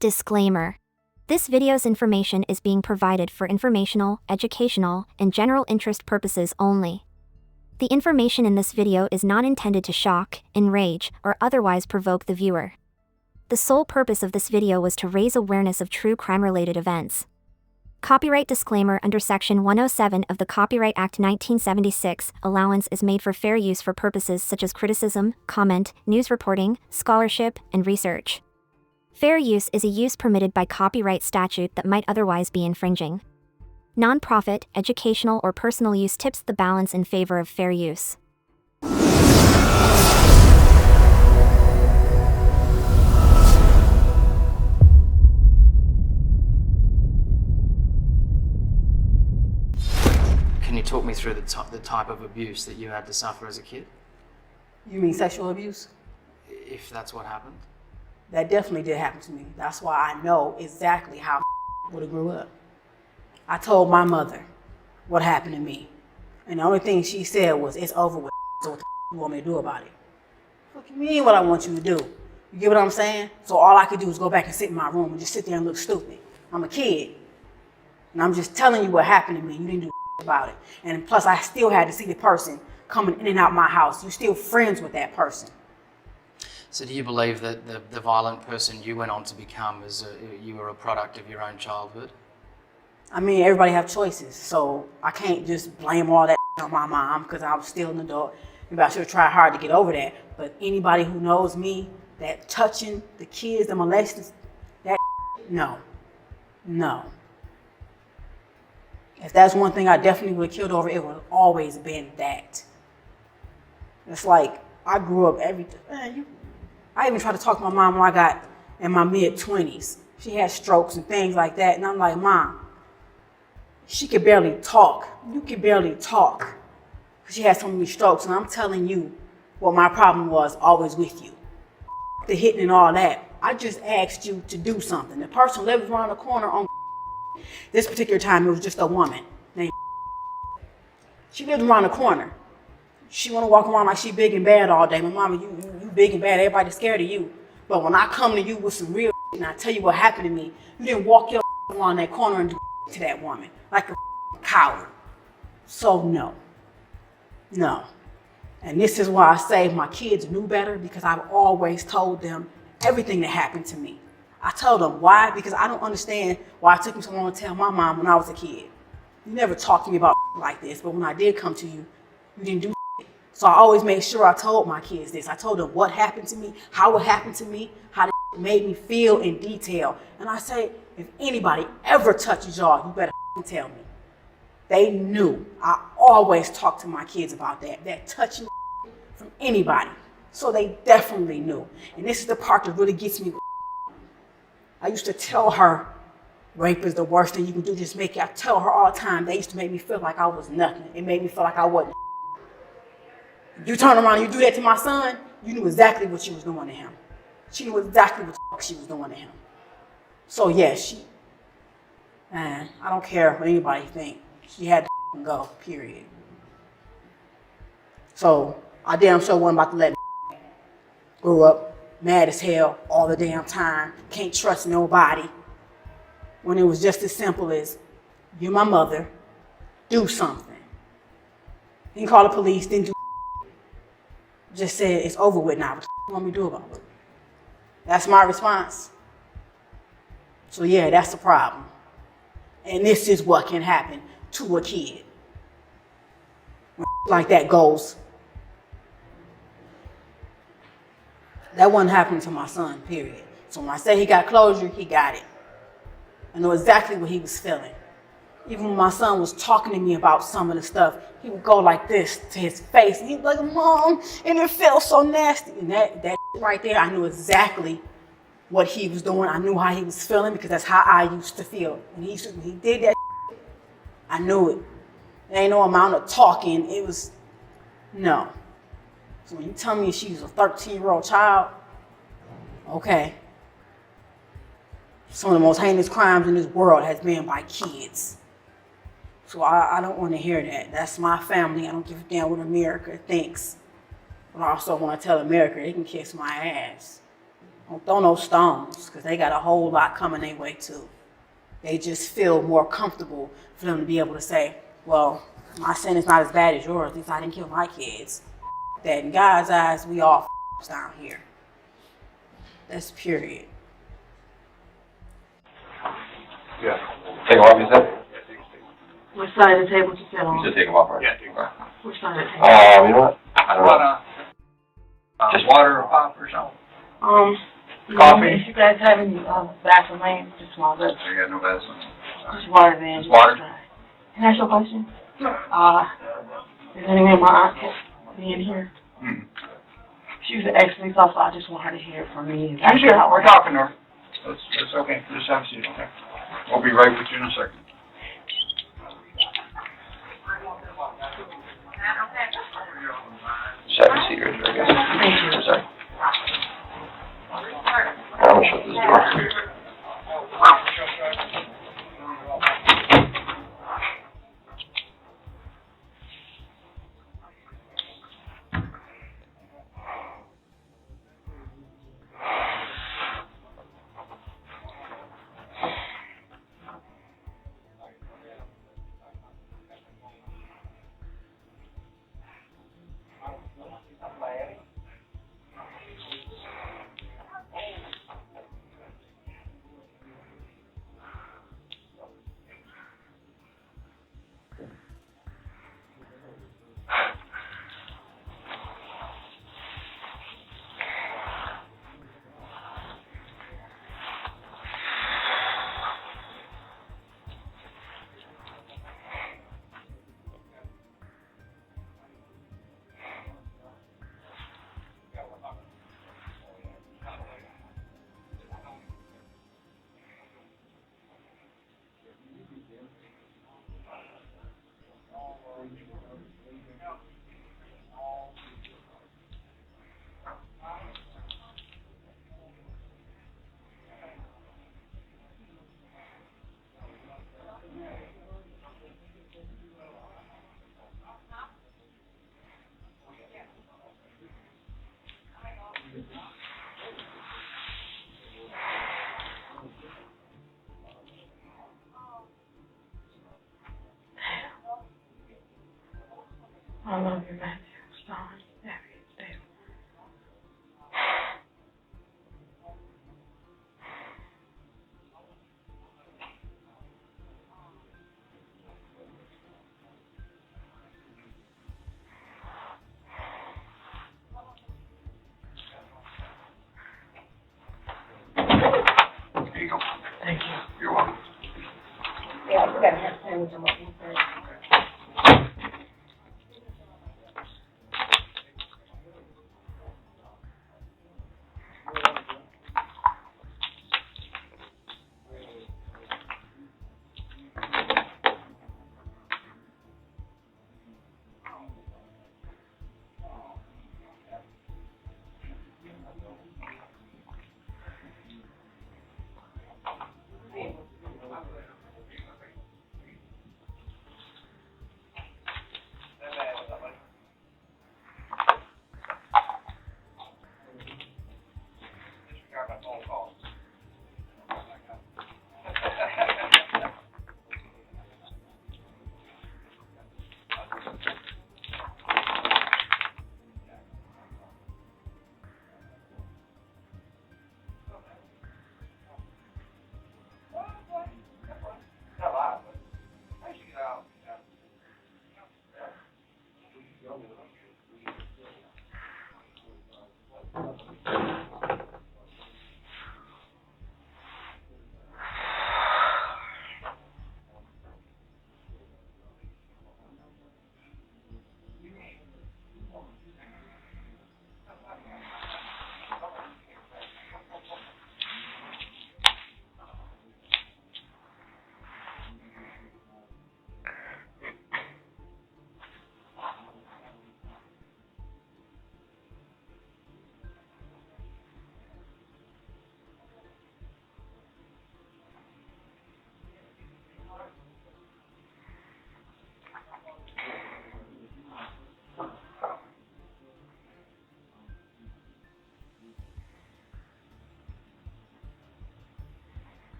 Disclaimer. This video's information is being provided for informational, educational, and general interest purposes only. The information in this video is not intended to shock, enrage, or otherwise provoke the viewer. The sole purpose of this video was to raise awareness of true crime-related events. Copyright disclaimer: under Section 107 of the Copyright Act 1976, allowance is made for fair use for purposes such as criticism, comment, news reporting, scholarship, and research. Fair use is a use permitted by copyright statute that might otherwise be infringing. Non-profit, educational, or personal use tips the balance in favor of fair use. Can you talk me through the type of abuse that you had to suffer as a kid? You mean sexual abuse? If that's what happened? That definitely did happen to me. That's why I know exactly how I would have grew up. I told my mother what happened to me. And the only thing she said was, "It's over with, so what the you want me to do about it?" What do you mean what I want you to do? You get what I'm saying? So all I could do is go back and sit in my room and just sit there and look stupid. I'm a kid. And I'm just telling you what happened to me. You didn't do about it. And plus I still had to see the person coming in and out my house. You're still friends with that person. So do you believe that the violent person you went on to become you were a product of your own childhood? I mean, everybody have choices, so I can't just blame all that on my mom because I was still an adult. Maybe I should have tried hard to get over that. But anybody who knows me, that touching the kids, the molesting, that no. If that's one thing I definitely would have killed over, it would have always been that. It's like, I grew up I even tried to talk to my mom when I got in my mid-20s. She had strokes and things like that. And I'm like, Mom, she could barely talk. You could barely talk. She had so many strokes. And I'm telling you what my problem was always with you. The hitting and all that. I just asked you to do something. The person lived around the corner on this particular time, it was just a woman named. She lived around the corner. She want to walk around like she big and bad all day. My mama, you big and bad. Everybody's scared of you. But when I come to you with some real and I tell you what happened to me, you didn't walk your around that corner and do to that woman like a coward. So no. And this is why I say my kids knew better, because I've always told them everything that happened to me. I told them why, because I don't understand why it took me so long to tell my mom when I was a kid. You never talked to me about like this, but when I did come to you, you didn't do. So I always made sure I told my kids this. I told them what happened to me, how it happened to me, how it made me feel in detail. And I say, if anybody ever touches y'all, you better tell me. They knew. I always talked to my kids about that touching from anybody. So they definitely knew. And this is the part that really gets me. I used to tell her, rape is the worst thing you can do. Just make it. I tell her all the time. They used to make me feel like I was nothing. It made me feel like I wasn't. You turn around and you do that to my son, you knew exactly what she was doing to him. She knew exactly what the she was doing to him. So yeah, I don't care what anybody think. She had to go, period. So I damn sure wasn't about to let me grew up mad as hell all the damn time, can't trust nobody. When it was just as simple as, you're my mother, do something. Didn't call the police, didn't do. Just said, it's over with now. What the you want me to do about it? That's my response. So yeah, that's the problem. And this is what can happen to a kid. When like that goes. That wasn't happening to my son, period. So when I say he got closure, he got it. I know exactly what he was feeling. Even when my son was talking to me about some of the stuff, he would go like this to his face. And he'd be like, Mom, and it felt so nasty. And that right there, I knew exactly what he was doing. I knew how he was feeling because that's how I used to feel. And when he did that, I knew it. There ain't no amount of talking. It was, no. So when you tell me she was a 13-year-old child, okay. Some of the most heinous crimes in this world has been by kids. So I don't want to hear that. That's my family. I don't give a damn what America thinks. But I also want to tell America they can kiss my ass. Don't throw no stones, because they got a whole lot coming their way too. They just feel more comfortable for them to be able to say, well, my sin is not as bad as yours, at least I didn't kill my kids. That in God's eyes, we all down here. That's period. Yeah. Take them off, you said? Which side of the table to sit on? You said take them off, right? Yeah, take 'em off. Which side of the table? You know what? I don't know. Just water or pop or something? Coffee? If you guys have any Vaseline, just small bit. I got no Vaseline. Just water then. Just water? Can I ask you a question? Is any of my aunt being here? Hmm. She was an ex-police officer. I just want her to hear it from me. She's here. We're talking to her. That's okay. Just have a seat, okay? We'll be right with you in a second. Just have a seat right there, I guess. Thank you. I'm sorry. I'm gonna shut this door. I love you, Matthew. Sorry. Stay. Here you go. Thank you. You're welcome. Yeah, you gotta have sandwich on my first.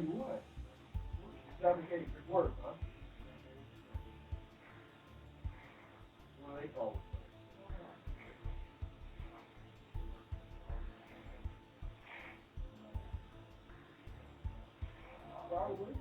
you what? Fabricated work, huh? What do they call it? Probably.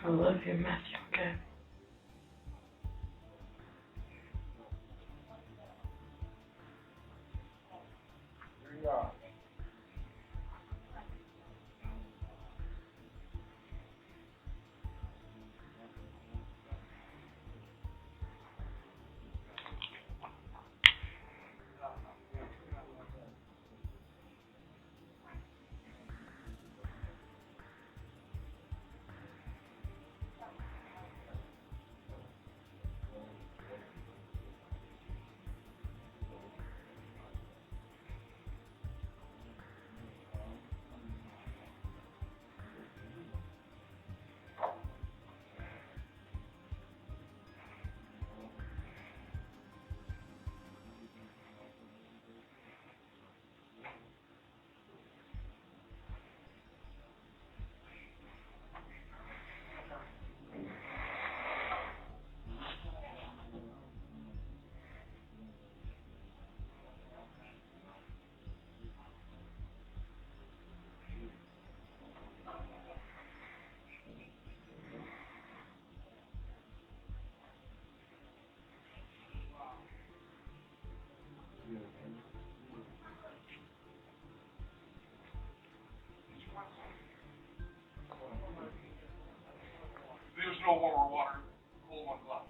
I love you, Matthew, okay? Here you are. There's no warmer water, cold one glass.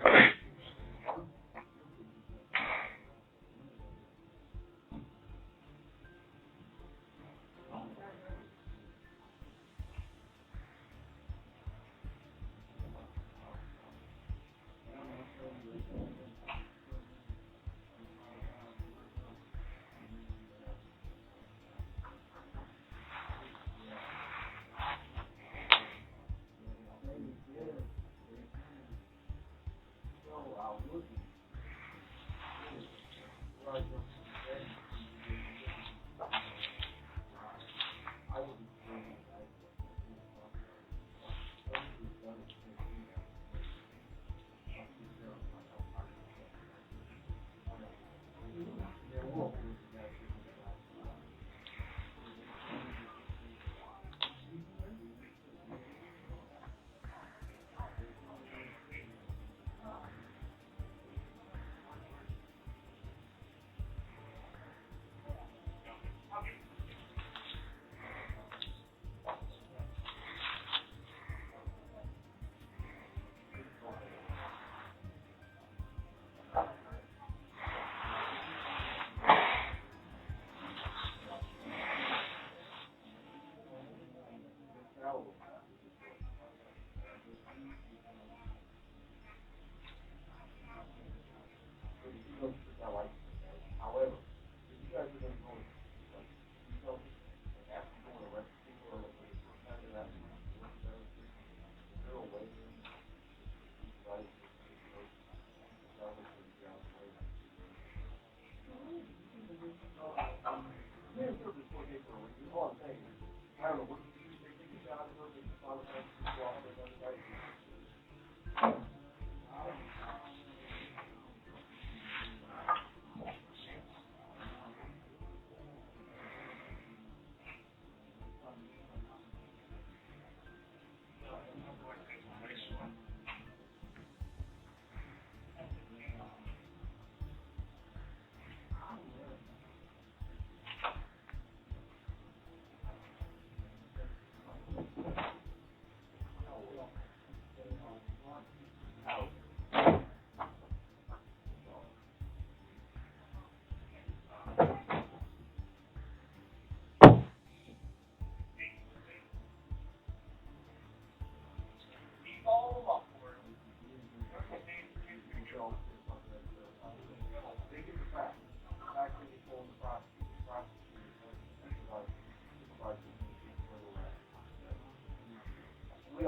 Okay.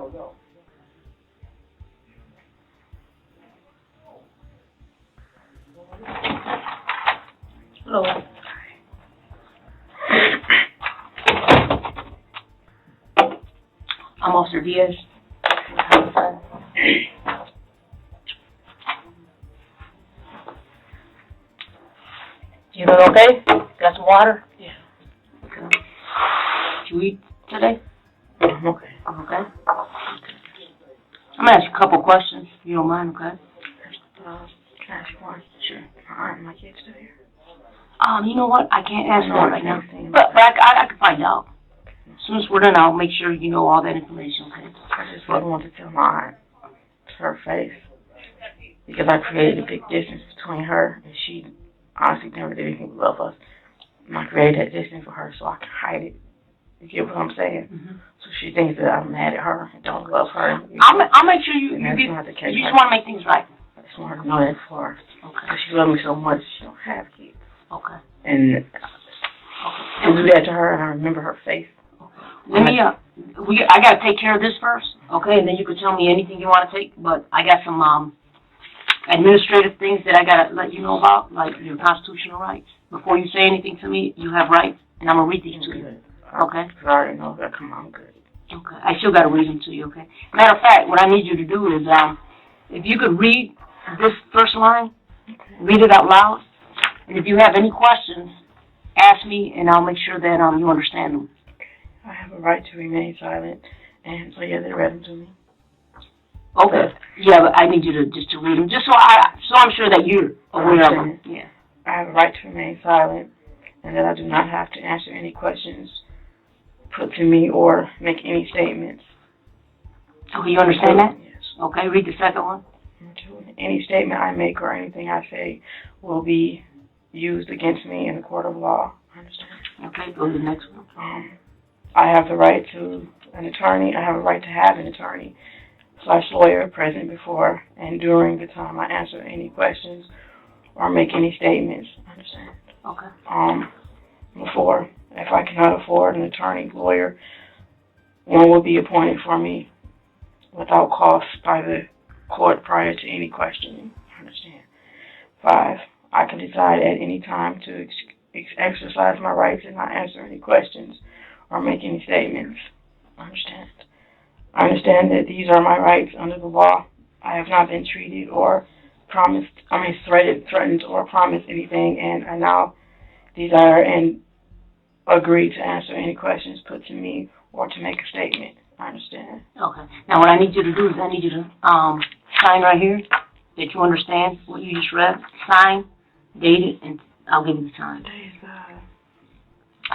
Hello. I'm Officer Diaz. You doing okay? Got some water? Yeah. Okay. Did you eat today? I'm okay. I'm okay? I'm gonna ask you a couple questions, if you don't mind, okay? Can I ask you one? Sure. Aren't my kids still here? You know what? I can't ask one right now. But I can find out. As soon as we're done, I'll make sure you know all that information, okay? I just wouldn't want to tell my aunt to her face. Because I created a big distance between her and she honestly never did anything but love us. And I created that distance for her so I can hide it. You get what I'm saying? Mm-hmm. So she thinks that I'm mad at her and don't love her. I'll make sure you get, you just want to make things right. I just want her to know that for her. Okay. Because she loves me so much, she don't have kids. Okay. And to do that to her, and I remember her face. Let me, I gotta take care of this first, okay? And then you can tell me anything you want to take, but I got some, administrative things that I gotta let you know about, like your constitutional rights. Before you say anything to me, you have rights, and I'm gonna read these to you. Okay? I already know that. Come on, good. Okay. I still gotta read them to you, okay? Matter of fact, what I need you to do is, if you could read this first line, read it out loud, and if you have any questions, ask me, and I'll make sure that you understand them. I have a right to remain silent, and so yeah, they read them to me. Okay. Yeah, but I need you to just to read them, just so I'm sure that you're aware of them. Yeah. I have a right to remain silent, and that I do not have to answer any questions put to me or make any statements. Oh, you understand that? Yes. Okay. Read the second one. Any statement I make or anything I say will be used against me in the court of law. I understand. Okay. Go to the next one. I have the right to an attorney. I have a right to have an attorney / lawyer present before and during the time I answer any questions or make any statements. I understand. Okay. Before, if I cannot afford an attorney, lawyer, one will be appointed for me without cost by the court prior to any questioning. I understand. 5, I can decide at any time to exercise my rights and not answer any questions or make any statements. I understand. I understand that these are my rights under the law. I have not been treated or threatened or promised anything, and I now desire and agree to answer any questions put to me or to make a statement. I understand. Okay. Now what I need you to do is I need you to sign right here that you understand what you just read. Sign, date it, and I'll give you the time.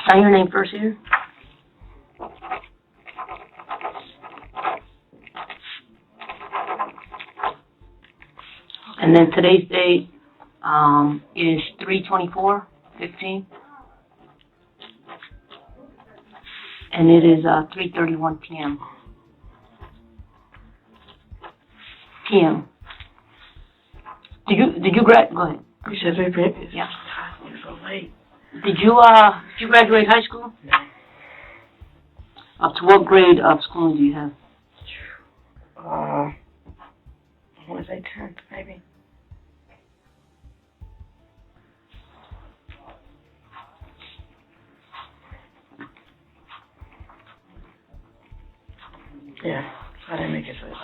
Sign your name first here. And then today's date is 3/24/15, and it is 3:31 p.m. Did you grad? Go ahead. You said 3:30. Yeah. It's so late. Did you graduate high school? No. Up to what grade of schooling do you have? I want to say 10th, maybe. Yeah, I didn't make it to 11,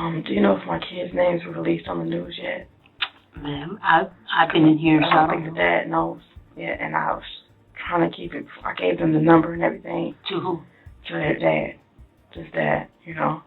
10. Do you know if my kids' names were released on the news yet? Ma'am, I've been in here, so I don't think the dad knows yet, and I was trying to keep it. I gave them the number and everything. To who? To their dad. Just dad, you know.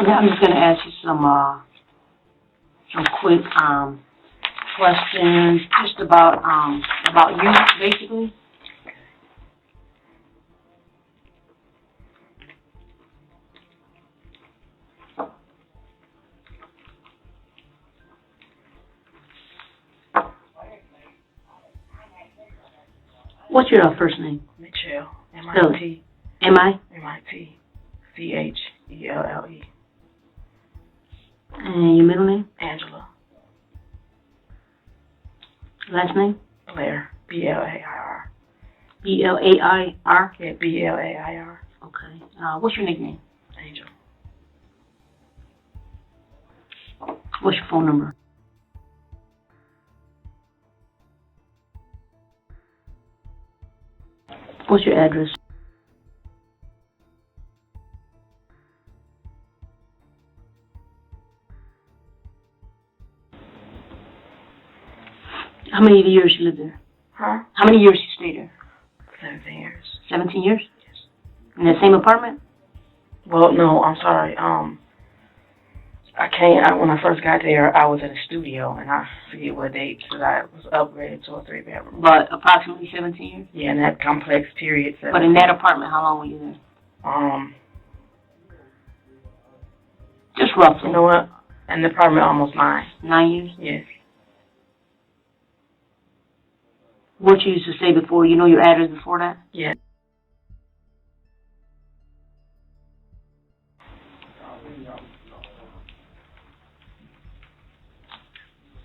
Okay, I'm just gonna ask you some quick, questions, just about you, basically. What's your first name? Mitchelle, M-I-T, M-I? M-I-T, C-H-E-L-L-E, And your middle name? Angela, Last name? Blair, B-L-A-I-R. B-L-A-I-R? Yeah, B-L-A-I-R, Okay. What's your nickname? Angel. What's your phone number? What's your address? How many years you lived there? Huh? How many years you stayed there? 17 years. 17 years? Yes. In the same apartment? Well, no, I'm sorry. When I first got there, I was in a studio, and I forget what date, because I was upgraded to a 3-bedroom. But approximately 17 years? Yeah, in that complex period. But in that apartment, how long were you there? Just roughly. You know what? In the apartment, almost 9. 9 years? Yes. What you used to say before, you know your address before that? Yeah.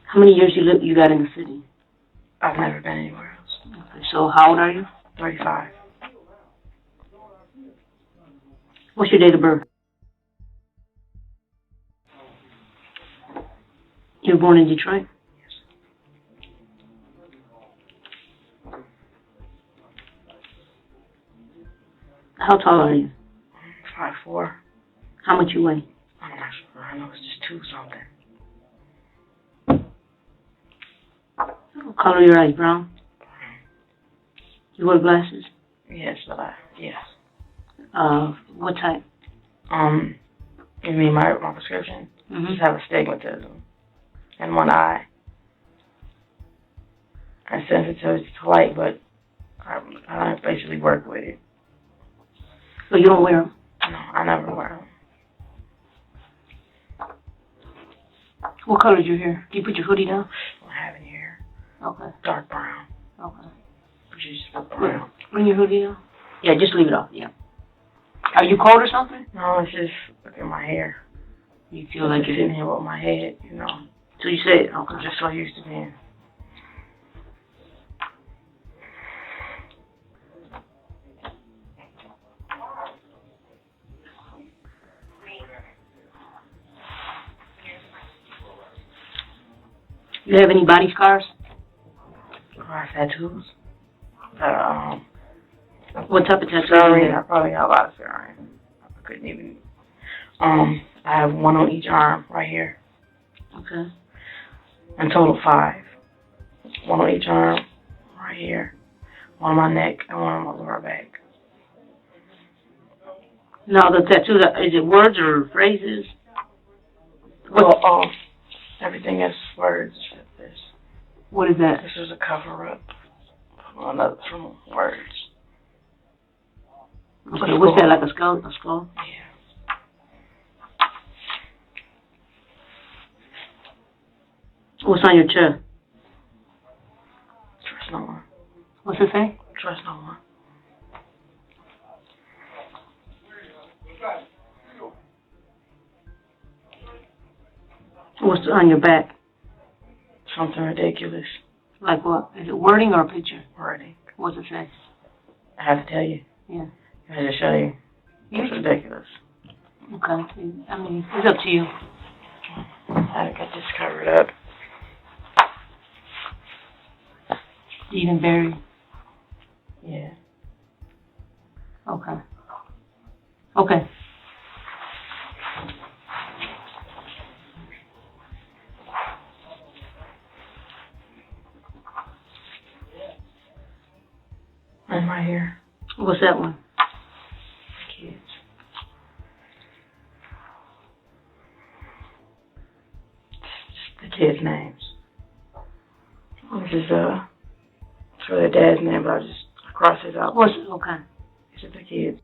How many years you got in the city? I've never been anywhere else. Okay, so how old are you? 35. What's your date of birth? You were born in Detroit? How tall are you? 5'4". How much you weigh? I'm not sure. I know it's just 2 something. What color are your eyes? Brown? You wear glasses? Yes, yes. What type? You mean my prescription? Mm-hmm. Just have astigmatism in one eye. I'm sensitive to light, but I don't basically work with it. So you don't wear them? No, I never wear them. What color is your hair? Do you put your hoodie down? I don't have any hair. Okay. Dark brown. Okay. But you just put brown. Bring your hoodie down. Yeah, just leave it off. Yeah. Are you cold or something? No, it's just, look at my hair. You feel like you're you're sitting here with my head, you know. So you say, okay. I'm just so used to being. You have any body scars? I have tattoos. What type of tattoos? Scarring. I probably got a lot of scarring. I couldn't even. I have one on each arm right here. Okay. In total 5. One on each arm right here. One on my neck and one on my lower back. Now the tattoos, is it words or phrases? Well, everything is words. What is that? This is a cover-up from words. Okay, what's that, like a skull? A skull? Yeah. What's on your chest? Trust no one. What's it say? Trust no one. What's on your back? Something ridiculous. Like what? Is it wording or a picture? Wording. What's it say? I have to tell you. Yeah. I have to show you. It's ridiculous. Okay. I mean, it's up to you. I got this covered up. Stephen Barry. Yeah. Okay. Okay. And my hair. What's that one? Kids. kids' names. This is it's really dad's name, but I just crossed it out. Okay. It's just the kids.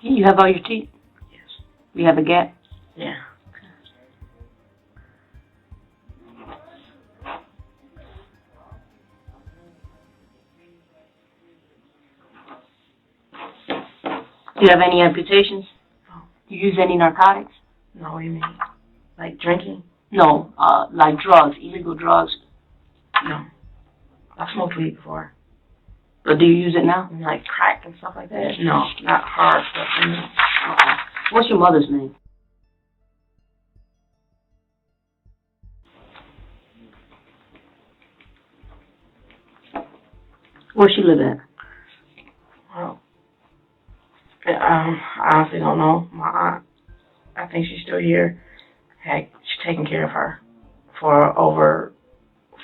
You have all your teeth? Yes. You have a gap? Yeah. Do you have any amputations? No. Do you use any narcotics? No, what do you mean? Like drinking? No, like drugs, illegal drugs? No. I've smoked weed before. But do you use it now? Like crack and stuff like that? No, not hard stuff. Okay. What's your mother's name? Where she live at? Well, I honestly don't know. My aunt, I think she's still here. She's taking care of her for over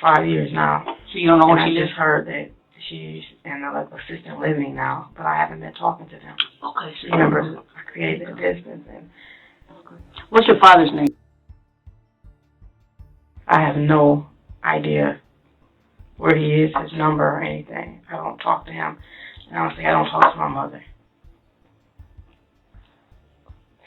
5 years now. So you don't know where she lives? I just heard that she's in like assisted living now, but I haven't been talking to them. Okay. So remember, I created a distance. And what's your father's name? I have no idea where he is, his number or anything. I don't talk to him. And honestly, I don't talk to my mother.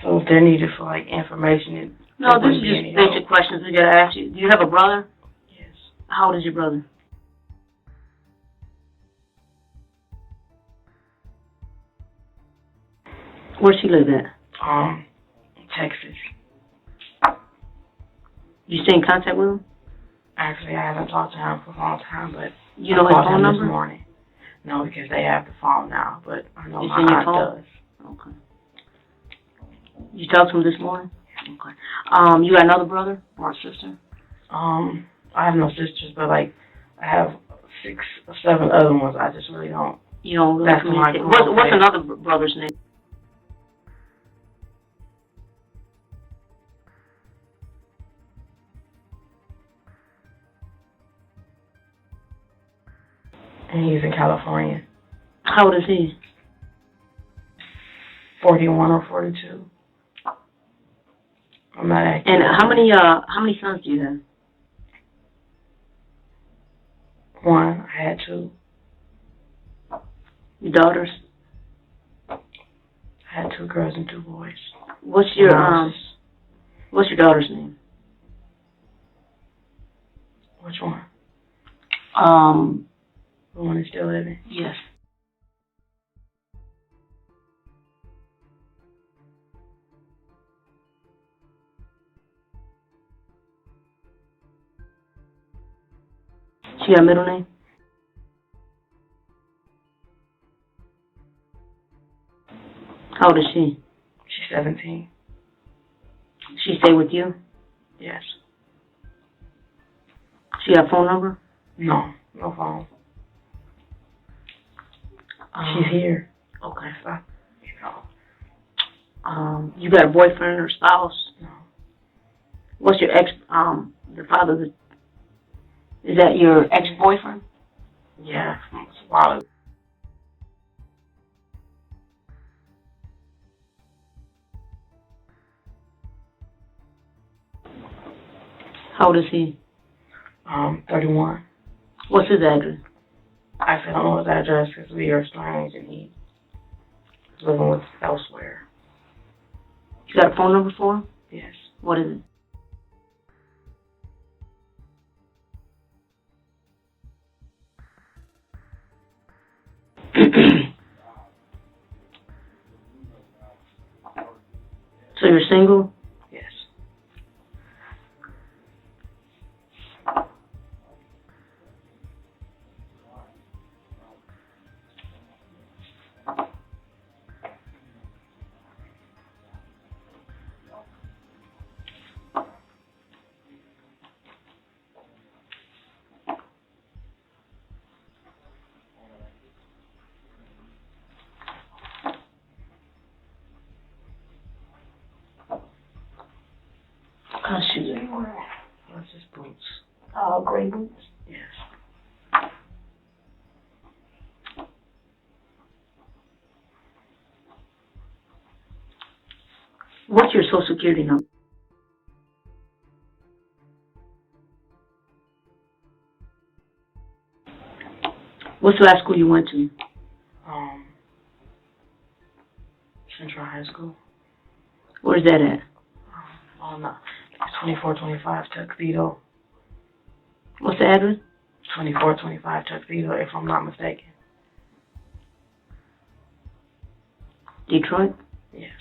So if they're needed for like information, no, this is just basic questions we gotta ask you. Do you have a brother? Yes. How old is your brother? Where she live at? Texas. You stay in contact with him? Actually, I haven't talked to him for a long time, but you know his phone number? This morning. No, because they have the phone now, but I know my aunt does. Okay. You talked to him this morning? Okay. You got another brother or a sister? I have no sisters, but like I have 6 or 7 other ones. I just really don't. You don't really communicate. What's another brother's name? And he's in California. How old is he? 41 or 42. I'm not accurate. And how many sons do you have? 1. I had 2. Your daughters? I had 2 girls and 2 boys. What's your daughter's name? Which one? The one that's still living? Yes. She got a middle name? How old is she? She's 17. She stay with you? Yes. She got a phone number? No, no phone. She's here. Okay. So, you got a boyfriend or spouse? No. What's your the father? Is that your ex-boyfriend? Yeah. How old is he? 31. What's his address? Actually, I don't know his address because we are estranged and he's living with elsewhere. You got a phone number for him? Yes. What is it? So you're single? Yes. Gray boots? Yes. What's your social security number? What's the last school you went to? Central High School. Where's that at? On 2425 Tuxedo. What's the address? 2425 Tuxedo, if I'm not mistaken. Detroit? Yes.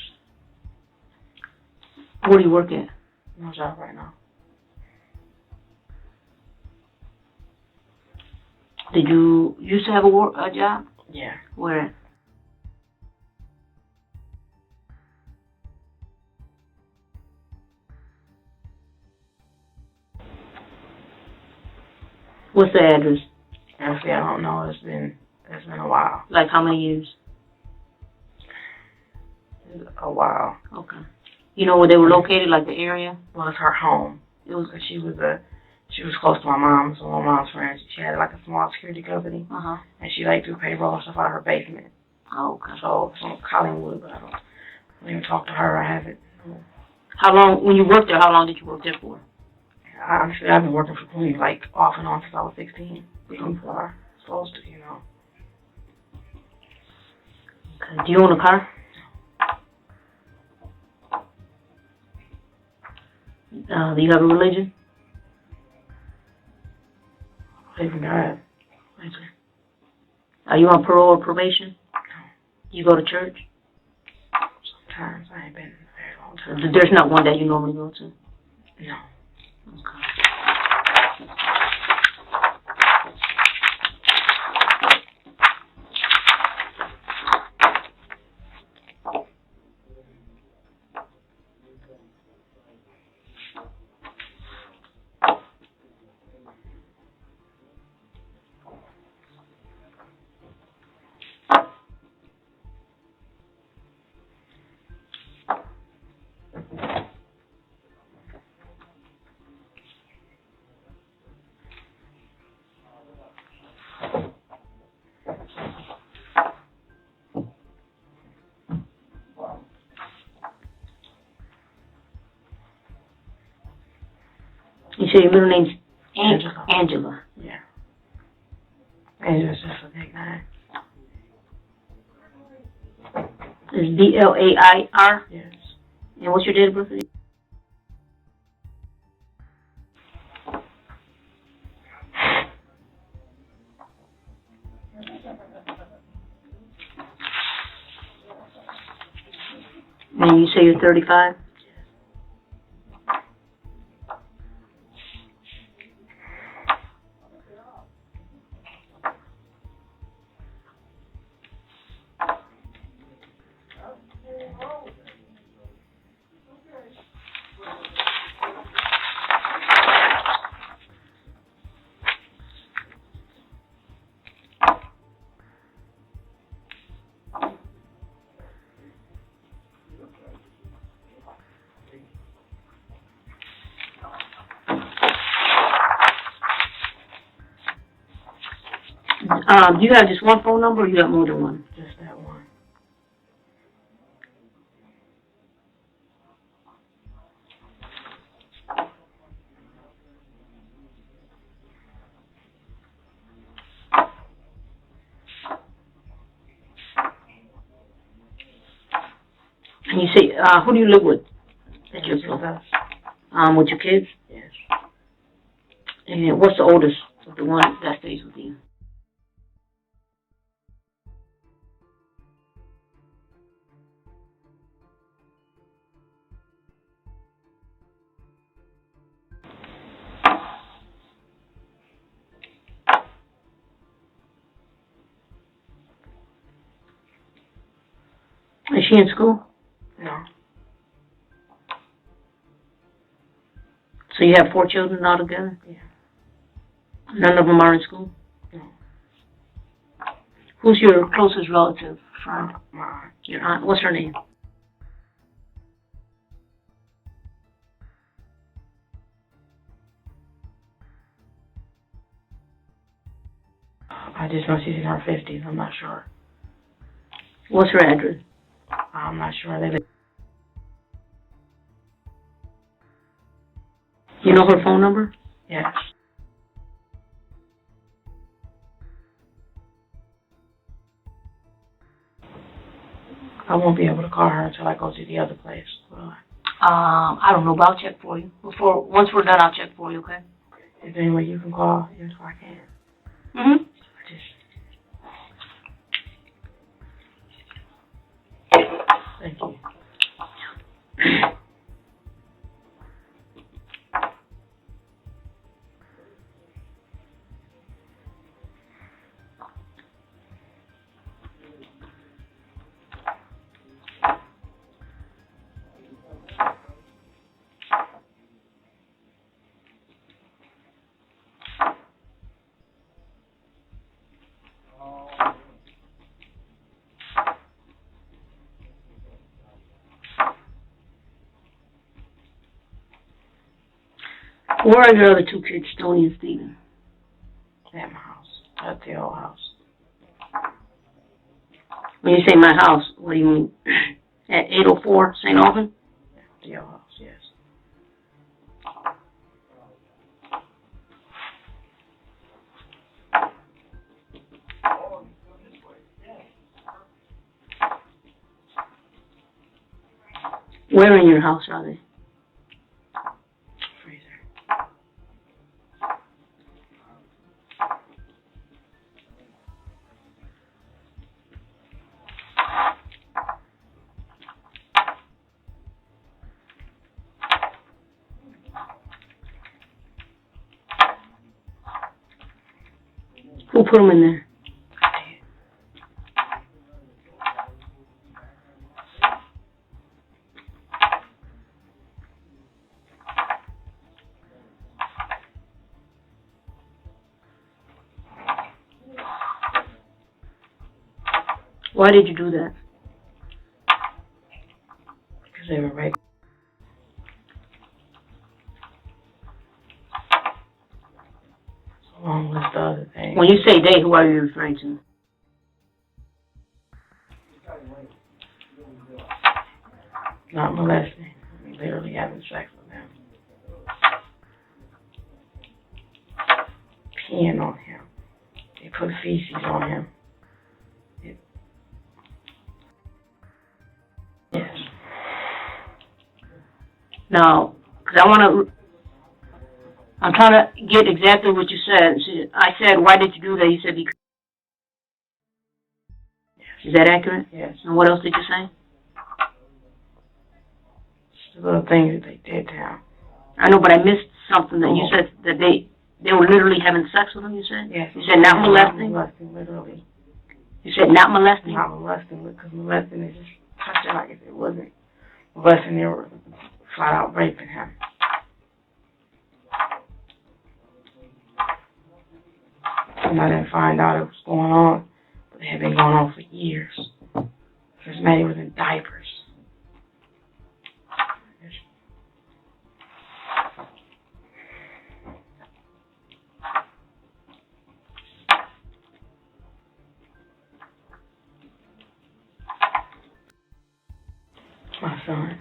Where do you work at? No job right now. Did you used to have a job? Yeah. Where at? What's the address? Honestly, I don't know. It's been a while. Like how many years? It's a while. Okay. You know where they were located, like the area? Well, it's her home. It was. She was close to my mom, so my mom's friend. She had like a small security company, and she like do payroll and stuff out of her basement. Oh, okay. So from Collingwood, but I don't even talk to her. I haven't. How long, when you worked there, how long did you work there for? Honestly, I've been working for Queen like off and on since I was 16. Before supposed to, you know. Okay. Do you own a car? Do you have a religion? Even God. Okay. Are you on parole or probation? No. You go to church? Sometimes. I ain't been a very long time. There's not one that you normally go to? No. Okay. You say your middle name's Angela. Yeah. Angela's just a big name. It's Blair? Yes. And what's your date of birth? And you say you're 35? Do you have just one phone number or you have more than one? Just that one. And you say, who do you live with? At your Just us. with your kids? Yes. And what's the oldest of the one that stays with you? Is she in school? No. So you have 4 children altogether? Yeah. None of them are in school? No. Who's your closest relative? Friend? My aunt. Your aunt. What's her name? I just know she's in her 50s. I'm not sure. What's her address? I'm not sure. They live. You know her phone number? Yes. I won't be able to call her until I go to the other place. Will I? I don't know, but I'll check for you. Once we're done, I'll check for you, okay? Is there any way you can call? Yes, I can. Mm-hmm. Thank you. Where are your other two kids, Tony and Steven? At my house. At the old house. When you say my house, what do you mean? At 804 St. Alvin? The old house, yes. Where in your house are they? Freezer. Who put them in there? Why did you do that? Because they were raped. Along with the other things. When you say they, who are you referring to? Not molesting. I mean, literally having sex with them. Peeing on him. They put feces on him. Yes. Now, because I'm trying to get exactly what you said. I said, why did you do that? You said, because. Is that accurate? Yes. And what else did you say? Just the little things that they did to him. I know, but I missed something that you said that they were literally having sex with him, you said? Yes. You said not molesting? Not molesting, literally. You said not molesting? Not molesting, because molesting is just touching like if it wasn't molesting, they were flat out raping him. And I didn't find out it was going on, but it had been going on for years. This man was in diapers. My son.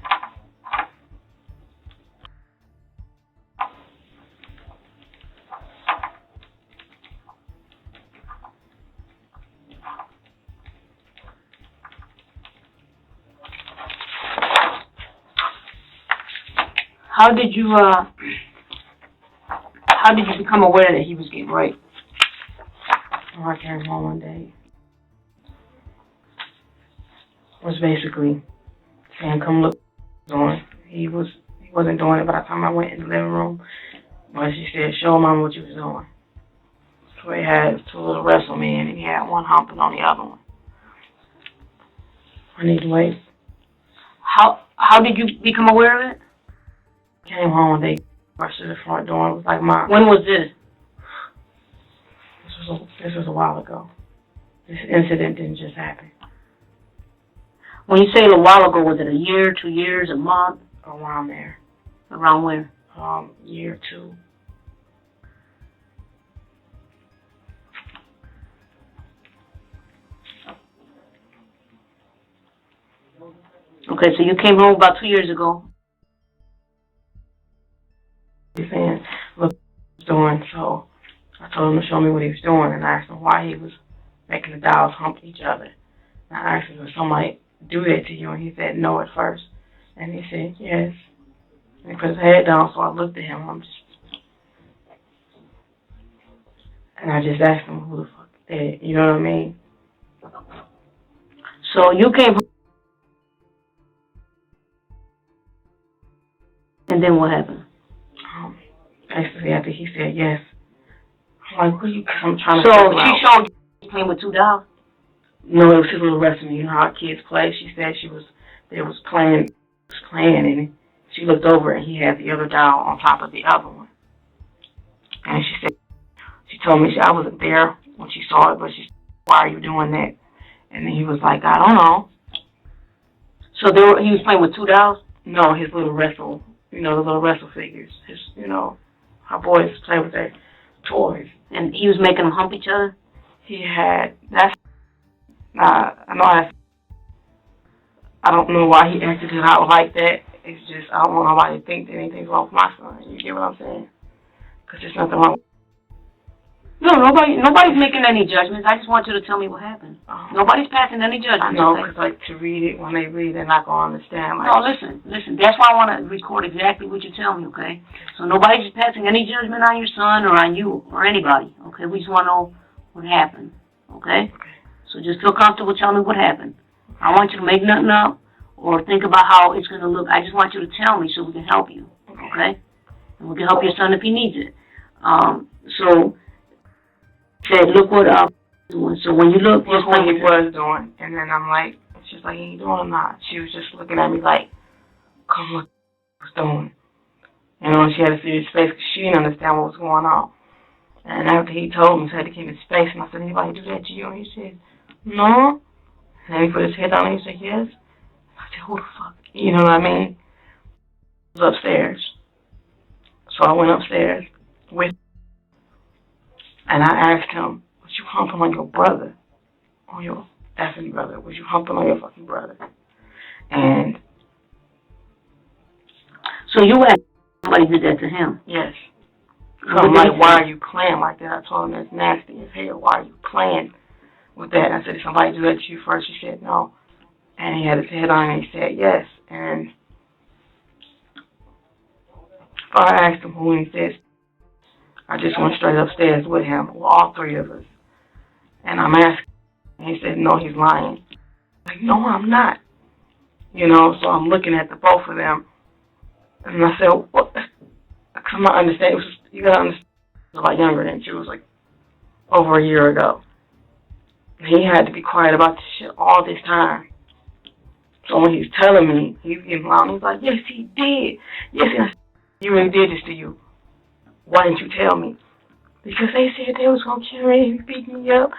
How did you become aware that he was getting raped? When I came home one day, was basically saying, "Come look on." He wasn't doing it by the time I went in the living room. But she said, "Show Mama what you was doing." So he had two little wrestle men, and he had one humping on the other one. I need to wait. How did you become aware of it? Came home one day, rushed to the front door. It was like, "Mom." When was this? This was a while ago. This incident didn't just happen. When you say a while ago, was it a year, 2 years, a month? Around there. Around where? Year 2. Okay, so you came home about 2 years ago. He's saying, look what he's doing. So I told him to show me what he was doing, and I asked him why he was making the dolls hump each other. And I asked him, did somebody do that to you? And he said no at first. And he said yes. And he put his head down, so I looked at him. And I just asked him, who the fuck is that? You know what I mean? So you came home. And then what happened? Basically, after he said yes, I'm like, what are you, I'm trying to So figure out. she showed you playing with 2 dolls? No, it was his little wrestling. You know how kids play? She said they was playing, and she looked over and he had the other doll on top of the other one. And she told me, I wasn't there when she saw it, but she said, why are you doing that? And then he was like, I don't know. So he was playing with 2 dolls? No, his little wrestle, the little wrestle figures. How boys play with their toys. And he was making them hump each other? I don't know why he acted it out like that. It's just, I don't want nobody to think that anything's wrong with my son. You get what I'm saying? Because there's nothing wrong. No, nobody's making any judgments. I just want you to tell me what happened. Nobody's passing any judgments. I know, okay? because to read it, when they read, they're not going to understand. No, listen. That's why I want to record exactly what you tell me, okay? So nobody's passing any judgment on your son or on you or anybody, okay? We just want to know what happened, okay? So just feel comfortable telling me what happened. I want you to make nothing up or think about how it's going to look. I just want you to tell me so we can help you, okay? And we can help your son if he needs it. So, said, look what doing. So when you look what he was doing, and then I'm like, she's like, he ain't doing or not. She was just looking at me like, come look what he was doing. She had to see his face because she didn't understand what was going on. And after he told me, he had to keep his face, and I said, anybody do that to you? And he said, no. And then he put his head down and he said, yes. I said, who the fuck? You know what I mean? I was upstairs. So I went upstairs with him, and I asked him, was you humping on your brother? On your effing brother? Was you humping on your fucking brother? And so you asked somebody did that to him? yes. So I'm like, why are you playing like that? I told him that's nasty as hell. Why are you playing with that? I said, did somebody do that to you first? He said, no. And he had his head on and he said, yes. And so I asked him who, and he said, I just went straight upstairs with him, with all 3 of us. And I'm asking, and he said, no, he's lying. I'm like, no, I'm not. So I'm looking at the both of them. And I said, what? Because I'm not understanding. You got to understand, I was a lot younger than she was, like, over a year ago. And he had to be quiet about this shit all this time. So when he's telling me, he's getting loud. He's like, yes, he did. Yes, he really did this to you. Why didn't you tell me? Because they said they was going to kill me and beat me up.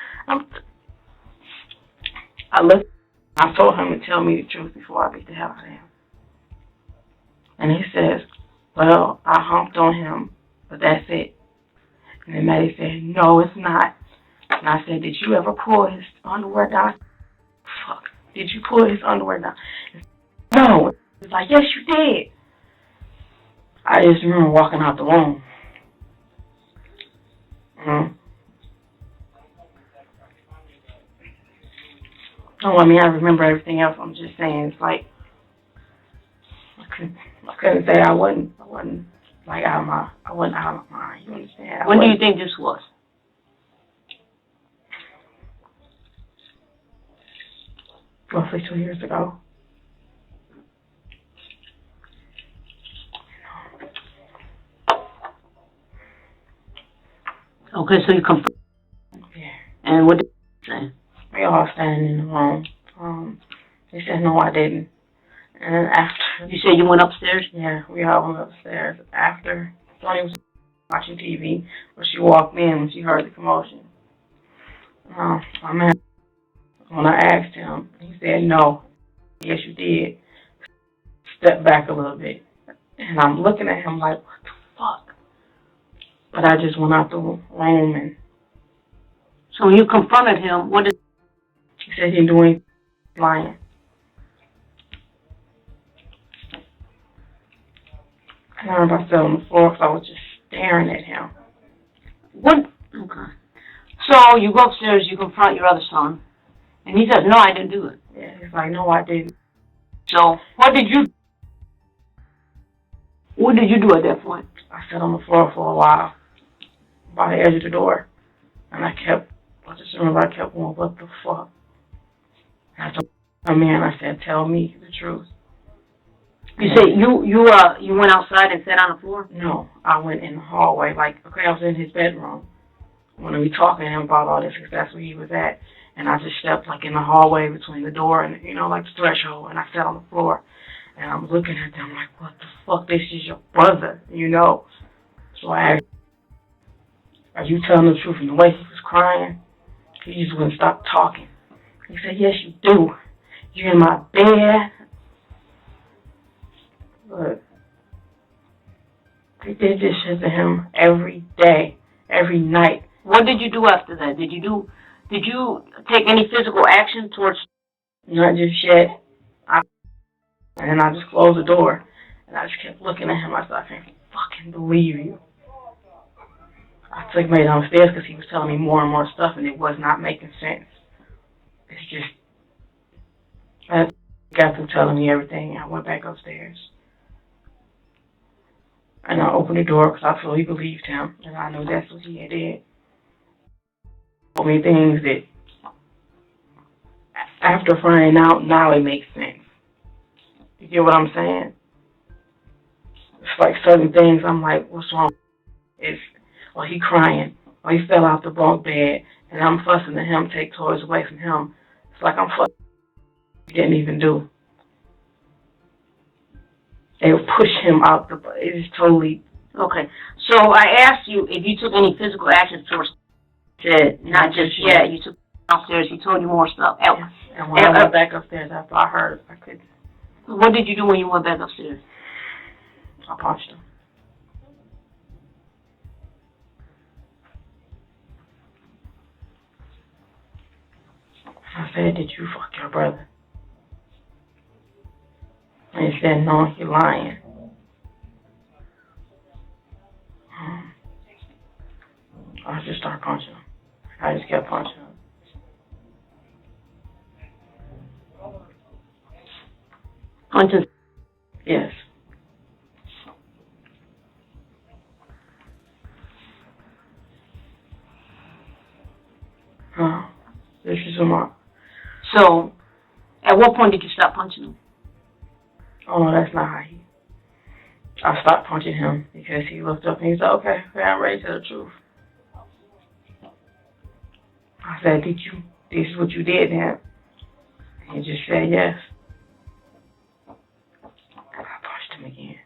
I told him to tell me the truth before I beat the hell out of him. And he says, well, I humped on him, but that's it. And then Maddie said, no, it's not. And I said, did you ever pull his underwear down? Fuck. Did you pull his underwear down? No. He's like, yes, you did. I just remember walking out the room. No, I remember everything else. I'm just saying, it's like, I couldn't say I wasn't like out of my mind. You understand? When do you think this was? Roughly 2 years ago. Okay, so you come. Yeah. And what did you say? We all standing in the room. He said, no, I didn't. And after... You said you went upstairs? Yeah, we all went upstairs. After Sonny was watching TV, when she walked in, when she heard the commotion. When I asked him, he said, no. Yes, you did. Step back a little bit. And I'm looking at him like, what the fuck? But I just went out the room and... So when you confronted him, what did... He said he doing lying. I remember I fell on the floor because I was just staring at him. What? Okay. So you go upstairs, you confront your other son, and he says, "No, I didn't do it." Yeah, he's like, no, I didn't. So what did you do at that point? I sat on the floor for a while by the edge of the door, and I just remember I kept going, what the fuck? And I told my man, I said, tell me the truth. You say you went outside and sat on the floor? No, I went in the hallway, okay, I was in his bedroom when we were talking to him about all this, because that's where he was at. And I just stepped in the hallway between the door and, the threshold, and I sat on the floor. And I'm looking at them like, what the fuck, this is your brother, So I asked, are you telling the truth? And the way he was crying, he just wouldn't stop talking. He said, yes, you do. You're in my bed. But they did this shit to him every day, every night. What did you do after that? Did you take any physical action towards? Not just yet. And then I just closed the door, and I just kept looking at him. I said, I can't fucking believe you. I took him downstairs because he was telling me more and more stuff, and it was not making sense. It's just, I got through telling me everything. I went back upstairs. And I opened the door because I fully believed him, and I knew that's what he had did. Told me things that, after finding out, now it makes sense. You get what I'm saying? It's like certain things, I'm like, what's wrong? Or he crying, or he fell out the bunk bed, and I'm fussing at him, take toys away from him. It's like I'm fussing he didn't even do. They would push him out the bed. It's totally... Okay, so I asked you if you took any physical action towards said, not just yet, you took downstairs, he told you more stuff. Yeah. And when I went back upstairs after I heard, I couldn't. What did you do when you went back upstairs? I punched him. I said, did you fuck your brother? And he said, no, you're lying. I just started punching him. I just kept punching him. Punching? Yes. This is a mark. So, at what point did you stop punching him? Oh, no, that's not how I stopped punching him because he looked up and he said, okay, I'm ready to tell the truth. I said, this is what you did then? And he just said yes. I punched him again.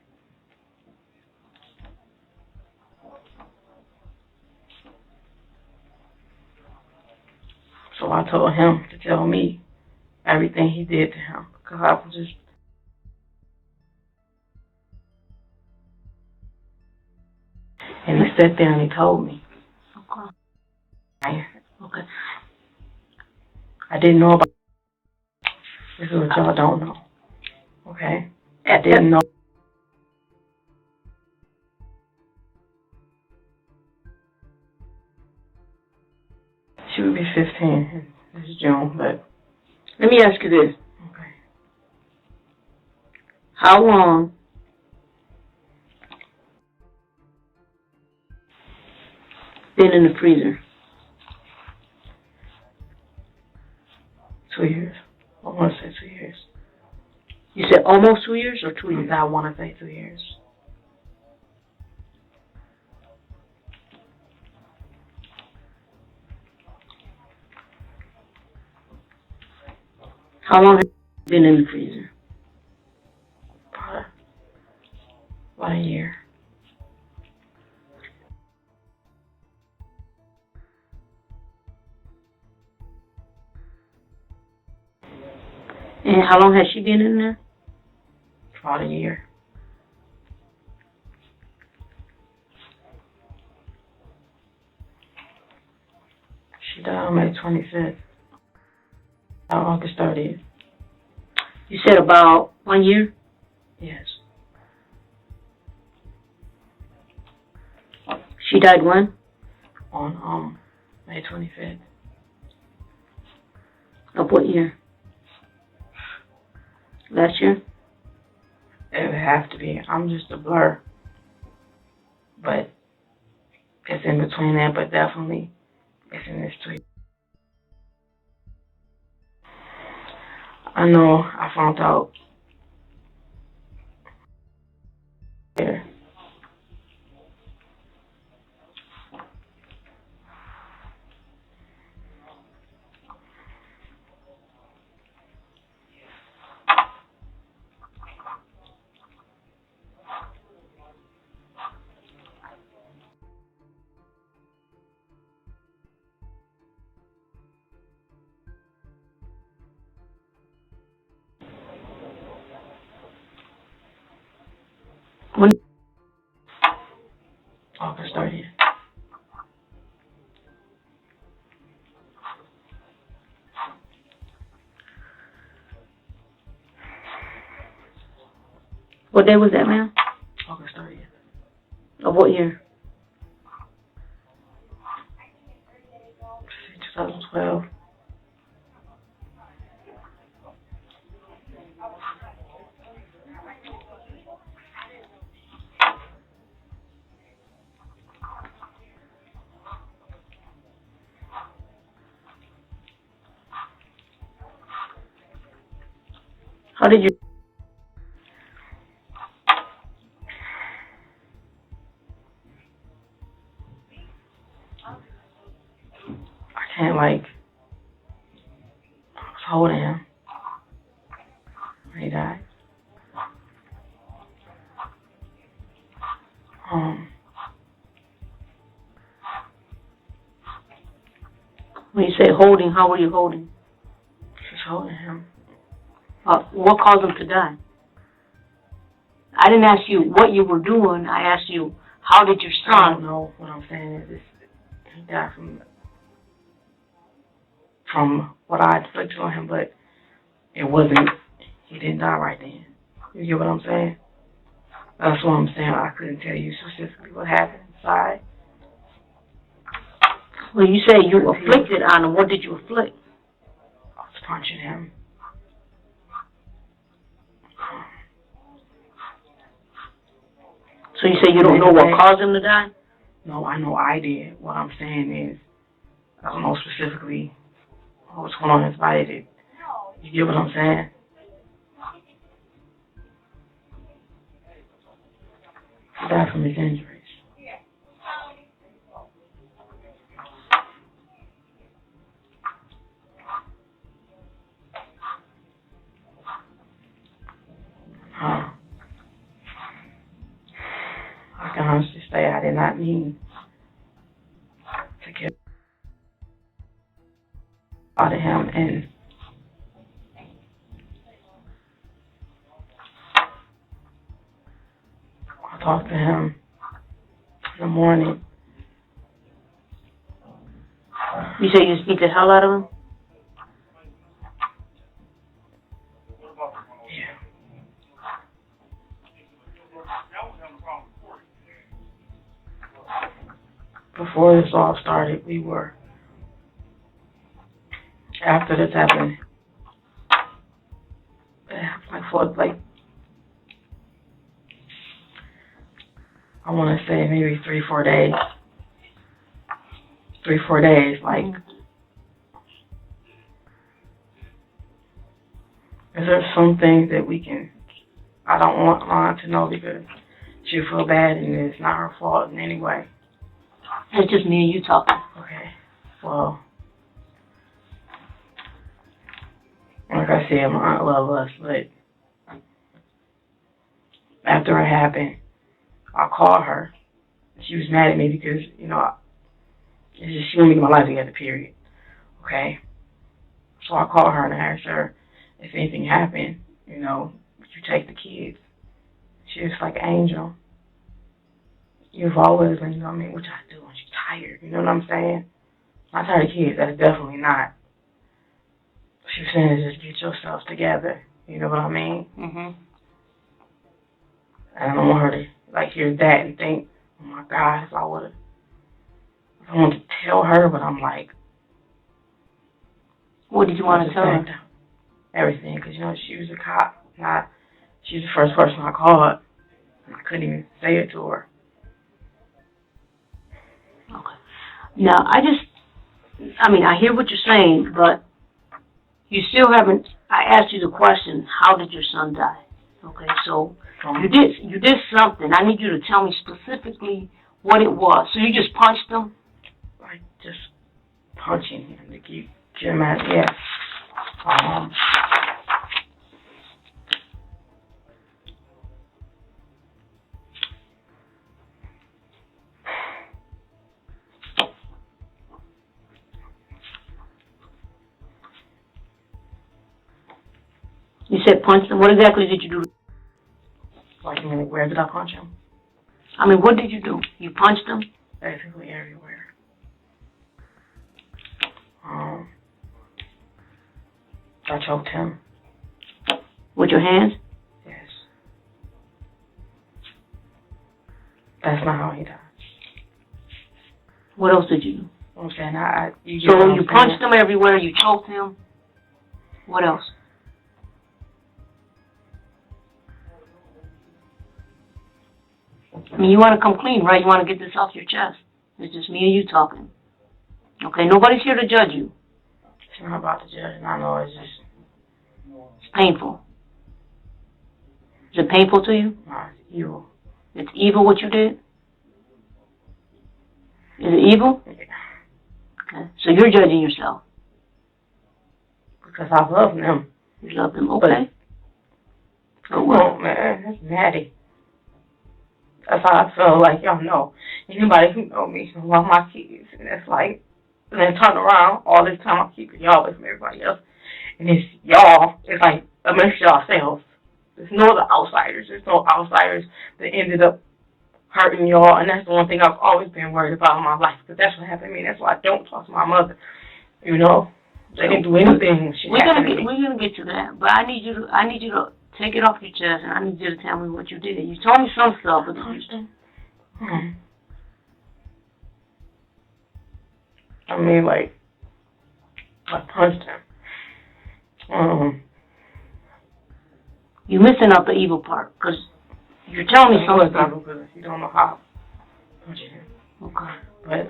So I told him to tell me everything he did to him because I was just... And he sat there and he told me. Okay. I didn't know about... This is what y'all don't know. Okay? I didn't know. She would be 15 this June, but... Let me ask you this. Okay. How long been in the freezer? 2 years. I want to say 2 years. You said almost 2 years or 2 years? I want to say 2 years. How long have you been in the freezer? About a year. And how long has she been in there? About a year. She died on May 25th. August 30th. You said about 1 year? Yes. She died when? On May 25th. Of what year? Last year? It would have to be. I'm just a blur. But it's in between that, but definitely it's in this tweet. I know I found out there. When? August 30th. What day was that, ma'am? August 30th. Of what year? 2012. How did you? I can't, like, I was holding him when he died. When you say holding, how were you holding? Just holding him. What caused him to die? I didn't ask you what you were doing. I asked you, how did your I don't son? know. What I'm saying is he died from what I inflicted on him, but it wasn't, he didn't die right then. You get what I'm saying? That's what I'm saying. I couldn't tell you specifically what happened inside. Well, you say you afflicted on him. What did you afflict? I was punching him. So you say you don't know what caused him to die? No, I know I did. What I'm saying is, I don't know specifically what's going on in his body. You get what I'm saying? He died from his injuries. I can honestly say I did not mean to get out of him, and I talked to him in the morning. You say you beat the hell out of him? Yeah. Before this all started, we were, after this happened, I want to say maybe 3-4 days. 3-4 days, like, is there some things that we can, I don't want Lon to know because she'll feel bad and it's not her fault in any way. It's just me and you talking. Okay, well, like I said, my aunt loves us, but after it happened, I called her. She was mad at me because, you know, it's just, she wouldn't make my life together, period. Okay? So I called her and I asked her if anything happened, you know, would you take the kids? She was like, Angel, you've always been, you know what I mean, what I do when you're tired, you know what I'm saying? I'm tired of kids, that's definitely not. She was saying, just get yourself together, you know what I mean? Mm-hmm. And I don't want her to, like, hear that and think, oh my God, if I would have I want to tell her, but I'm like, What did you want to tell her? everything, because, you know, she was a cop. She was the first person I called. And I couldn't even say it to her. Okay. Now, I hear what you're saying, but you still haven't, I asked you the question, how did your son die? Okay, so you did something. I need you to tell me specifically what it was. So you just punched him? Like, just punching him to get him out, yeah. You said punch him. What exactly did you do? Like, where did I punch him? I mean, what did you do? You punched him? Basically everywhere. I choked him. With your hands? Yes. That's not how he died. What else did you do? I'm saying, you punched him everywhere, you choked him. What else? I mean, you want to come clean, right? You want to get this off your chest. It's just me and you talking. Okay, nobody's here to judge you. It's not about the judge, I know, it's just... It's painful. Is it painful to you? No, it's evil. It's evil what you did? Is it evil? Yeah. Okay, so you're judging yourself. Because I love them. You love them, okay. But what? Man, that's Maddie. That's how I feel, like, y'all know. Anybody who know me love my kids. And it's like, and then turn around, all this time I'm keeping y'all away from everybody else. And it's y'all, it's like amongst yourselves. There's no other outsiders. There's no outsiders that ended up hurting y'all. And that's the one thing I've always been worried about in my life. Because that's what happened to me. That's why I don't talk to my mother. You know? They didn't do anything. We're gonna get to that. But I need you to take it off your chest, and I need you to tell me what you did. You told me some stuff, but I mean, like, I punched him. You're missing out the evil part, because you're telling me some stuff. Because you don't know how I punched him. Okay. But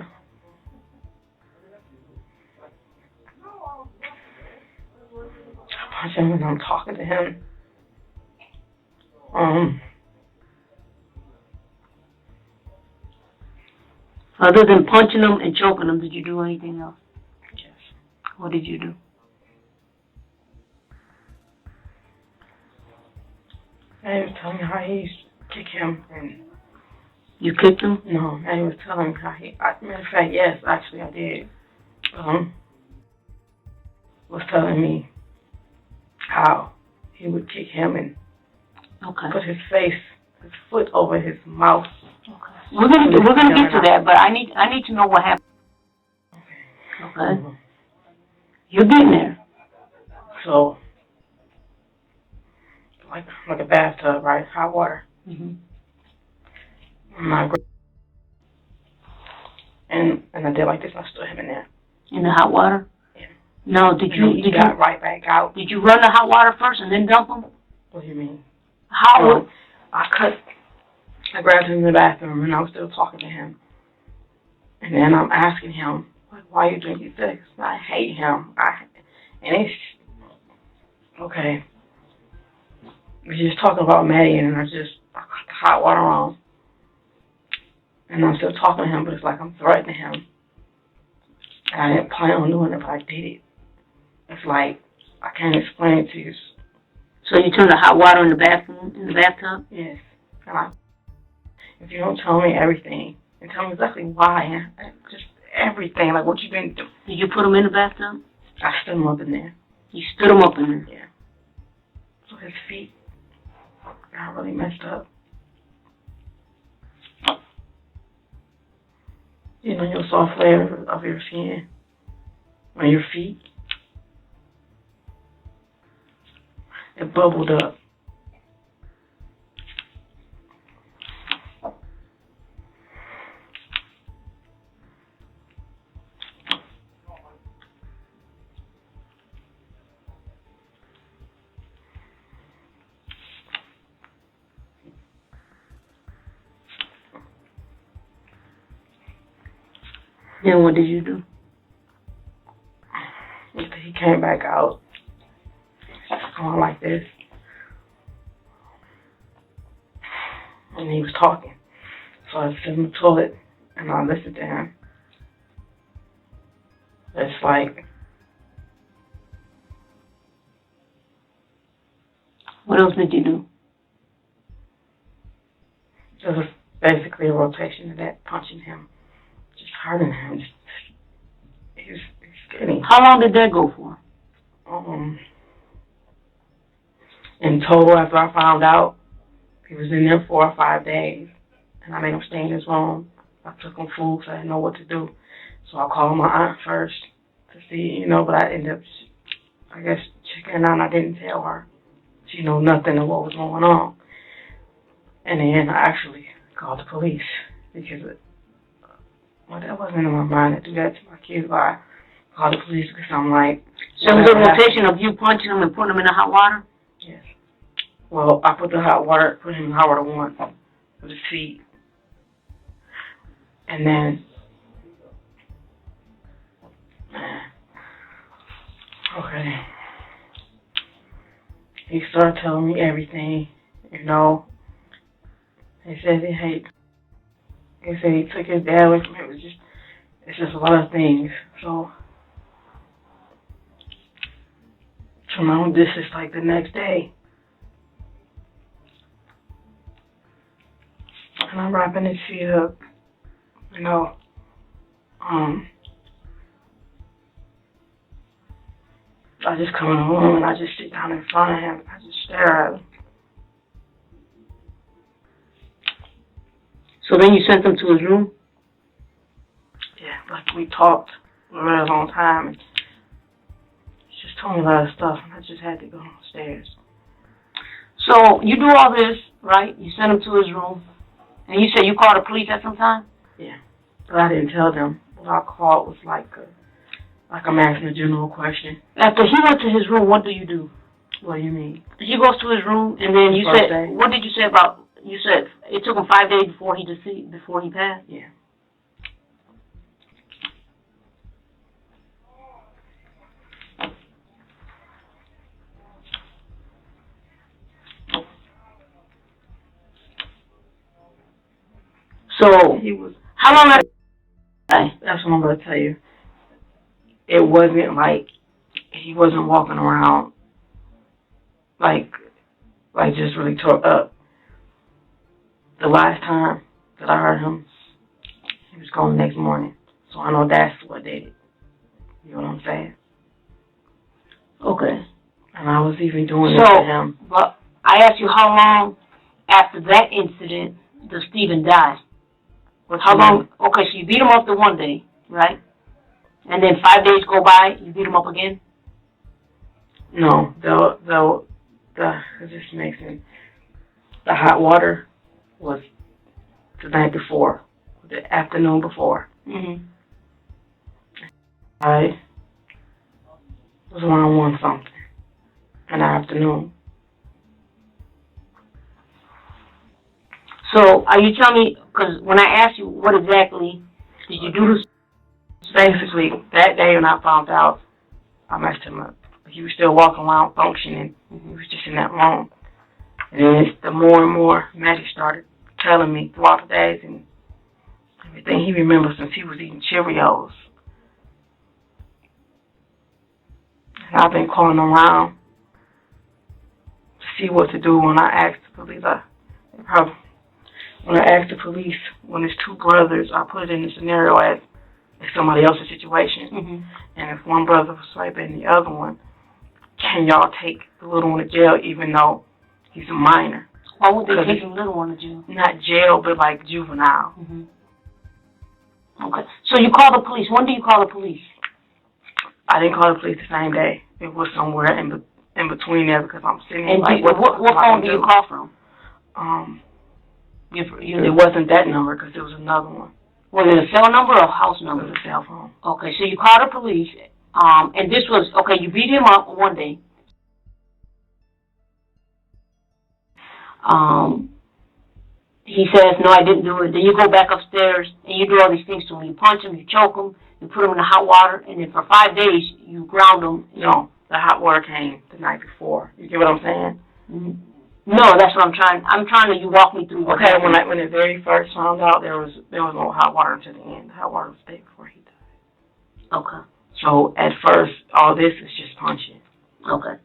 I punch him when I'm talking to him. Other than punching them and choking them, did you do anything else? Yes. What did you do? He was telling me how he used to kick him, and you kicked him? No, he was telling me how matter of fact, yes, actually I did. Was telling me how he would kick him and put his foot over his mouth. Okay. We're gonna get to that, but I need to know what happened. Okay. You're getting there. So, like a bathtub, right? Hot water. Mhm. And I did like this. I stood him in there. In the hot water? Yeah. No, did you got right back out? Did you run the hot water first and then dump him? What do you mean? How? I grabbed him in the bathroom and I was still talking to him. And then I'm asking him, like, why are you drinking this? I hate him. And it's okay. We're just talking about Maddie and I got the hot water on. And I'm still talking to him, but it's like I'm threatening him. And I didn't plan on doing it, but I did it. It's like, I can't explain it to you. So you turned the hot water in the bathtub? Yes. And if you don't tell me everything, and tell me exactly why, and just everything, like what you've been doing. Did you put him in the bathtub? I stood him up in there. You stood him up in there? Yeah. So his feet got really messed up. You know, your soft layer of your skin on your feet. It bubbled up. Then what did you do? He came back out, going like this, and he was talking. So I sit in the toilet and I listened to him. It's like, What else did you do? it was basically a rotation of that, punching him, just hurting him. He was skinny. How long did that go for? In total, after I found out, he was in there 4 or 5 days, and I made him stay in his room. I took him food because I didn't know what to do. So I called my aunt first to see, but I ended up, I guess, checking out, and I didn't tell her. She knew nothing of what was going on. And then I actually called the police because that wasn't in my mind to do that to my kids. But I called the police because I'm like... So it was a rotation of you punching him and putting him in the hot water? Yes. Well, I put him in hot water once with his feet. And then... Okay. He started telling me everything, He said he took his dad away from him. It's just a lot of things. So, this is like the next day. And I'm wrapping his feet up, I just come in the room and I just sit down in front of him. I just stare at him. So then you sent him to his room? Yeah, like we talked for a very long time. And he just told me a lot of stuff, and I just had to go downstairs. So you do all this, right? You sent him to his room, and you said you called the police at some time? Yeah, but I didn't tell them. What I called was like I'm asking a general question. After he went to his room, what do you do? What do you mean? He goes to his room, and then you First said, day. what did you say about, you said it took him 5 days before he passed? Yeah. So, He was. how long That's what I'm going to tell you. It wasn't like he wasn't walking around like just really tore up. The last time that I heard him, he was gone the next morning. So I know that's what did it. You know what I'm saying? Okay. And I was even doing this to him. But I asked you how long after that incident does Stephen die? How long? Okay, so you beat him up the one day, right? And then 5 days go by, you beat him up again? No, this makes sense. The hot water was the night before, the afternoon before. Mm-hmm. I was around 1 something in the afternoon. So, are you telling me, because when I asked you what exactly did you do to... Basically, that day when I found out, I messed him up. He was still walking around functioning. He was just in that room. And then the more and more Maddie started telling me throughout the days and everything he remembers since he was eating Cheerios. And I've been calling around to see what to do when I asked the police. When I asked the police, when it's 2 brothers, I put it in the scenario as it's somebody else's situation. Mm-hmm. And if one brother was raping the other one, can y'all take the little one to jail even though he's a minor? Why would they take the little one to jail? Not jail, but like juvenile. Mm-hmm. Okay. So you call the police. When do you call the police? I didn't call the police the same day. It was somewhere in between there because I'm sitting and like, what phone do you call from? It wasn't that number because it was another one. Was it a cell number or a house number? It was a cell phone. Okay, so you called the police, and this was, okay, you beat him up one day. he says, no, I didn't do it. Then you go back upstairs and you do all these things to him. You punch him, you choke him, you put him in the hot water, and then for 5 days you ground him. No, the hot water came the night before. You get what I'm saying? Mm-hmm. No, that's what I'm trying to you walk me through. Okay, when it very first found out, there was no hot water until the end. The hot water was the day before he died. Okay. So at first, all this is just punching. Okay.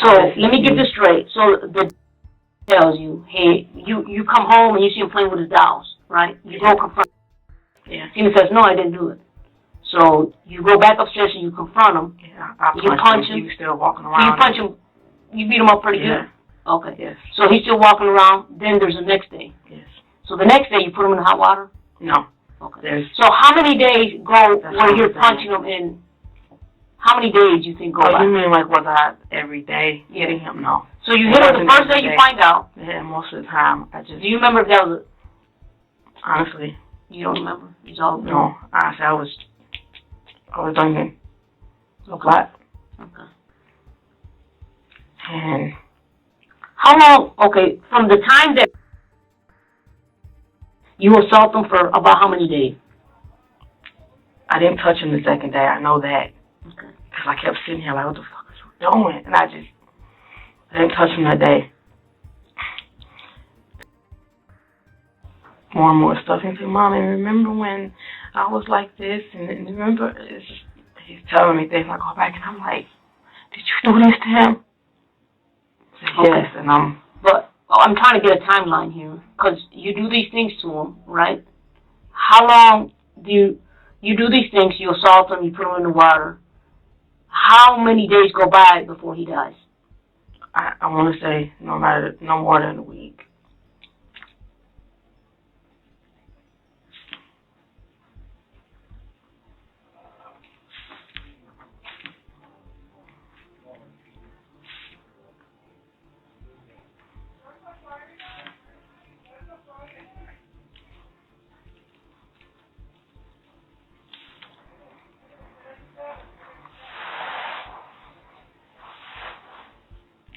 So let me get this straight. So the tells you, hey, you come home and you see him playing with his dolls, right? You go confront him. Yeah. He says, no, I didn't do it. So you go back upstairs and you confront him. Yeah, I you punch him. He was still walking around. You punch him. You beat him up pretty good. Okay. Yes. So he's still walking around. Then there's the next day. Yes. So the next day you put him in the hot water? No. Okay. So how many days go where you're punching him in? How many days do you think go by? You mean like was I every day hitting him? No. So you hit him the first day you find out? Yeah, most of the time. Do you remember if that was honestly. You don't remember? It's all no. Honestly, I was drinking a lot. Okay. And how long, okay, from the time that you assault him for about how many days? I didn't touch him the second day, I know that. Okay. Because I kept sitting here like, what the fuck is he doing? And I didn't touch him that day. More and more stuff. He's like, Mommy, remember when I was like this? And remember, it's just, he's telling me things. I go back and I'm like, did you do this to him? Okay. Yes, and But I'm trying to get a timeline here, because you do these things to him, right? How long do you do these things? You assault him, you put him in the water. How many days go by before he dies? I want to say no more than a week.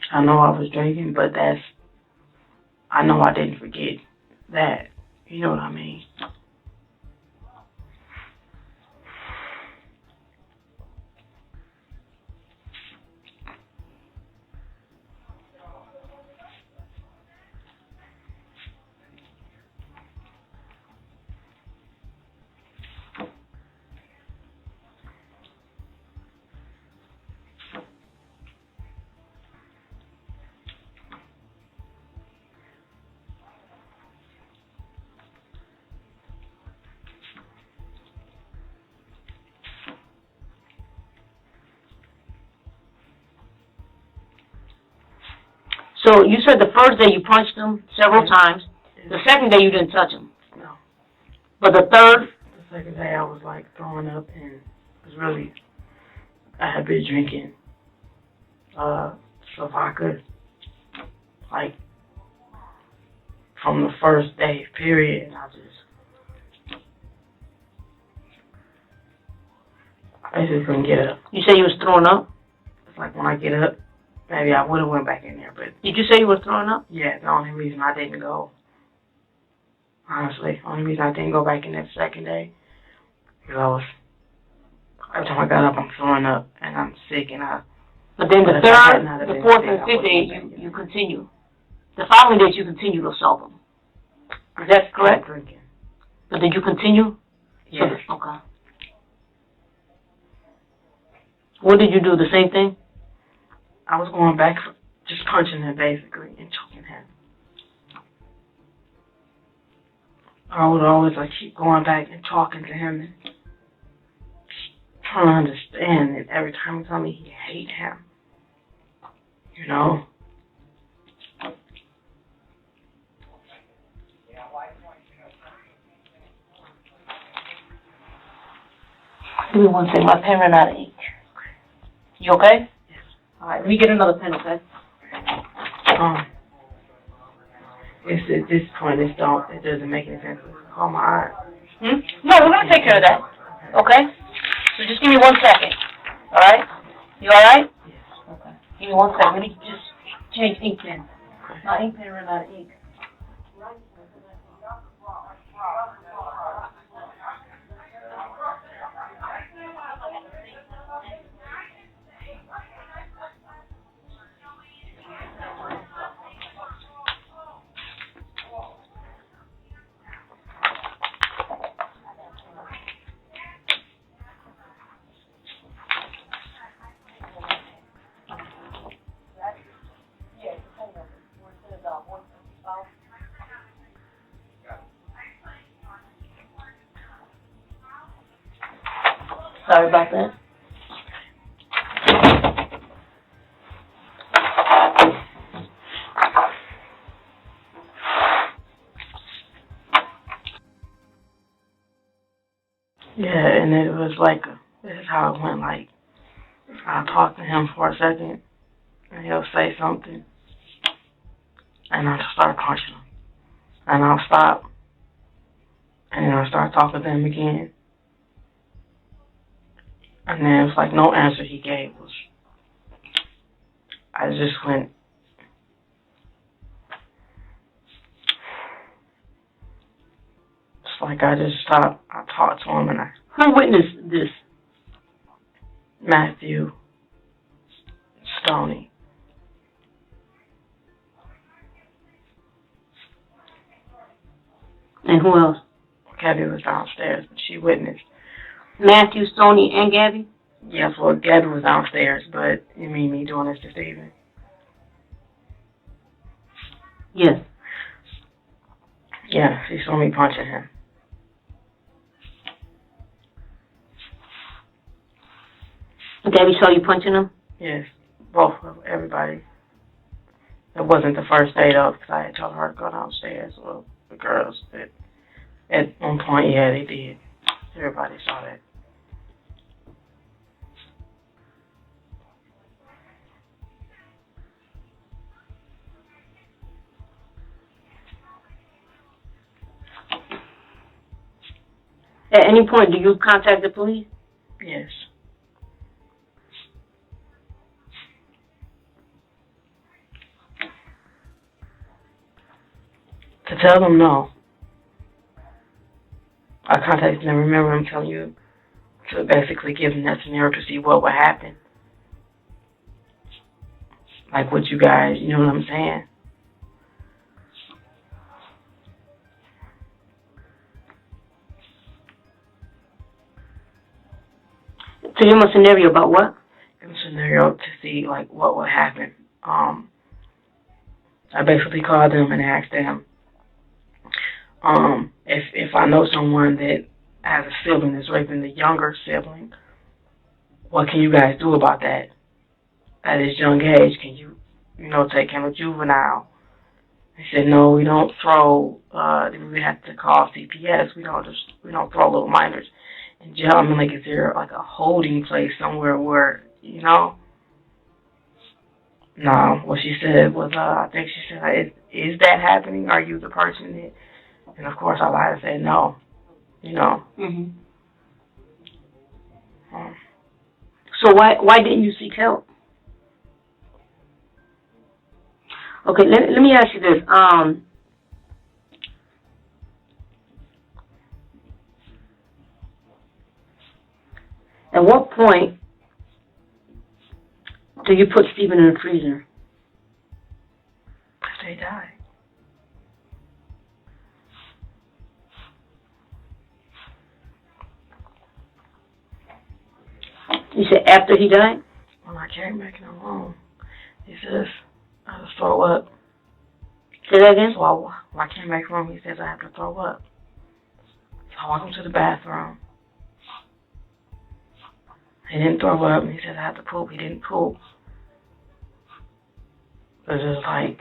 I know I was drinking, but I know I didn't forget that. You know what I mean? So you said the first day you punched him several times. The second day you didn't touch him. No. But the third? The second day I was like throwing up and it was really, I had been drinking. So if I could, like, from the first day, period, I just couldn't get up. You say you was throwing up? It's like when I get up, maybe I would have went back in there, but... Did you say you were throwing up? Yeah, the only reason I didn't go, honestly, only reason I didn't go back in that second day, because every time I got up, I'm throwing up, and I'm sick, and But then the third, the fourth, and fifth day, you continue. The following days, you continue to assault them. Is that correct? Drinking. But did you continue? Yes. Okay. What did you do? The same thing? I was going back, just punching him, basically, and choking him. I would always, like, keep going back and talking to him and trying to understand, and every time he told me he hated him. You know? Give me one second. My pen ran out of ink. You okay? Yes. All right. Let me get another pen, okay? It's at this point, it doesn't make any sense. Call my aunt. No, we're gonna take care of that. Okay? So just give me 1 second. All right? You all right? Yes. Okay. Give me 1 second. Let me just change ink pen. My ink pen ran out of ink. sorry about that. Yeah, and it was like, this is how it went. Like, I'll talk to him for a second, and he'll say something, and I'll start punching him. And I'll stop, and then I'll start talking to him again. And then it was like no answer he gave was, I just went, it's like I just stopped, I talked to him, and Who witnessed this? Matthew, Stoney. And who else? Gabby was downstairs, but she witnessed. Matthew, Stoney, and Gabby? Yes, well, Gabby was downstairs, but you mean me doing this evening? Yes. Yeah, she saw me punching him. Gabby saw you punching him? Yes, both of everybody. It wasn't the first day though, because I had told her to go downstairs. Well, the girls, at one point, yeah, they did. Everybody saw that. At any point, do you contact the police? Yes. To tell them no. I contacted them. Remember, I'm telling you to basically give them that scenario to see what would happen. Like what you guys, you know what I'm saying? To give them a scenario about what? Give them a scenario to see like what would happen. I basically called them and asked them if I know someone that has a sibling that's raping the younger sibling, what can you guys do about that? At his young age, can you take him to juvenile? He said, no, we don't throw, we have to call CPS. We don't throw little minors in jail. I mean, like, is there like a holding place somewhere where, No. What she said was, I think she said, is that happening? Are you the person that, and of course I lied and said no, Mm-hmm. So why didn't you seek help? Okay, let me ask you this. At what point do you put Stephen in the freezer? Because they died. You said after he died? When I came back in the room, he says, I just throw up. Say that again? So when I came back home, he says I have to throw up. So I walk him to the bathroom. He didn't throw up, and he says I have to poop. He didn't poop. It was just like,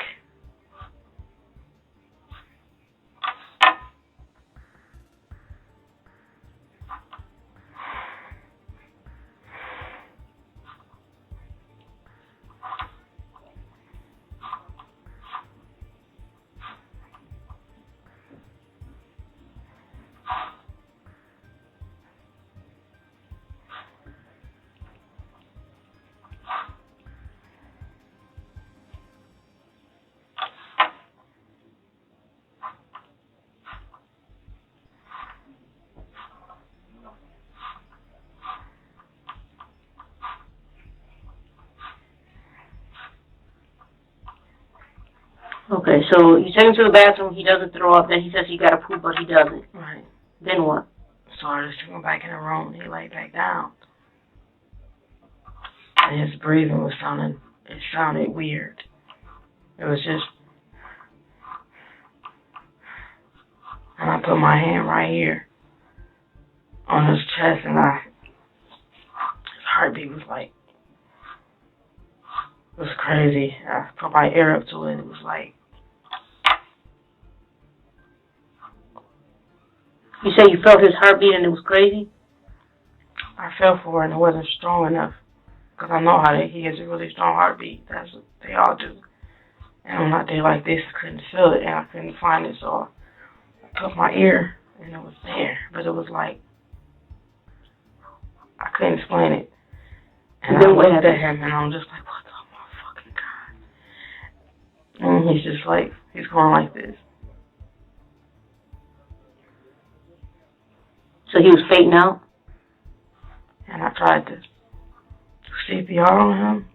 Okay, so you take him to the bathroom, he doesn't throw up, then he says he got to poop, but he doesn't. right. Then what? So I just took him back in the room, and he laid back down. And his breathing sounded weird. It was just, and I put my hand right here on his chest, and I heartbeat was like, it was crazy. I put my ear up to it. It was like, You say you felt his heartbeat and it was crazy? I fell for it and it wasn't strong enough. Because I know he has a really strong heartbeat. That's what they all do. And when I did like this, I couldn't feel it and I couldn't find it. So I put my ear and it was there. But it was like, I couldn't explain it. And I looked at him and I'm just like, what the fucking God? And he's just like, he's going like this. So he was fading out? And I tried to CPR on him.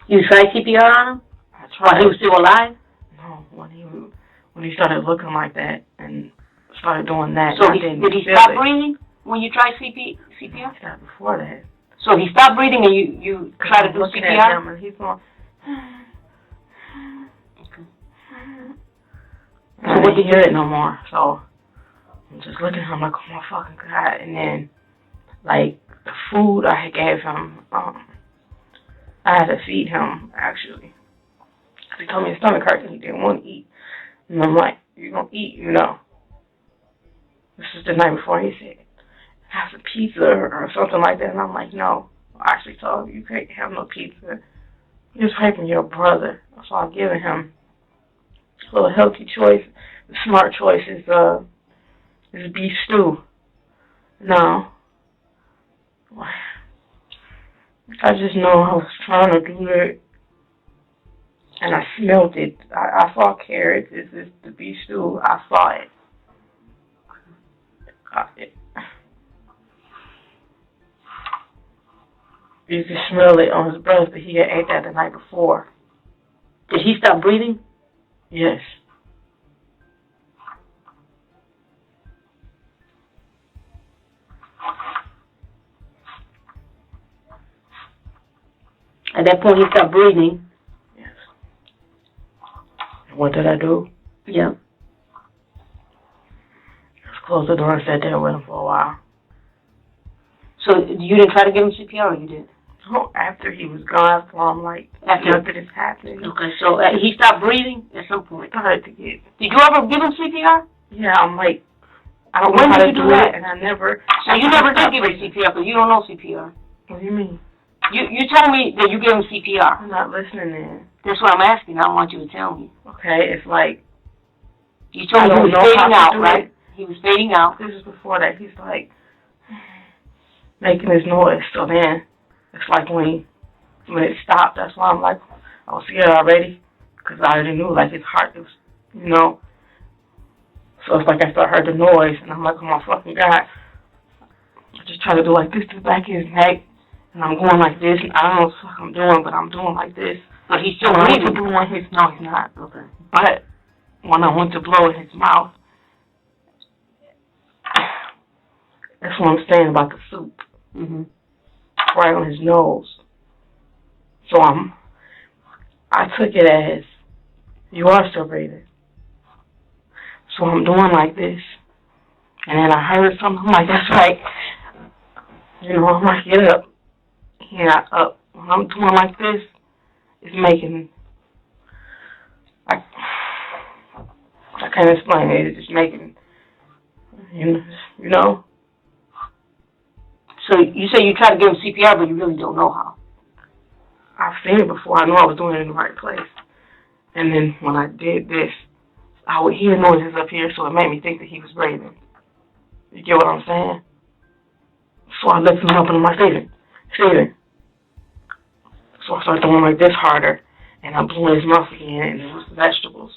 You tried CPR on him? I tried. While he was still alive? No, when he started looking like that and started doing that. So did he stop breathing when you tried CPR? He stopped before that. So he stopped breathing and you tried to do looking CPR? At him and he's going. And I didn't hear it no more, so I'm just looking at him like, oh my fucking God. And then, like, the food I had gave him, I had to feed him, actually. Because he told me his stomach hurt and he didn't want to eat. And I'm like, you're going to eat, you know. This is the night before. He said, have some pizza or something like that. And I'm like, no. I actually told him, you can't have no pizza. You're just raping your brother. So I'm giving him a little healthy choice. The smart choice is beef stew. No. I just know I was trying to do it. And I smelled it. I saw carrots. This is the beef stew. I saw it. You could smell it on his breath, but he had ate that the night before. Did he stop breathing? Yes. At that point, he stopped breathing. Yes. What did I do? Yeah. Just closed the door and sat there with him for a while. So you didn't try to give him CPR, or you did? Oh, after he was gone, so I'm like, nothing is happening. Okay, so he stopped breathing at some point. Started to get. Did you ever give him CPR? Yeah, I'm like, I don't know how to do it, and I never. So you never did give him CPR because you don't know CPR. What do you mean? You told me that you gave him CPR. I'm not listening then. That's what I'm asking. I don't want you to tell me. Okay, it's like. You told me he was fading out, right? He was fading out. This is before that. He's like making his noise. So then it's like when it stopped. That's why I'm like, I was scared already because I already knew like his heart was, you know. So it's like I heard the noise and I'm like, oh my fucking God. I just try to do like this to the back of his neck. And I'm going like this, and I don't know what the fuck I'm doing, but I'm doing like this. But he's still breathing. No, he's not. Okay. But when I went to blow in his mouth, that's what I'm saying about the soup. Mm-hmm. Right on his nose. So I took it as, you are still breathing. So I'm doing like this. And then I heard something, I'm like, that's right. You know, I'm like, get up. He's not up. When I'm doing like this, it's making, I can't explain it. It's just making, you know. So you say you try to give him CPR, but you really don't know how. I've seen it before. I know I was doing it in the right place. And then when I did this, I would hear noises up here, so it made me think that he was breathing. You get what I'm saying? So I lifted him up and I'm like, Steven. So I started doing like this harder, and I blew in his mouth again, and it was vegetables.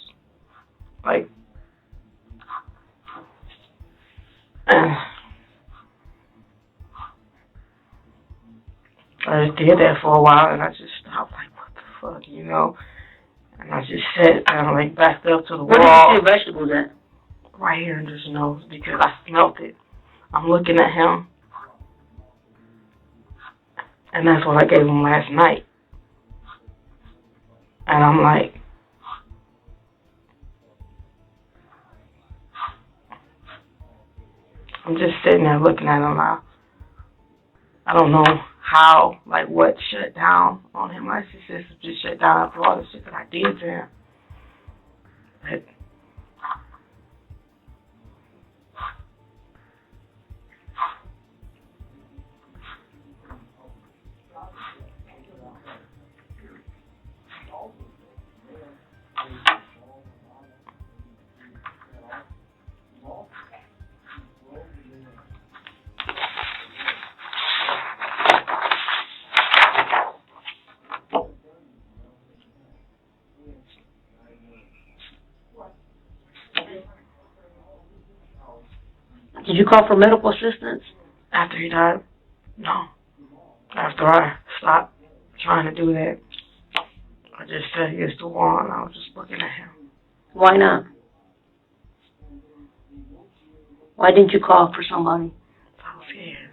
Like, I just did that for a while, and I just stopped, like, what the fuck, you know? And I just sat down, like, backed up to the wall. Where did you see vegetables at? Right here in his nose, because I smelt it. I'm looking at him, and that's what I gave him last night. And I'm like, I'm just sitting there looking at him. I don't know how, like, what shut down on him. My system just shut down after all the shit that I did to him. But Did you call for medical assistance? after he died, no. After I stopped trying to do that, I just sat against the wall and I was just looking at him. Why not? Why didn't you call for somebody? I was scared.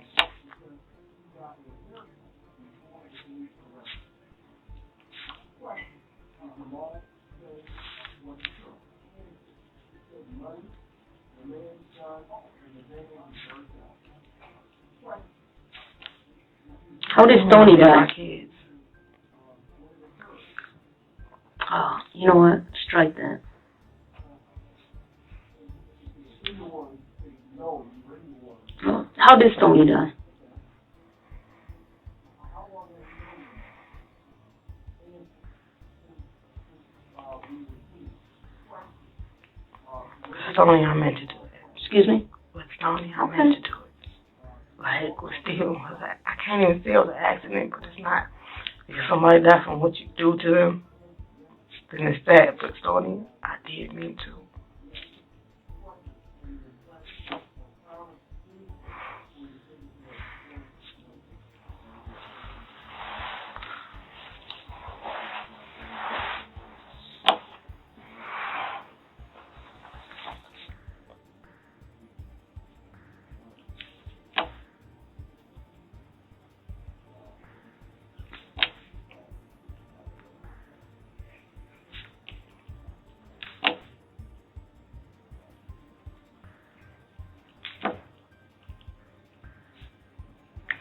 How did Stoney die? My kids. Oh, you know what? Strike that. How did Stoney die? Stoney, I meant to do it. Excuse me? With Stoney, I meant to do it. Like, with Steve, I can't even say it was an accident, but it's not. If somebody dies from what you do to them, then it's sad. But Stoney, I did mean to.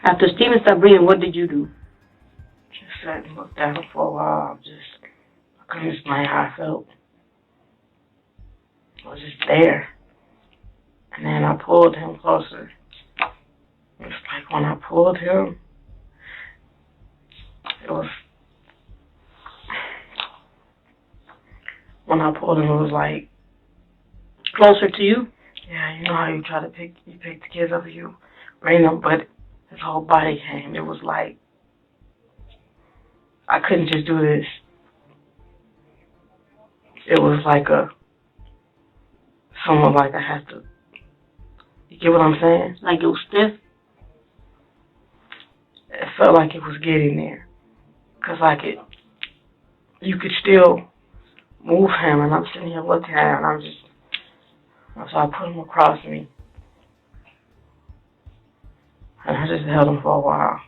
After Steven stopped breathing, what did you do? Just sat and looked at him for a while. I couldn't explain how I felt. I was just there. And then I pulled him closer. It's like when I pulled him, when I pulled him, it was like, Closer to you? yeah, you know how you try to pick the kids up, you bring them, but his whole body came. It was like, I couldn't just do this. It was like someone like I had to, you get what I'm saying? Like it was stiff? It felt like it was getting there. Cause like you could still move him, and I'm sitting here looking at him, and so I put him across me. And I just held him for a while.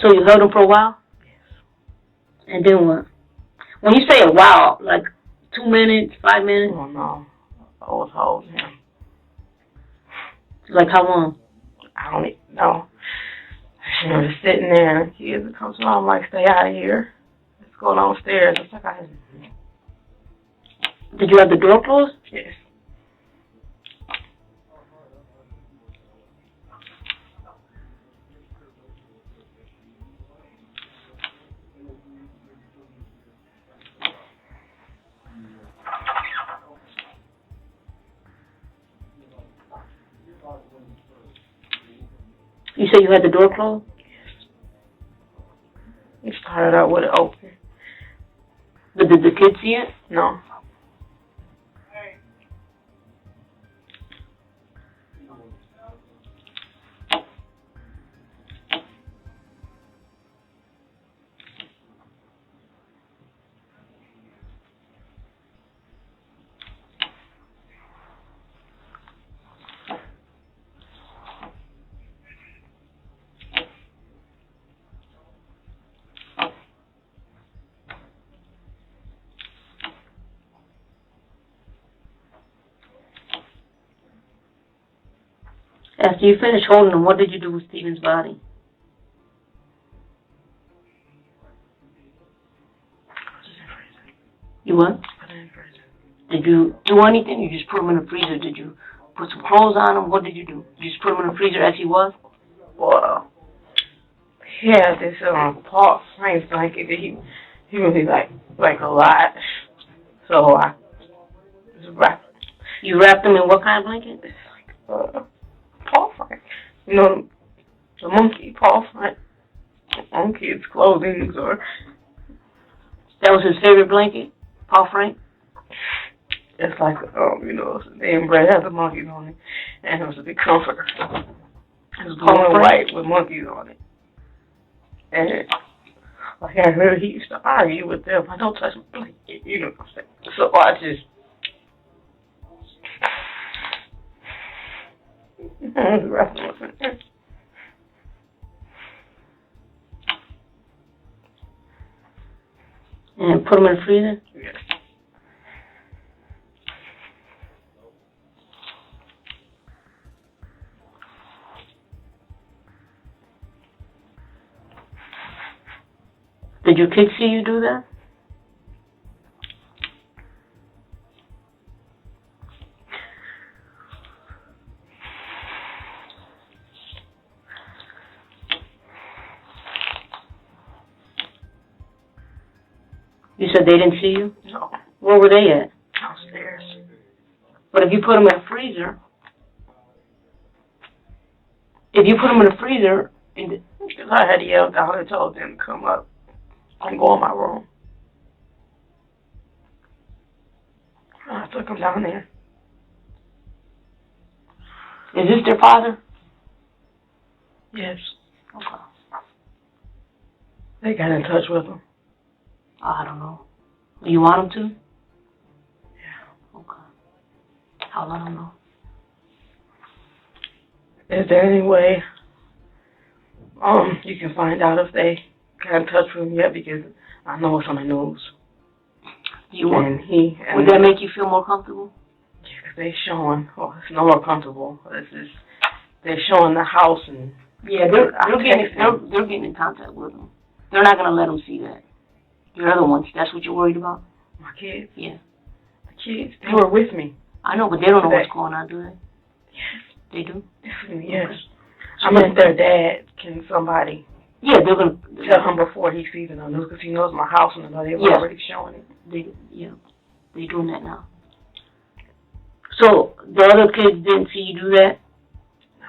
So you held him for a while? Yes. And then what? When you say a while, like 2 minutes, 5 minutes? Oh no, I was holding him. Like how long? I don't even know. I was sitting there, and the kids would come to me. I'm like, stay out of here. Let's go downstairs. It's like Did you have the door closed? yes. You say you had the door closed? We started out with it open. But did the kids see it? No. After you finished holding him, what did you do with Stephen's body? You what? Did you do anything? You just put him in the freezer? Did you put some clothes on him? What did you do? You just put him in the freezer as he was? Well, he had this Paul Frank blanket that he really like a lot. So I just wrapped. You wrapped him in what kind of blanket? It's like Paul Frank. You know, the monkey Paul Frank. On kids' clothing or. That was his favorite blanket, Paul Frank? It's like, you know, the name brand has the monkeys on it, and it was a big comforter. It was blue and white with monkeys on it. And, like, I heard he used to argue with them. I don't touch my blanket, you know what I'm saying? So I just, And put him in the freezer? yeah. Did your kids see you do that? You said they didn't see you? No, Where were they at? downstairs. But if you put them in a freezer, and Because I had yelled down and told them to come up and go in my room. I took them down there. is this their father? Yes. Okay. They got in touch with him. I don't know. You want them to? Yeah. Okay. I'll let them know. Is there any way you can find out if they got in touch with him yet? Because I know it's on the news. Would that make you feel more comfortable? Yeah, they showing. Oh, it's no more comfortable. They're showing the house and. Yeah, they're getting in contact with them. They're not gonna let them see that. Your other ones. That's what you're worried about? My kids. Yeah. The kids. They were with me. I know, but they don't know what's going on, do they? Yes. They do? Definitely, yes. I mean, their dad, can somebody Yeah, they're gonna tell him before he sees it on news, because he knows my house and they were already showing it. They're doing that now. So the other kids didn't see you do that? No.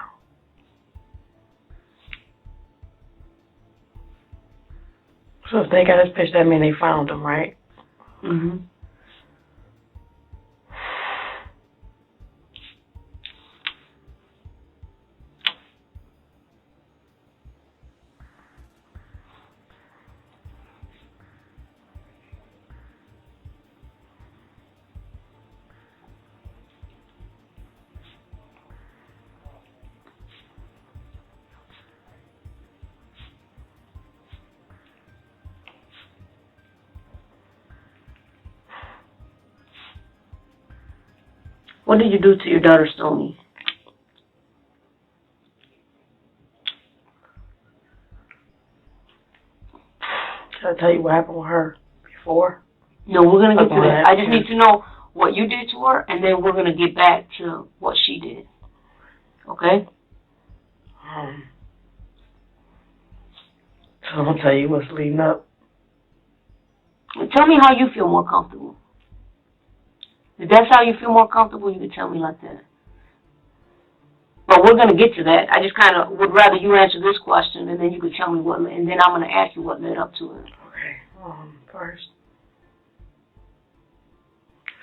So if they got his picture, that means they found him, right? Mm-hmm. What did you do to your daughter, Stony? Should I tell you what happened with her before? No, we're going to get to Okay. that. I just need to know what you did to her, and then we're going to get back to what she did. Okay? So I'm going to tell you what's leading up. Tell me how you feel more comfortable. If that's how you feel more comfortable, you can tell me like that. But we're going to get to that. I just kind of would rather you answer this question, and then you can tell me what, and then I'm going to ask you what led up to it. Okay. First.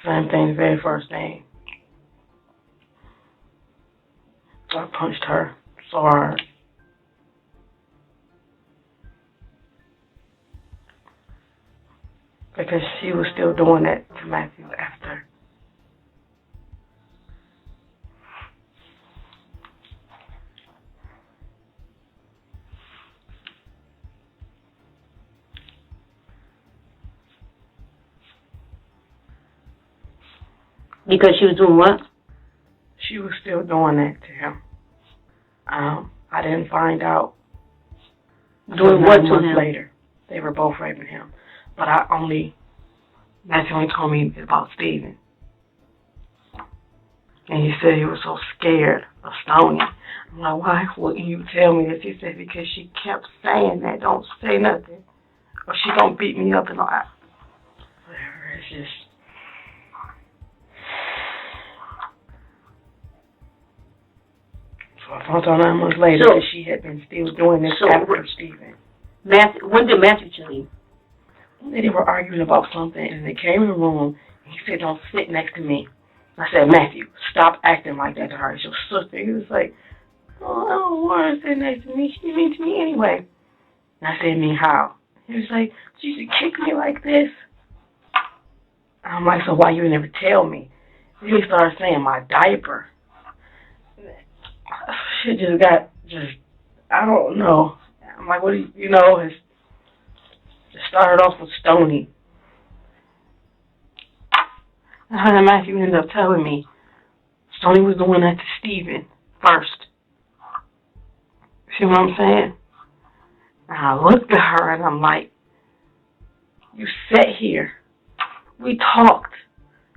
Same thing, the very first thing. I punched her so hard. Because she was still doing that to Matthew after. Because she was doing what? She was still doing that to him. I didn't find out Doing what to 9 months him? later. They were both raping him. But Matthew only told me about Steven. And he said he was so scared of Stoney. I'm like, why wouldn't you tell me this? He said, because she kept saying that, don't say nothing, or she gonna beat me up and all that. Whatever, it's just... So I found out 9 months later that she had been still doing this after Steven. When did Matthew tell you? They were arguing about something, and they came in the room, and he said, don't sit next to me. I said, Matthew, stop acting like that to her. It's your sister. He was like, oh, I don't want her to sit next to me. She mean to me anyway. And I said, mean how? He was like, she should kick me like this. I'm like, so why you never tell me? Then he started saying my diaper. Shit just got, I don't know. I'm like, what do you know, it started off with Stoney. And Matthew ended up telling me Stoney was doing that to Steven first. See what I'm saying? And I looked at her and I'm like, you sat here. We talked.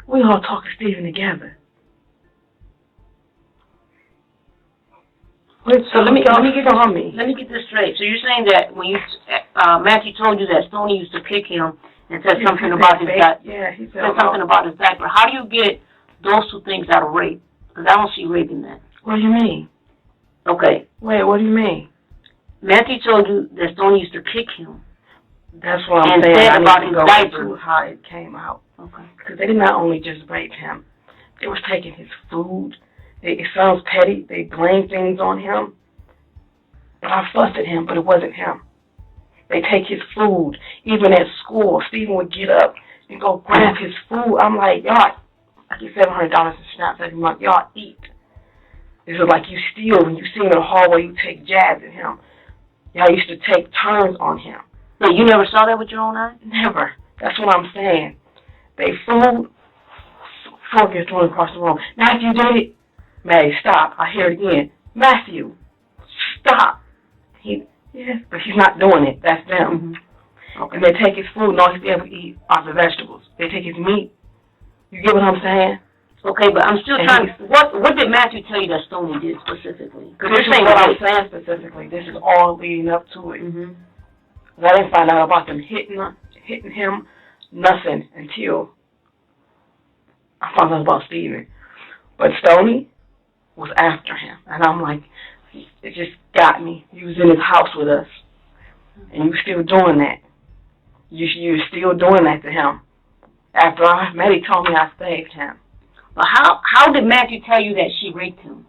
We all talked to Steven together. So let me get this straight. So you're saying that when Matthew told you that Stoney used to kick him and said something about his diaper. Yeah, he said something about his diaper. How do you get those two things out of rape? Because I don't see rape in that. What do you mean? Okay. Wait, what do you mean? Matthew told you that Stoney used to kick him. That's what I'm saying. Said I about need his to go diaper. into how it came out. Okay. Because they did not only just rape him. They was taking his food. It sounds petty. They blamed things on him. And I fussed at him, but it wasn't him. They take his food. Even at school, Steven would get up and go grab his food. I'm like, y'all, I get $700 in snaps every month. Y'all eat. This is like you steal. When you see him in the hallway, you take jabs at him. Y'all used to take turns on him. So you never saw that with your own eyes? Never. That's what I'm saying. They food, fork is thrown across the room. Matthew did it. Maddie, stop. I hear it again. Matthew, stop. Yes, but he's not doing it. That's them. Mm-hmm. Okay. And they take his food, and all he's able to eat are the vegetables. They take his meat. You get what I'm saying? Okay, but I'm still trying. What did Matthew tell you that Stoney did specifically? Because you're saying what I'm saying specifically. This is all leading up to it. Mm-hmm. I didn't find out about them hitting him, nothing, until I found out about Steven. But Stoney was after him, and I'm like, it just got me. He was in his house with us, and you still doing that. You're still doing that to him. After Maddie told me I saved him. But how did Matthew tell you that she raped him?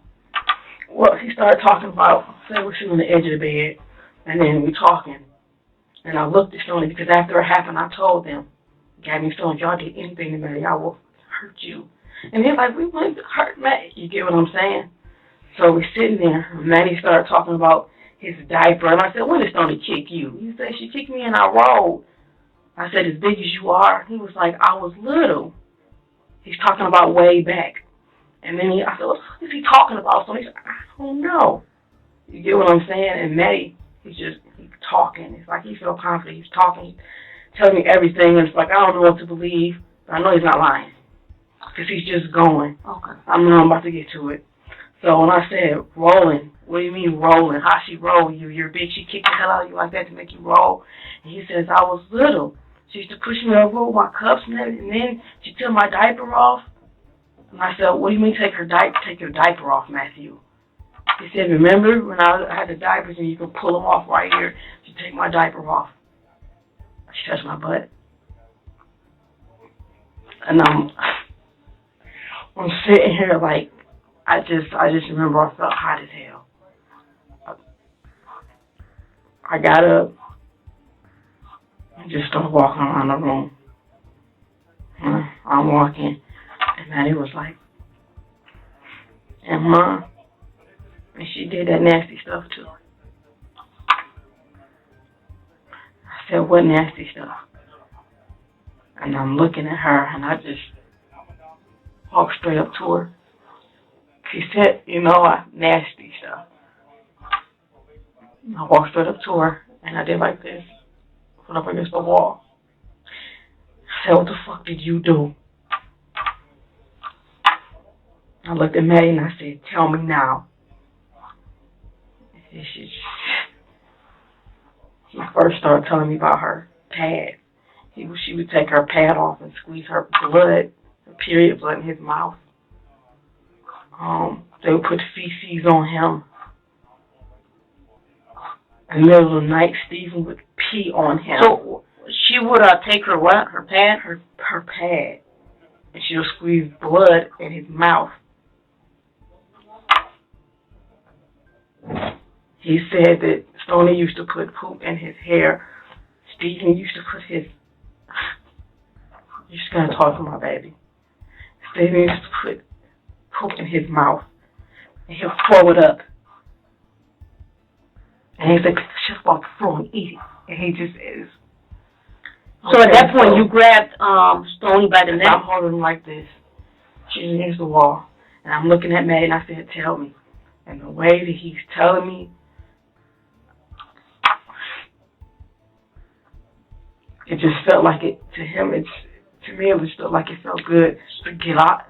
Well, he started talking about, say we're sitting on the edge of the bed, and then we talking. And I looked at Stoney, because after it happened, I told them, Gabby Stone, if y'all did anything to Maddie, I will hurt you. And they're like, we wouldn't hurt Maddie. You get what I'm saying? So we're sitting there, and Maddie started talking about his diaper, and I said, when did Stoney kick you? He said, she kicked me and I rolled. I said, as big as you are? He was like, I was little. He's talking about way back. And then I said, what is he talking about? So he said, I don't know. You get what I'm saying? And Maddie, he's talking. It's like he feels confident. He's talking, telling me everything, and it's like, I don't know what to believe. But I know he's not lying, because he's just going. Okay. I know I'm about to get to it. So when I said rolling, what do you mean rolling? How she roll you? You're big. She kicked the hell out of you like that to make you roll. And he says, I was little. She used to push me over with my cups, and then she took my diaper off. And I said, what do you mean take your diaper off, Matthew? He said, remember when I had the diapers and you could pull them off right here? She take my diaper off. She touched my butt. And I'm sitting here like, I just remember I felt hot as hell. I got up and just started walking around the room. I'm walking, and Maddie was like, and Mom, and she did that nasty stuff too. I said, what nasty stuff? And I'm looking at her, and I just walked straight up to her. She said, nasty stuff. I walked straight up to her, and I did like this. Put up against the wall. I said, what the fuck did you do? I looked at Maddie and I said, tell me now. And she first started telling me about her pad. She would take her pad off and squeeze her blood, her period blood in his mouth. They would put feces on him. In the middle of the night, Stephen would pee on him. So she would take her what? Her pad? Her pad. And she would squeeze blood in his mouth. He said that Stoney used to put poop in his hair. Stephen used to put his... You're just going to talk to my baby. Stephen used to put poop in his mouth. And he'll throw it up. And he's like, just about to throw and eat it. And he just is. So at that point, you grabbed Stoney by the neck? I'm holding him like this. She's against the wall. And I'm looking at Maddie and I said, tell me. And the way that he's telling me, it just felt like it, to him, to me, it just felt like it felt good to get out,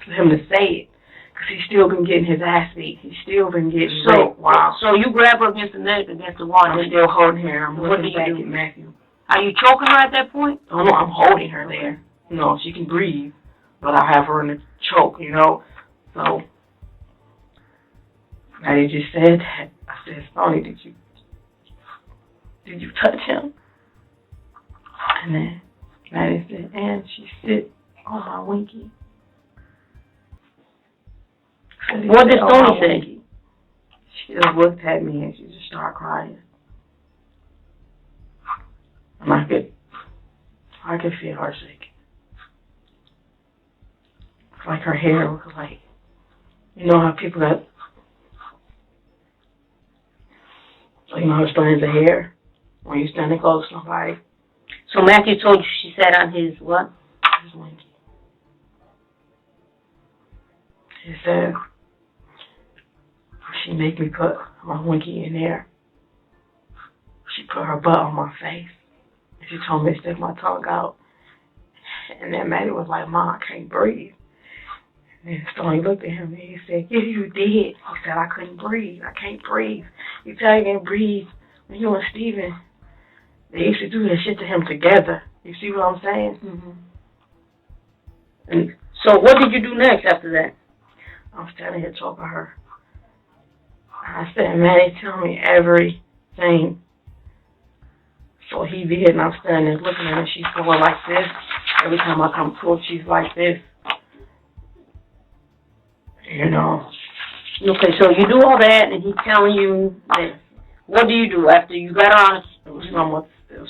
for him to say it. Because he's still been getting his ass beat. He's still been getting raped. Wow. So you grab her against the neck, against the wall. I'm still holding her. I'm what do looking you back do? at Matthew. Are you choking her at that point? Oh, no, I'm holding her there. No, she can breathe. But I have her in a choke, you know. So, Maddie just said that. I said, Stoney, did you touch him? And then Maddie said, and she sit on my winky. What did Stoney say? She just looked at me and she just started crying. And I could feel her shaking. It's like her hair was like, you know how people got, you know how strands of hair when you're standing close to somebody. So Matthew told you she sat on his what? His winky. He said, she made me put my winky in there. She put her butt on my face. And she told me to stick my tongue out. And then Maddie was like, Mom, I can't breathe. And then Stoney looked at him and he said, yes, you did. He said, I couldn't breathe. I can't breathe. You tell you can't breathe. When you and Stephen, they used to do that shit to him together. You see what I'm saying? Mm-hmm. And so what did you do next after that? I was standing here talking to her. I said, Maddie, tell me everything. So he did, and I'm standing there looking at her. She's going like this. Every time I come close, she's like this. You know. Okay, so you do all that, and he's telling you this. What do you do after you got her on? It was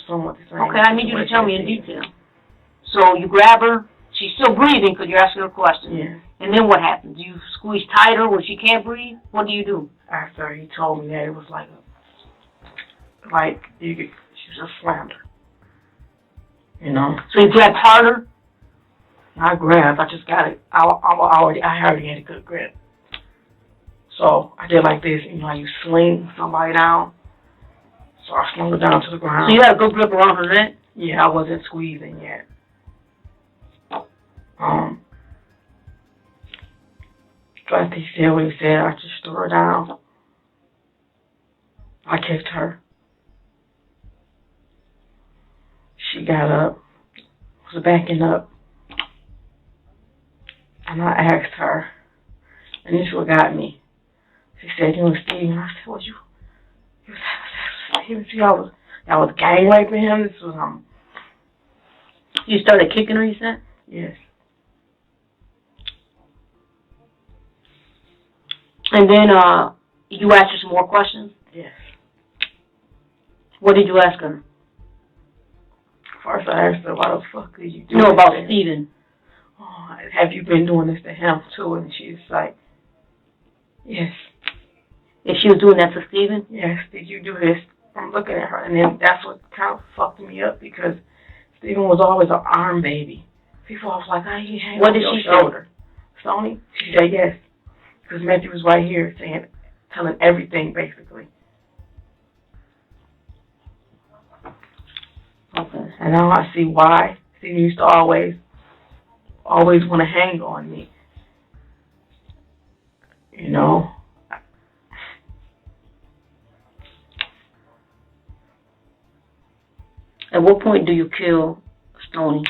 somewhat the same. Okay, I need you to tell me in detail. So you grab her. She's still breathing because you're asking her questions. Yeah. And then what happens? You squeeze tighter when she can't breathe? What do you do? After he told me that, it was like you could, she just slammed her. You know? So you grabbed harder? I grabbed. I just got it. I already had a good grip. So I did like this. You know how you sling somebody down? So I slung her down to the ground. So you had a good grip around her neck? Yeah, I wasn't squeezing yet. So after he said what he said, I just threw her down. I kicked her. She got up, was backing up, and I asked her, and this is what got me. She said, you know, Steve, and I said, well, I was gang raping him. This was, You started kicking her, you said? Yes. And then, you asked her some more questions? Yes. What did you ask her? First I asked her, why the fuck did you do No, this about to him? Stephen. Oh, have you been doing this to him too? And she's like, yes. If she was doing that to Stephen? Yes, did you do this? I'm looking at her, and then that's what kind of fucked me up because Stephen was always an arm baby. People was like, oh, he hangs on your shoulder. Stoney? She said yes. Because Matthew was right here telling everything basically. Okay. And now I see why. He used to always want to hang on me. You know? At what point do you kill Stoney?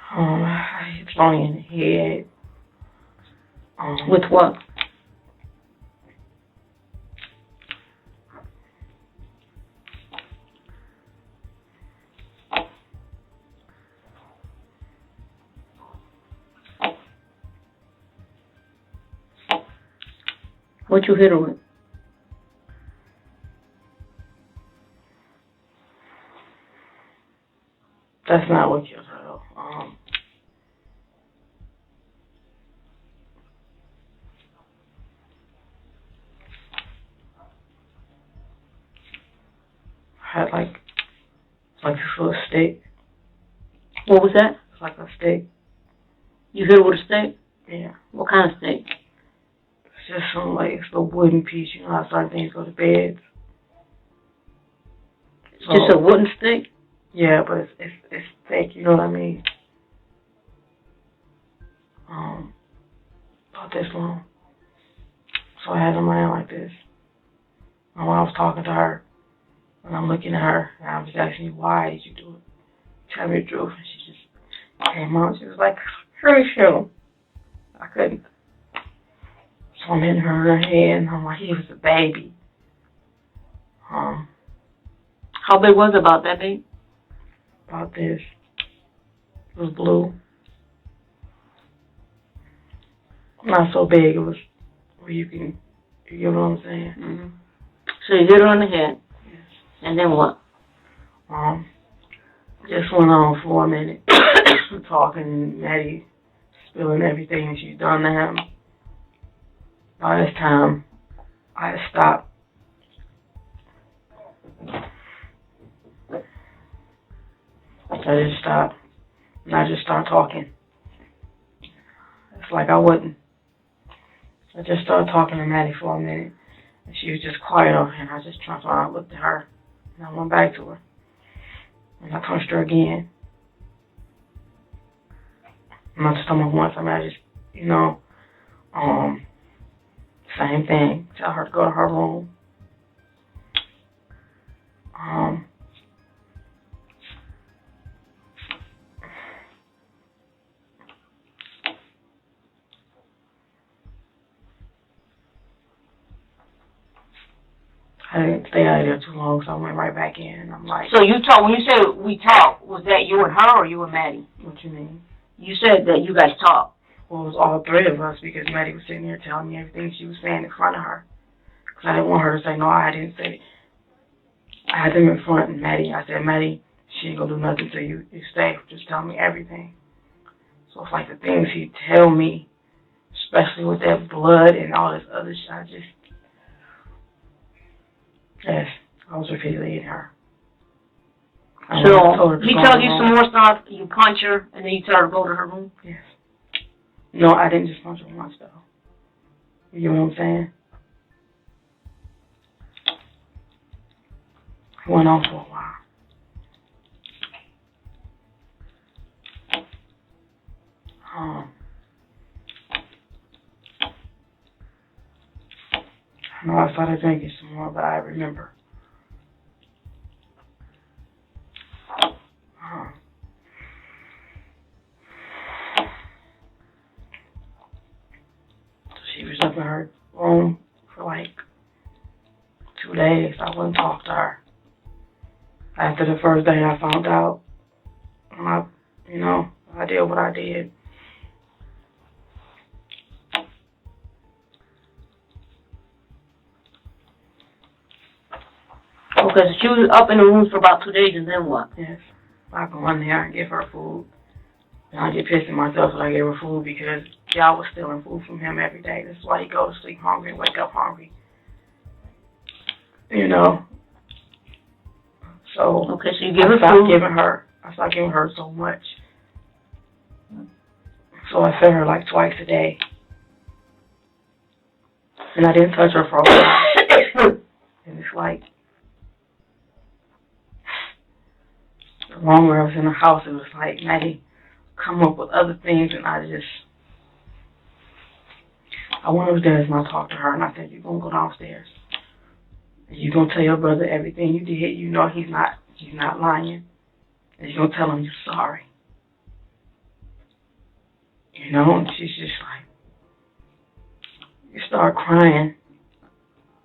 I hit Stoney in the head. With what? What you hit her with? That's not what killed her, though. I had like this little stick. What was that? It's like a stick. You hit her with a stick? Yeah. What kind of stick? It's just some like it's a wooden piece. You know how certain things go to beds. So, Just a wooden stick? Yeah, but it's thick. You know what I mean? About this long. So I had it in my hand like this. And when I was talking to her, and I'm looking at her, and I was asking, why did you do it? Tell me the truth. And she just came out. She was like, hurry, show. I couldn't. So I'm hitting her in her head, and I'm like, he was a baby. How big was it? About that big? About this. It was blue. Not so big. It was where you get what I'm saying? Mm-hmm. So you hit her on the head. Yes. And then what? Just went on for a minute. Talking, Maddie spilling everything she's done to him. By this time, I had stopped. I just stopped. And I just started talking. It's like I wouldn't. I just started talking to Maddie for a minute. And she was just quiet over here. And I just turned around and looked at her. And I went back to her. And I punched her again. And I just told her once, I just, same thing. Tell her to go to her room. I didn't stay out of there too long, so I went right back in, and I'm like... So you talk, when you said we talked, was that you and her or you and Maddie? What you mean? You said that you guys talked. Well, it was all three of us, because Maddie was sitting there telling me everything she was saying in front of her. Because I didn't want her to say, no, I didn't say it. I had them in front, and I said, Maddie, she ain't gonna do nothing till you stay. Just tell me everything. So it's like the things he'd tell me, especially with that blood and all this other shit, yes, I was repeatedly hitting her. So he told you some more stuff, you punch her, and then you tell her to go to her room? Yes. No, I didn't just punch her once, though. You know what I'm saying? It went on for a while. I know I started drinking some more, but I remember. She was up in her room for like 2 days. I wouldn't talk to her. After the first day I found out, I did what I did. Okay, so she was up in the room for about 2 days, and then what? Yes. I go in there and give her food. And I get pissed at myself when I give her food because y'all was stealing food from him every day. That's why he goes to sleep hungry and wake up hungry. So okay, so you give her food. I started giving her so much. So I fed her like twice a day. And I didn't touch her for a while. And it's like, the longer I was in the house, it was like, Maddie, come up with other things, and I went upstairs and I talked to her, and I said, you're going to go downstairs. And you're going to tell your brother everything you did. You know he's not lying. And you're going to tell him you're sorry. You know, and she's just like, you start crying.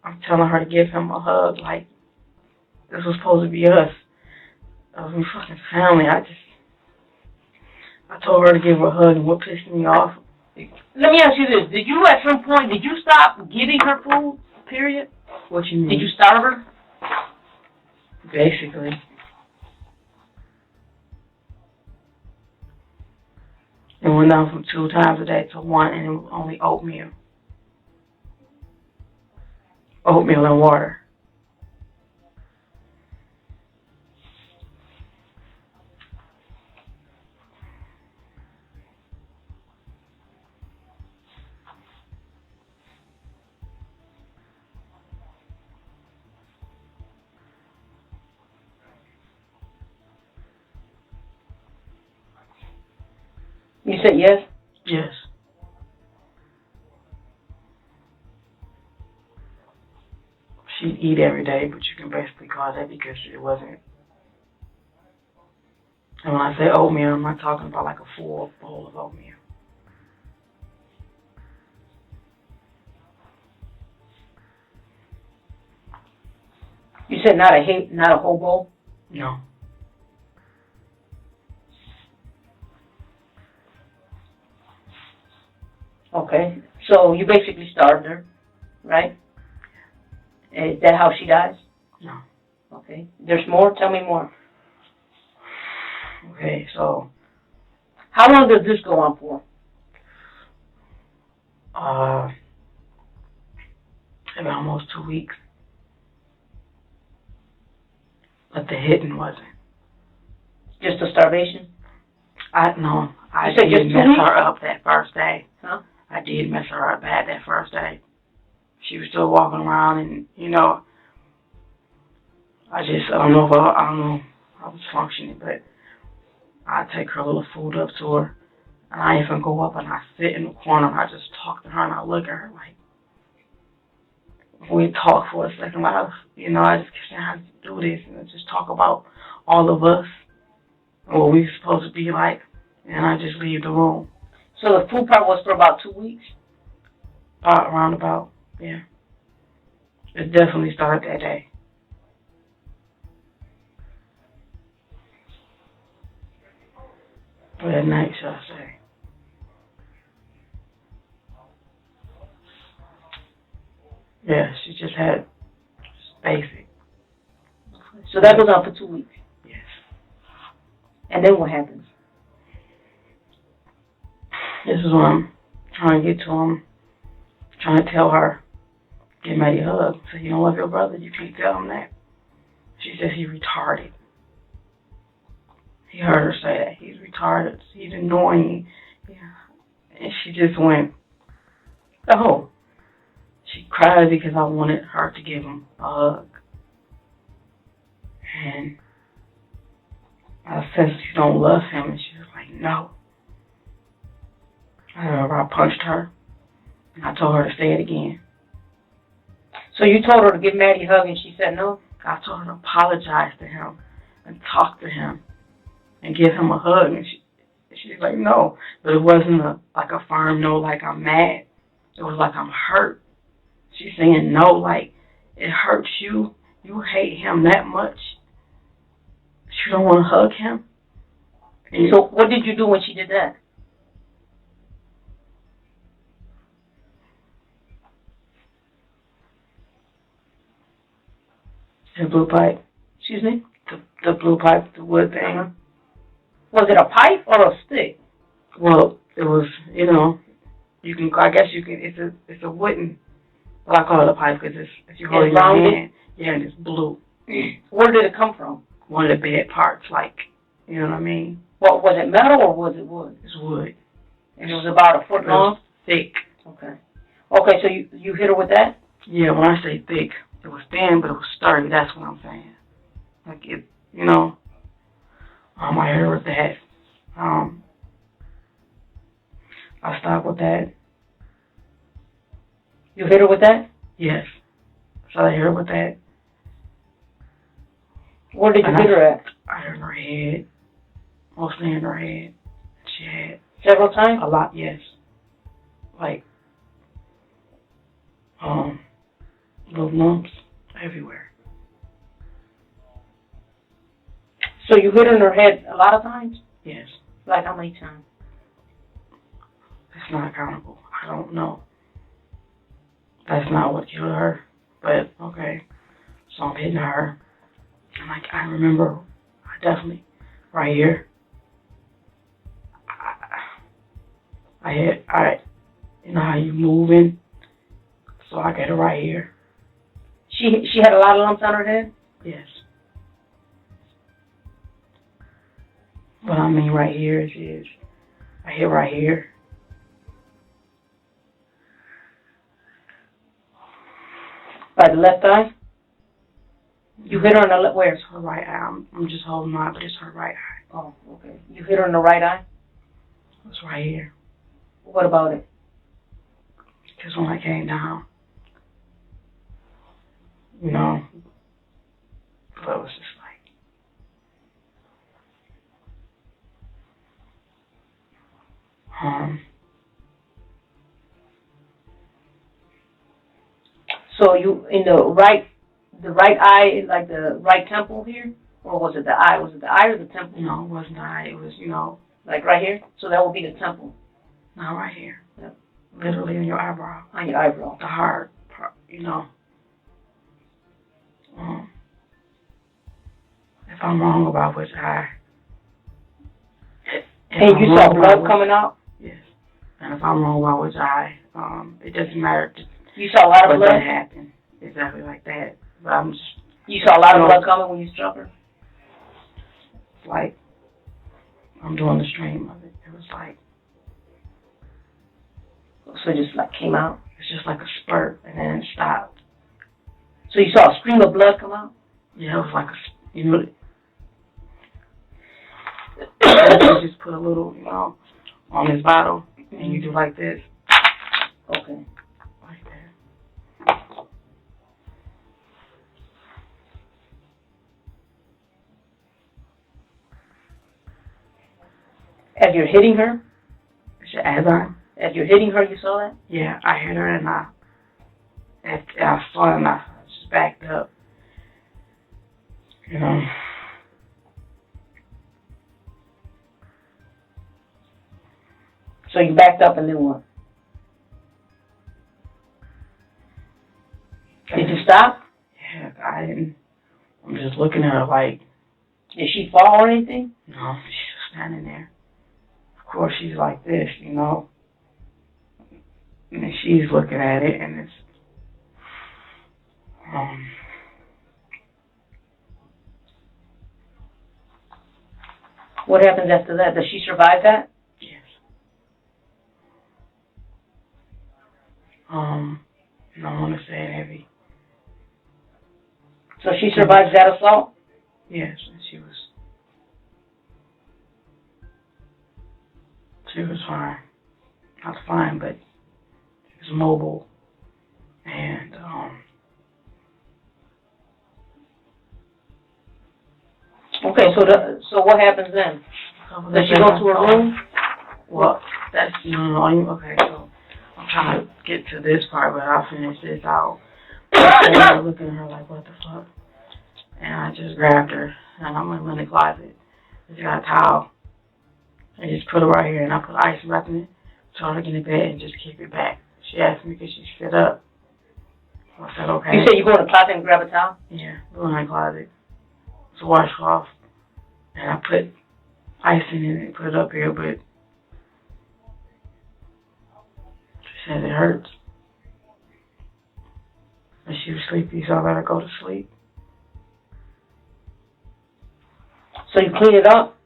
I'm telling her to give him a hug, like, this was supposed to be us. We fucking family. I told her to give her a hug, and what pissed me off. Let me ask you this. Did you at some point, did you stop giving her food, period? What you mean? Did you starve her? Basically. It went down from 2 times a day to 1, and it was only oatmeal. Oatmeal and water. You said yes? Yes. She'd eat every day, but you can basically call that because it wasn't. And when I say oatmeal, I'm not talking about like a full bowl of oatmeal. You said not a whole bowl? No. Okay. So you basically starved her, right? Is that how she dies? No. Okay. There's more? Tell me more. Okay, so How long does this go on for? maybe almost 2 weeks. But the hitting wasn't. Just a starvation? I You said did just 2 mess weeks? her up that first day. Huh? I did mess her up bad that first day. She was still walking around, and I don't know if I was functioning, but I take her little food up to her, and I even go up and I sit in the corner and I just talk to her and I look at her like, we talk for a second, like, I just keep saying how to do this and just talk about all of us and what we're supposed to be like, and I just leave the room. So the food part was for about 2 weeks? Around about, yeah. It definitely started that day. Or that night, shall I say. Yeah, she just had basic. So that goes on for 2 weeks. Yes. And then what happens? This is what I'm trying to get to him, trying to tell her, give Maddie a hug. So, you don't love your brother, you can't tell him that. She says he's retarded. He heard her say that. He's retarded. He's annoying. Yeah. And she just went, oh. She cried because I wanted her to give him a hug. And I said, you don't love him. And she was like, no. I remember I punched her. And I told her to say it again. So you told her to give Maddie a hug and she said no? I told her to apologize to him and talk to him and give him a hug. And she's like, no. But it wasn't like a firm no, like I'm mad. It was like I'm hurt. She's saying no, like it hurts you. You hate him that much. You don't want to hug him. And So what did you do when she did that? the blue pipe. Excuse me? The blue pipe, the wood thing. Uh-huh. Was it a pipe or a stick? Well, it was, I guess you can, it's a wooden, well, I call it a pipe because if you hold it in your hand, yeah, and it's blue. Where did it come from? One of the bed parts, like, You know what I mean? What, was it metal or was it wood? It's wood. And it was about a foot It long? was thick. Okay. Okay, so you hit her with that? Yeah, when I say thick, it was thin, but it was sturdy. That's what I'm saying. Like it, you know. I hit her with that. I stopped with that. You hit her with that? Yes. So I hit her with that. Where did you hit her at? I hit her in her head. Mostly in her head. She had Several times? a lot, yes. Like, little lumps everywhere. So you hit her in her head a lot of times? Yes. Like how many times? It's not accountable. I don't know. That's not what killed her. But, okay. So I'm hitting her. And, like, I remember, I definitely, right here, you know how you moving? So I get her right here. She had a lot of lumps on her head? Yes. But I mean right here is I hit right here. By the left eye? You hit her in the left, where? It's her right eye. I'm just holding on, but it's her right eye. Oh, okay. You hit her in the right eye? It's right here. What about it? Because when I came down, you know, blood was just like, So you, in the right eye, like the right temple here? Or was it the eye? Was it the eye or the temple? no, it wasn't the eye. It was, you know, Like right here? So that would be the temple. not right here. Yep. Literally in your eyebrow. On your eyebrow. The hard part, you know. If I'm wrong about which eye. And you saw blood coming out? Yes. And if I'm wrong about which eye, it doesn't matter. You saw a lot of But blood? that happened exactly like that. But I'm just You saw a lot of blood coming when you struck her? like, I'm doing the stream of it. It was like, So it just like came out? it's just like a spurt and then it stopped. So you saw a stream of blood come out? Yeah, it was like you know, you just put a little, you know, on this bottle and you do like this. Okay. Like that. As you're hitting her? As you're hitting her, you saw that? yeah, I hit her and I saw it and I just backed up. You know. So you backed up and then what? Did you stop? Yeah, I didn't. I'm just looking at her like, Did she fall or anything? no, she's just standing there. Of course, she's like this, you know. And she's looking at it, and it's, What happens after that? Does she survive that? yes. No, I want to say it heavy. So she survives that assault? Yes, and she was fine. Not fine, but she was mobile. And, Okay, so what happens then? Does she go to her room? Well, that's, okay, so I'm trying to get to this part, but I'll finish this out. I'm looking at her like, what the fuck? And I just grabbed her, and I'm in the closet. I just got a towel. I just put it right here, and I put ice wrap in it, told her to get in bed and just keep it back. She asked me because she's fed up. So I said, okay. You said you go in the closet and grab a towel? Yeah, go in the closet. It's a washcloth. And I put icing in it and put it up here, but she said it hurts. And she was sleepy, so I let her go to sleep. So you clean it up?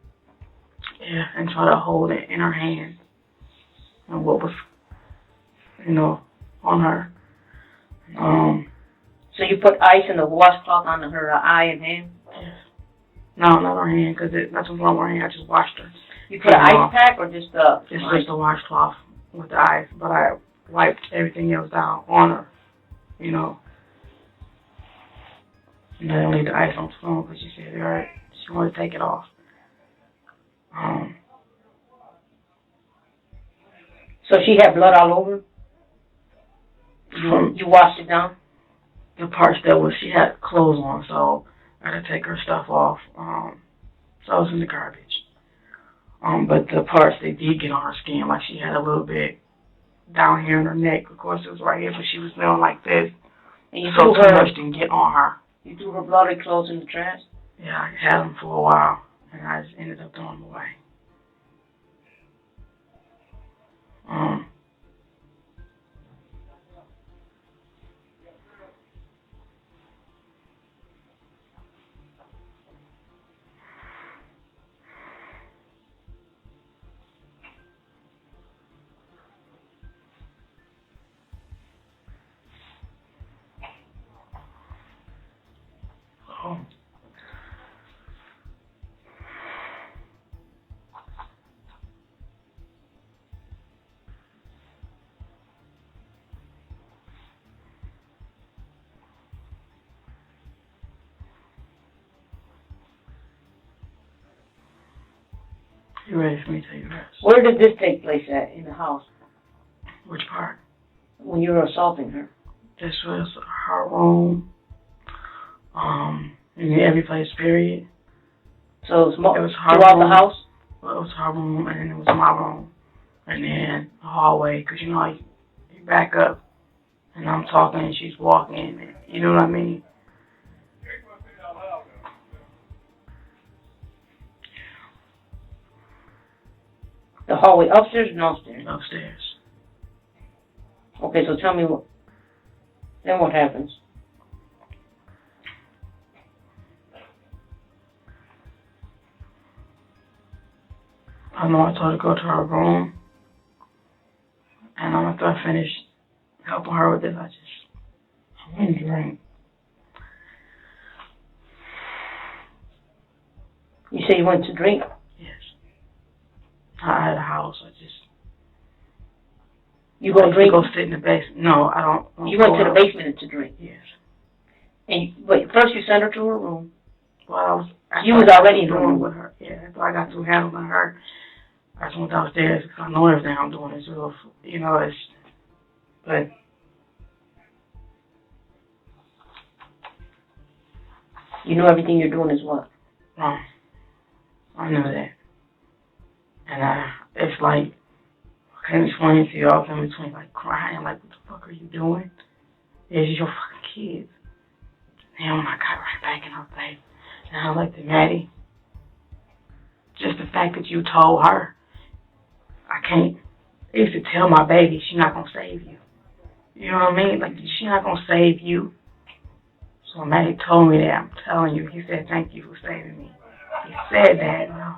Yeah, and try to hold it in her hand. And what was, on her. So you put ice in the washcloth on her eye and hand? Yes. No, not her hand, because nothing wrong with her hand. I just washed her. You put an ice pack or just the Just the washcloth with the ice, but I wiped everything else down on her, And I don't leave the ice on the phone because she said she wanted to take it off. So she had blood all over? You washed it down? The parts she had clothes on, so I had to take her stuff off. So it was in the garbage. But the parts they did get on her skin, like she had a little bit down here in her neck. Of course, it was right here, but she was feeling like this. And you so too much didn't get on her. You threw her bloody clothes in the trash? Yeah, I had them for a while, and I just ended up throwing them away. You ready for me to tell you the rest? Where did this take place at, in the house? Which part? When you were assaulting her? This was her room. In every place, period. So it was her throughout room. The house? Well, it was her room, and then it was my room. And then the hallway, because you back up, and I'm talking, and she's walking, and you know what I mean? The hallway upstairs or downstairs? Upstairs. Okay, so tell me then what happens? I know I told her to go to her room, and after I finished helping her with this, I went and drank. You say you went to drink? Yes. I had a house. You go drink? Go sit in the basement. No, I don't. You went to the basement to drink? Yes. But first you sent her to her room. Well, you was already in the room with her. Yeah, after I got through handling her, I just went downstairs because I know everything I'm doing is real. But you know everything you're doing is what? Wrong. I know that. And it's like, I can't explain to you all in between, like crying, like, what the fuck are you doing? It's your fucking kids. And when I got right back in her face, and I looked at Maddie, just the fact that you told her, I used to tell my baby, she's not gonna save you. You know what I mean? Like, she's not gonna save you. So Maddie told me that, I'm telling you, he said, thank you for saving me. He said that, no.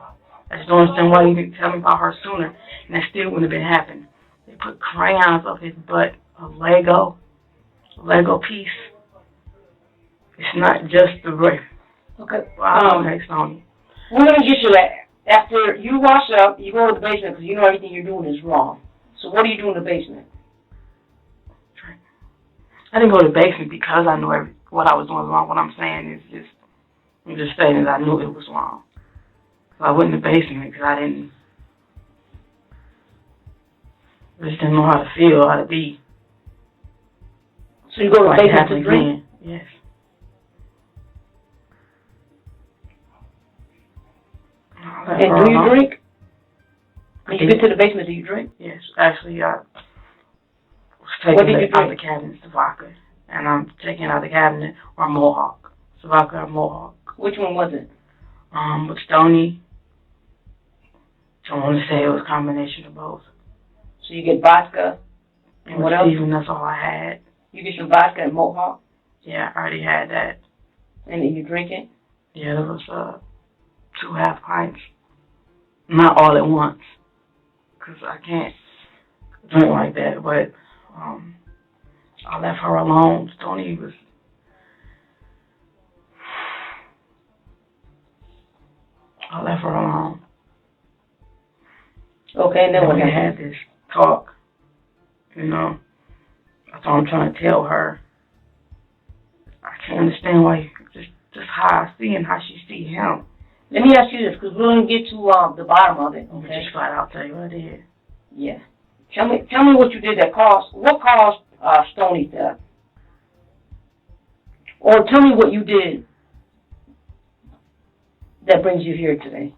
I just don't understand why you didn't tell me about her sooner, and that still wouldn't have been happening. They put crayons up his butt, a Lego piece. It's not just the rape. Okay. Okay, Sonya. We're going to get you that. After you wash up, you go to the basement because you know everything you're doing is wrong. So what do you do in the basement? I didn't go to the basement because I knew what I was doing was wrong. What I'm saying is I'm just saying that I knew it was wrong. So I went in the basement because I just didn't know how to feel, how to be. So you go to the basement to drink? Yes. And do you drink? When you get to the basement, do you drink? Yes. Actually, I was taking it out of the cabinet, the vodka. And I'm taking it out of the cabinet, or Mohawk. It's vodka or Mohawk. Which one was it? With Stony. I want to say it was a combination of both. So you get vodka, and what else? Even that's all I had. You get some vodka and Mohawk? Yeah, I already had that. And then you drink it? Yeah, there was 2 half pints. not all at once, because I can't drink like that, but I left her alone. Stoney was, I left her alone. Okay, and then Then what we happened? had this talk, you know. That's all I'm trying to tell her. I can't understand why, just how I see and how she see him. Let me ask you this, because we're going to get to the bottom of it, Let me okay? just flat out tell you what I did. Yeah. Tell me what you did what caused Stoney's death? Or tell me what you did that brings you here today.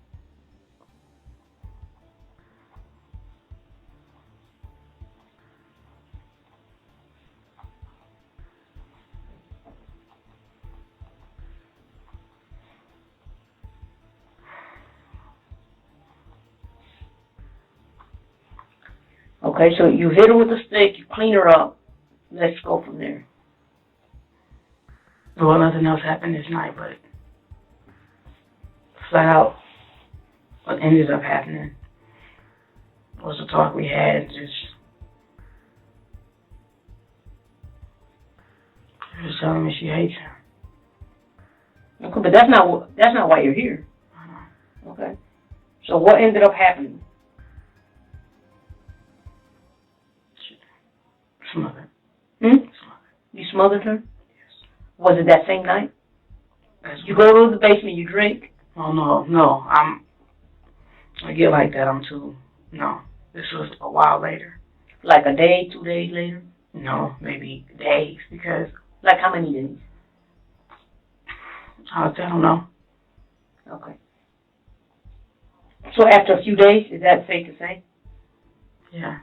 Okay, so you hit her with a stick, you clean her up. Let's go from there. Well, nothing else happened this night, but flat out, what ended up happening was the talk we had. Just she was telling me she hates him. Okay, but that's not why you're here. Okay. So what ended up happening? Smothered. You smothered her? Yes. Was it that same night? You go to the basement, you drink? Oh no, I get like that. I'm too. No, this was a while later. Like a day, 2 days later? No, maybe days, because Like how many days? I don't know. Okay. So after a few days, is that safe to say? Yeah.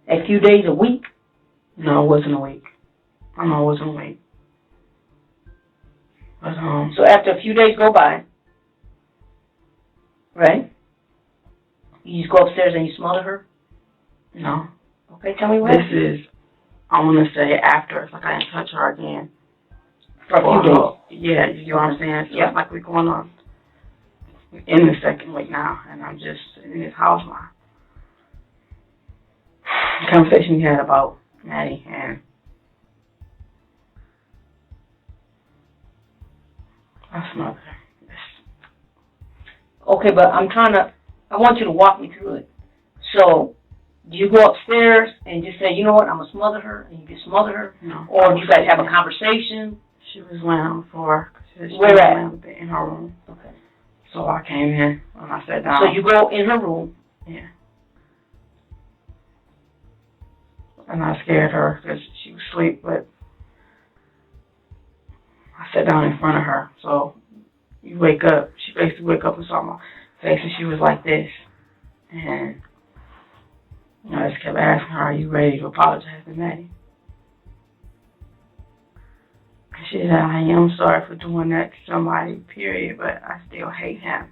A few days, a week? No, it wasn't a week. I know it wasn't a week. But So after a few days go by, right? You just go upstairs and you smother her? no. Okay, tell me what. This is, I want to say after. It's like I didn't touch her again. For a few days. Yeah, you know what I'm saying? So Yeah. it's like we're going on in the second week now, and I'm just in this house now. The conversation we had about Maddie, and I smothered her. Okay, but I want you to walk me through it. So, do you go upstairs and just say, you know what, I'm going to smother her, and you just smother her? No. Or do you guys have a conversation? She was laying on the floor. She Where was at? laying on the bed in her room. Okay. So I came in and I sat down. So you go in her room. Yeah. And I scared her because she was asleep, but I sat down in front of her. So you wake up. She basically wake up and saw my face, and she was like this. And I just kept asking her, are you ready to apologize to Maddie? And she said, I am sorry for doing that to somebody, period, but I still hate him.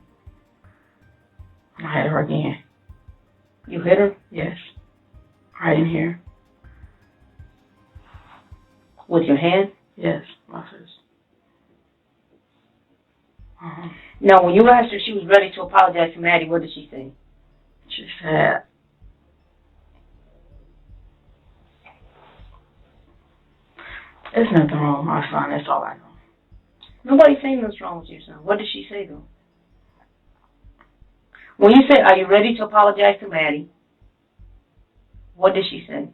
And I hit her again. You hit her? Yes. Right in here. With your hand? Yes, my fist. Now, when you asked her if she was ready to apologize to Maddie, what did she say? She said, there's nothing wrong with my son, that's all I know. Nobody's saying what's wrong with your son. What did she say, though? When you said, are you ready to apologize to Maddie, what did she say?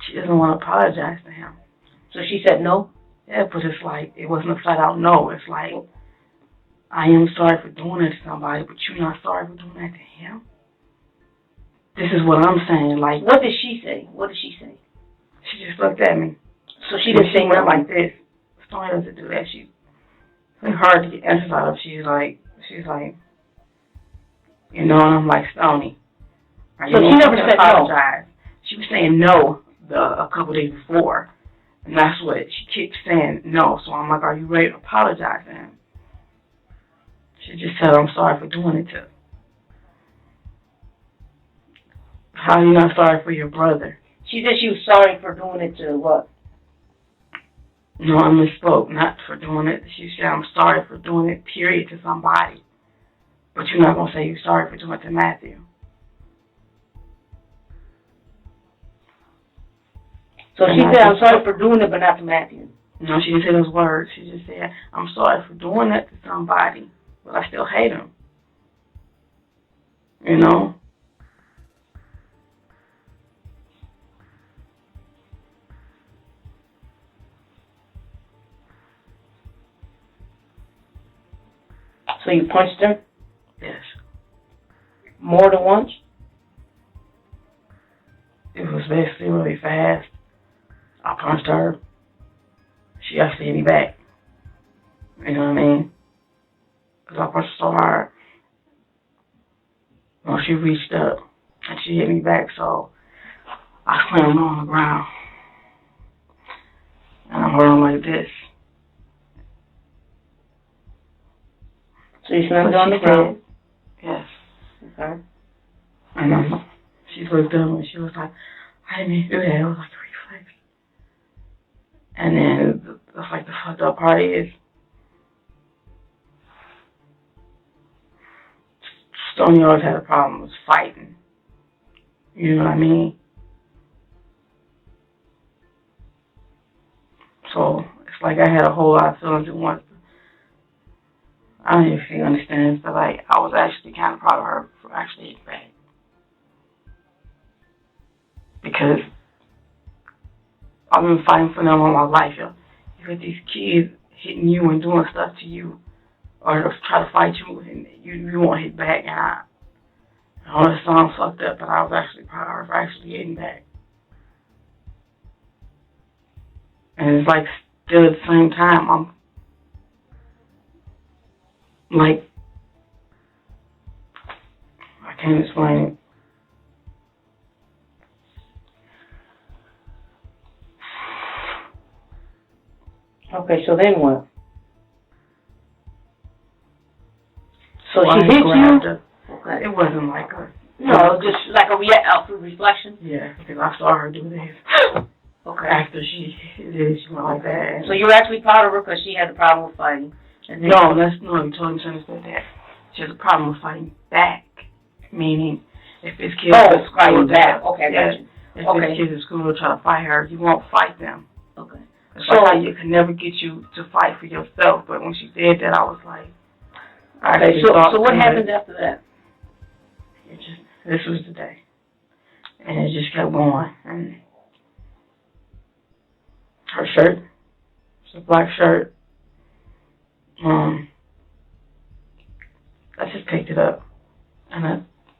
She doesn't want to apologize to him. So she said no? Yeah, but it's like, it wasn't a flat out no. It's like, I am sorry for doing it to somebody, but you're not sorry for doing that to him? This is what I'm saying, like. What did she say? What did she say? She just looked at me. So she didn't say went nothing? like this. Stoney doesn't do that. It's hard to get answers out of. She's like, you know, and I'm like, Stoney. So she never said no? She was saying no a couple days before. And that's what she keeps saying no. So I'm like, are you ready to apologize to him? She just said, I'm sorry for doing it to. How are you not sorry for your brother? She said she was sorry for doing it to what? No, I misspoke. Not for doing it. She said, I'm sorry for doing it, period, to somebody. But you're not gonna say you're sorry for doing it to Matthew. So she said, I'm sorry for doing it, but not to Matthew. No, she didn't say those words. She just said, I'm sorry for doing that to somebody, but I still hate him. You know? So you punched her Yes. more than once? It was basically really fast. I punched her. She actually hit me back. You know what I mean? Because I punched her so hard. Well, she reached up and she hit me back, so I slammed her on the ground. And I'm holding like this. So you slammed her on the ground? Yes. Okay. And she looked up and she was like, I didn't mean to do that. It was like a reflex. And then that's like the fucked up part is Stoney always had a problem with fighting. You know what I mean? So it's like I had a whole lot of feelings at once. I don't even feel understands, but like I was actually kind of proud of her for actually hitting back. Because I've been fighting for them all my life, yo. You got these kids hitting you and doing stuff to you, or try to fight you, and you won't hit back. And I know it sounds fucked up, but I was actually proud of her for actually hitting back. And it's like still at the same time, I'm like, I can't explain it. Okay, so then what? So Well, she I hit grabbed you? her. Okay. It wasn't like a... No, just like a reflection? Yeah, because I saw her do this. Okay. After she did, she went like that. So you're actually proud of her because she had a problem with fighting? And then No, you totally misunderstood that. She has a problem with fighting back. Meaning, if his kids Oh, fighting back. Okay, I got you. If Okay. his kids at school will try to fight her, you won't fight them. Okay. It's So- like how you can never get you to fight for yourself. But when she said that, I was like, I Okay, actually so thought what that happened after that? this was the day. And it just kept going. And her shirt, it's a black shirt. I just picked it up and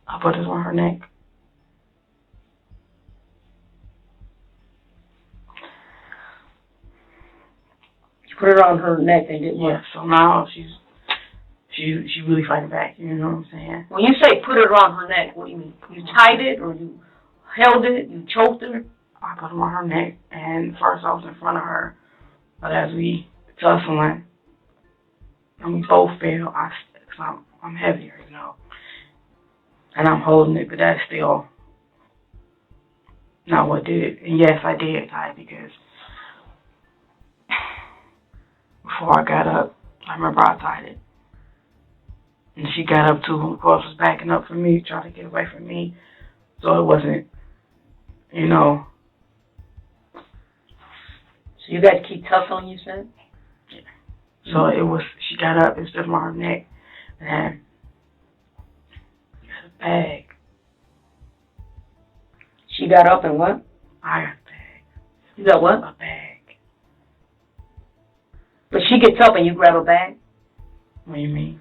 I put it on her neck. You put it on her neck and did what? Yeah, so now she really fighting back, you know what I'm saying? When you say put it on her neck, what do you mean? You tied it or you held it, you choked her? I put them on her neck, and first I was in front of her, but as we tussling, and we both fell, cause I'm heavier, you know, and I'm holding it, but that's still not what did it. And yes, I did tie it because before I got up, I remember I tied it. And she got up too, and of course was backing up from me, trying to get away from me. So it wasn't, you know. So you guys keep tussling, you said? Yeah. So it was, she got up and stood on her neck, and got a bag. She got up and what? I got a bag. You got what? A bag. But she gets up and you grab a bag? What do you mean?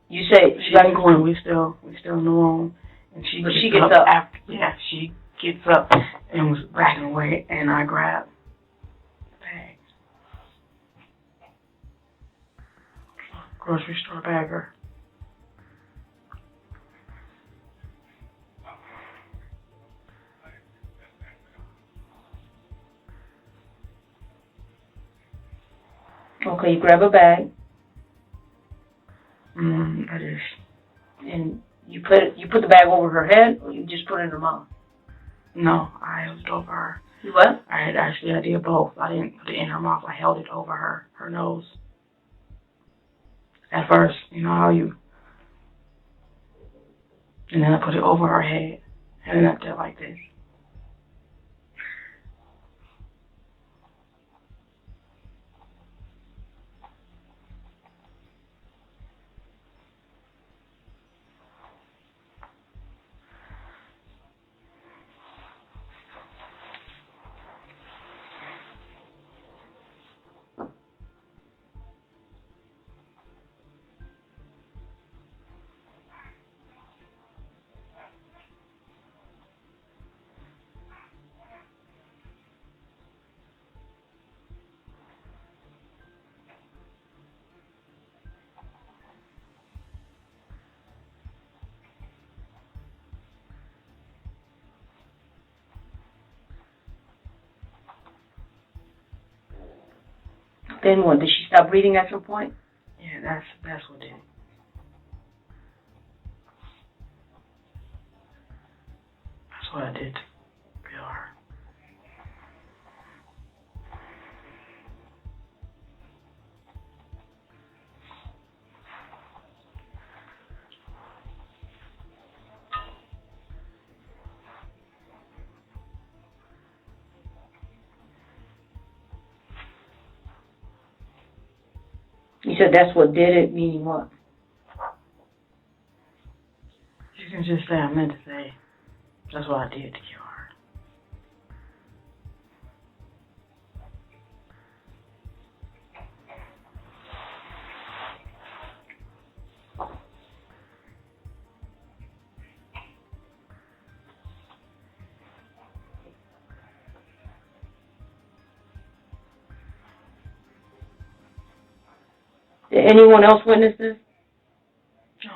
You say She got going. We still in the room, and she gets up. after. Yeah, she gets up and was backing away, and I grabbed the bag. Grocery store bagger. Okay, you grab a bag That is. and you put the bag over her head or you just put it in her mouth? No, I held it over her. You what? I did both. I didn't put it in her mouth. I held it over her nose. At first, you know how you And then I put it over her head, and then I did like this. Then what? Did she stop breathing at some point? Yeah, that's what did it. That's what I did to kill her. You said that's what did it, meaning what? You can just say I meant to say that's what I did to kill her. Did anyone else witness this? No.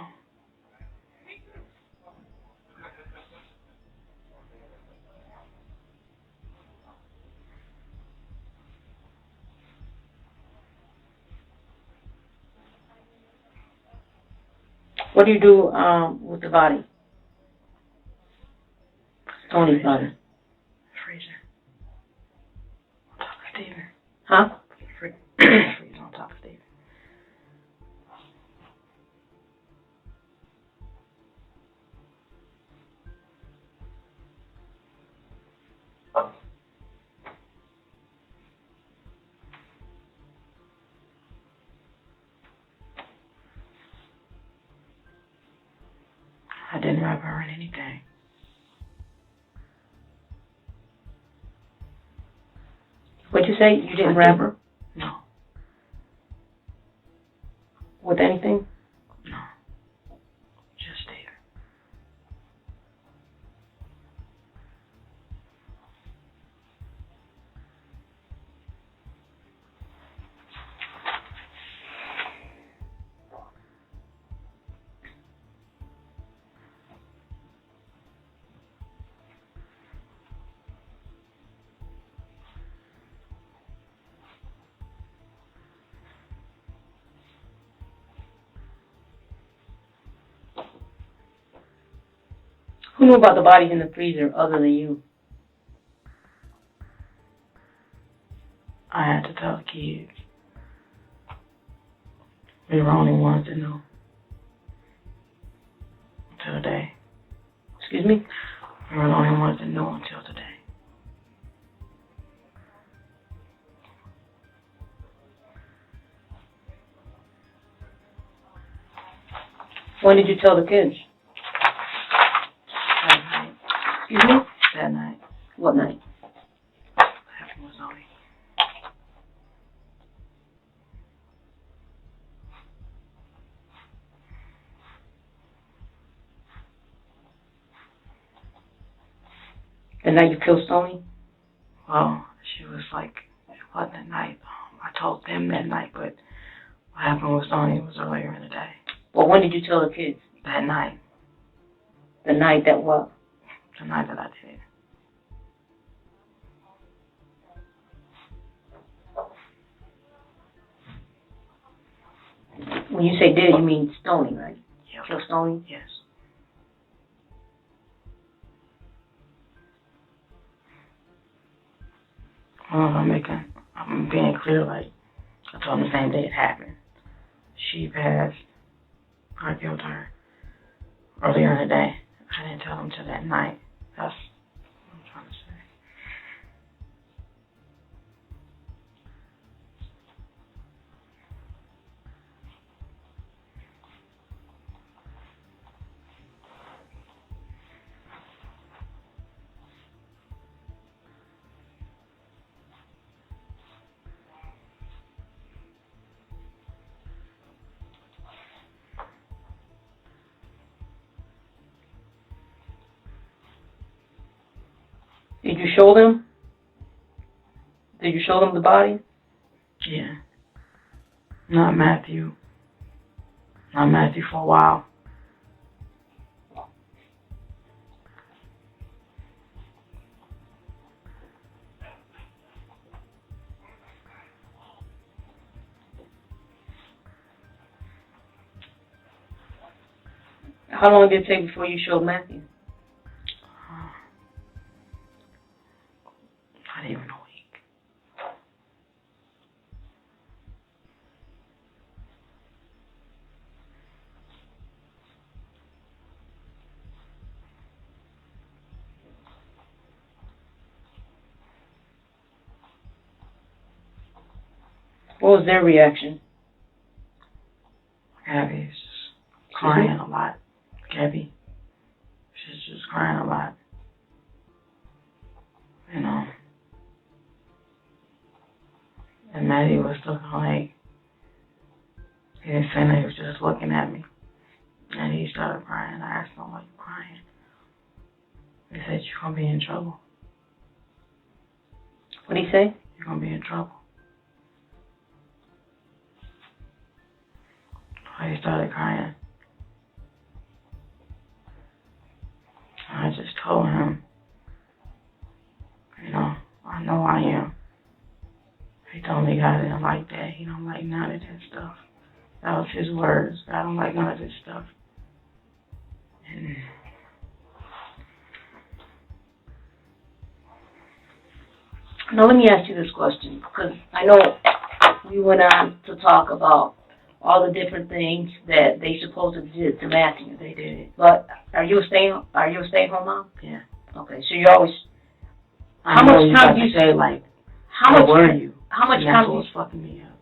What do you do with the body? Tony's body. Freezer. On top of Steven. Huh? Freezer on top of Steven. I didn't wrap her in anything. What'd you say? You didn't wrap her No. with anything? No. Just Steven. Who knew about the bodies in the freezer other than you? I had to tell the kids. We were only ones that knew. Until today. Excuse me? We were the only ones that knew until today. When did you tell the kids? That night. Excuse me? That night. What night? Happened was only. The night you killed Stoney? Well, she was like, it wasn't at night. I told them that night, but what happened with Stoney was earlier in the day. Well, when did you tell the kids? That night. The night that what? The night that I did. When you say did, you mean Stoney, right? Yep. Kill Stoney? Yes. Well, I'm being clear, like, I told them the same day it happened. She passed, I killed her. earlier in the day. I didn't tell him till that night. That's what I'm trying to say. Did you show them? Did you show them the body? Yeah. Not Matthew. Not Matthew for a while. How long did it take before you showed Matthew? Not even a week. What was their reaction? Gabby's just crying a lot. Gabby, she's just crying a lot. You know. And Maddie was looking like, he didn't say nothing, he was just looking at me. And he started crying. I asked him, why you crying? He said, you're going to be in trouble. What did he say? You're going to be in trouble. So he started crying. I just told him, you know I am. He told me God didn't like that. He don't like none of that stuff. That was his words. I don't like none of this stuff. And now let me ask you this question, because I know we went on to talk about all the different things that they supposedly did to Matthew. they did it. But are you a stay-home mom? Yeah. Okay, so you always. How much time do you say, like, How much were you? How much and time that's do what you? was fucking me up.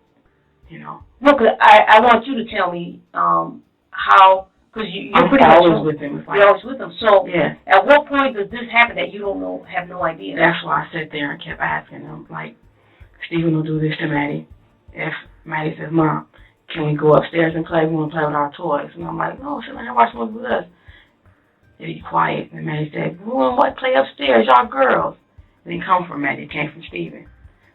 You know? No, cause I want you to tell me how, because you're pretty much always with him. You're always with them. So Yeah. at what point does this happen that you don't know, have no idea? That's why I sat there and kept asking him, like, Stephen will do this to Maddie. If Maddie says, Mom, can we go upstairs and play? We want to play with our toys. And I'm like, no, sit down here and watch movies with us. They'd be quiet. And Maddie said, we want to play upstairs, y'all girls. It didn't come from Maddie. It came from Stephen.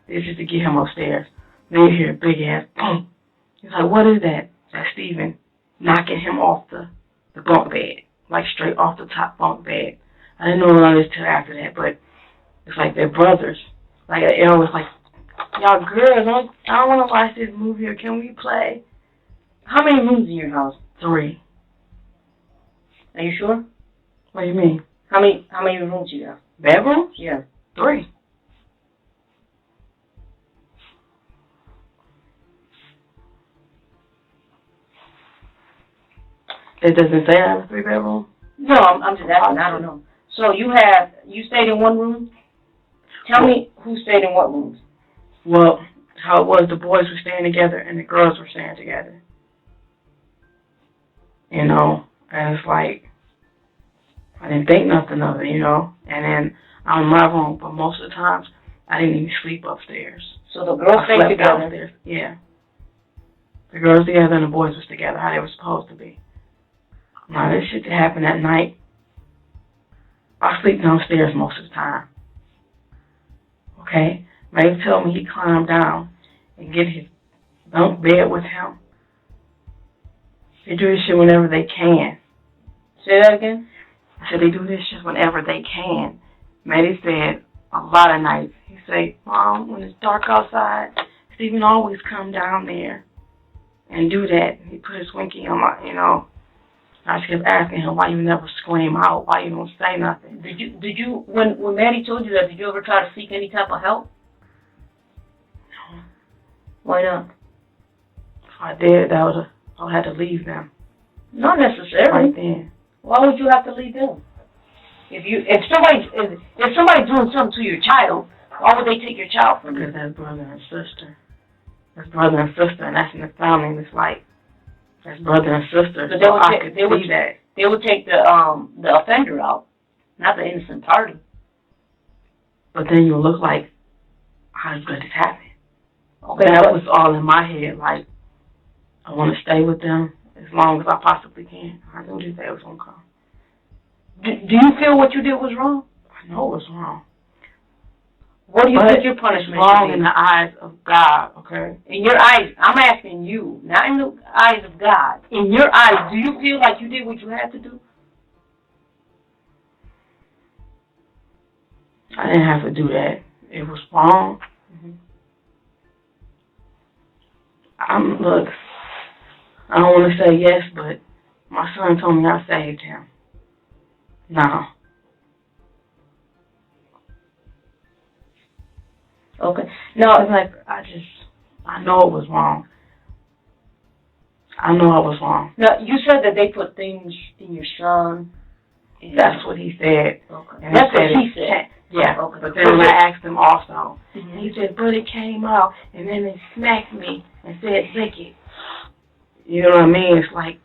This is to get him upstairs. Then you hear a big ass boom. He's like, what is that? That's Stephen knocking him off the bunk bed. Like straight off the top bunk bed. I didn't know none of this till after that, but it's like they're brothers. Like Aaron was like, y'all girls, I don't want to watch this movie, or can we play? How many rooms in your house? 3. Are you sure? What do you mean? How many rooms you have? Bedrooms? Yeah. 3. It doesn't say I have a 3-bedroom? No, I'm just asking. I don't know. So you stayed in one room? Tell me who stayed in what rooms? Well, how it was, the boys were staying together and the girls were staying together. You know, and it's like, I didn't think nothing of it, you know. And then I'm in my room, but most of the times, I didn't even sleep upstairs. So the girls stayed together? Downstairs. Yeah. The girls together and the boys was together, how they were supposed to be. Now, this shit that happened that night, I sleep downstairs most of the time. Okay? Maybe told me he climbed down and get his bunk bed with him. They do this shit whenever they can. Say that again? I said they do this shit whenever they can. Maddie said a lot of nights. He said, Mom, when it's dark outside, Stephen always come down there and do that. He put his winky on my, you know. I just kept asking him, why you never scream out? Why you don't say nothing? Did you when Maddie told you that, did you ever try to seek any type of help? No. Why not? If I did, I would have had to leave them. Not necessarily. Right then. Why would you have to leave them? If somebody's doing something to your child, why would they take your child from you? Because that's brother and sister. That's brother and sister, and that's in the family. And it's like that's brother and sister. But So I could see that. They would take the offender out, not the innocent party. But then you look like, how did this happen? Okay, That was all in my head. Like, I want to stay with them as long as I possibly can. I knew this day was gonna come. Do you feel what you did was wrong? I know it was wrong. What do you But think your punishment it's wrong should be? in the eyes of God, okay? In your eyes, I'm asking you, not in the eyes of God. In your eyes, do you feel like you did what you had to do? I didn't have to do that. It was wrong. Look, I don't want to say yes, but my son told me I saved him. No. Okay. No, it's like, I know it was wrong. I know I was wrong. Now, you said that they put things in your son. That's what he said. Okay. And That's what he said. Yeah, Okay. but then when I asked him also, Mhm. he said, but it came out, and then they smacked me and said, lick it. You know what I mean? It's like,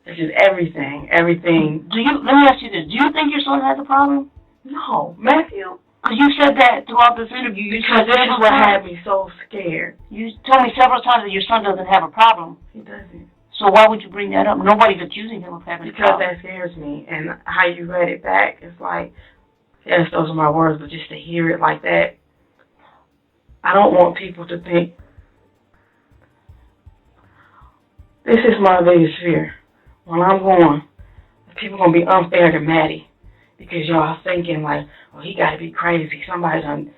it's just everything. Let me ask you this. Do you think your son has a problem? No, Matthew. Because you said that throughout this interview. Because this is what had me so scared. You told me several times that your son doesn't have a problem. He doesn't. So why would you bring that up? Nobody's accusing him of having a Because problem. that scares me. And how you read it back, it's like, yes, those are my words, but just to hear it like that, I don't want people to think, this is my biggest fear. When I'm going, people going to be unfair to Maddie. Because y'all thinking like, oh, he got to be crazy. Somebody done,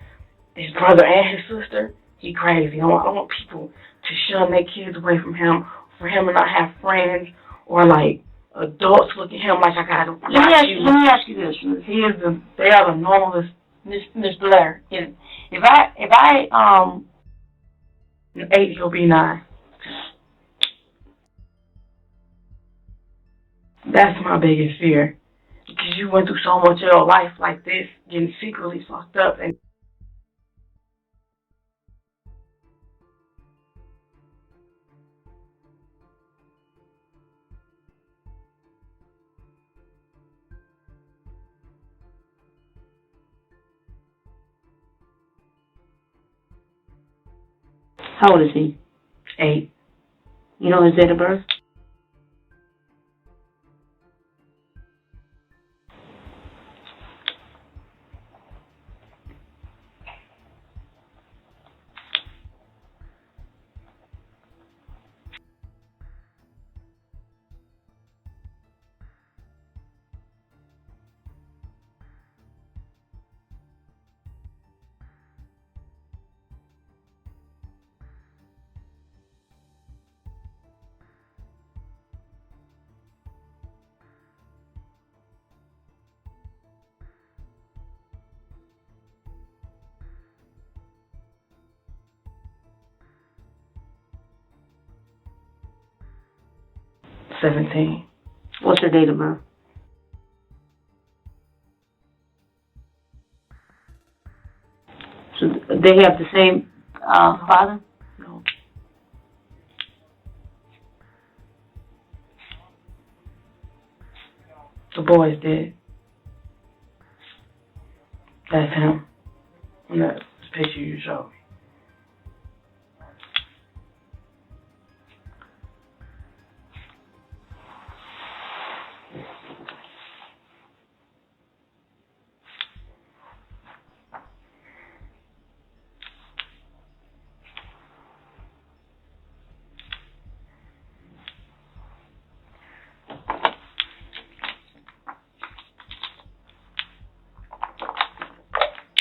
his brother and his sister, he crazy. I don't want people to shun their kids away from him, for him to not have friends, or like adults look at him like I got to watch you. Let me ask you this. They are the normalest. Miss Blair, if I 8, he'll be 9. That's my biggest fear. Because you went through so much of your life like this, getting secretly fucked up, and how old is he? 8. You know his date of birth? $17. What's her date of birth? So they have the same father? No. The boy's dead. That's him. And that's the picture you showed me.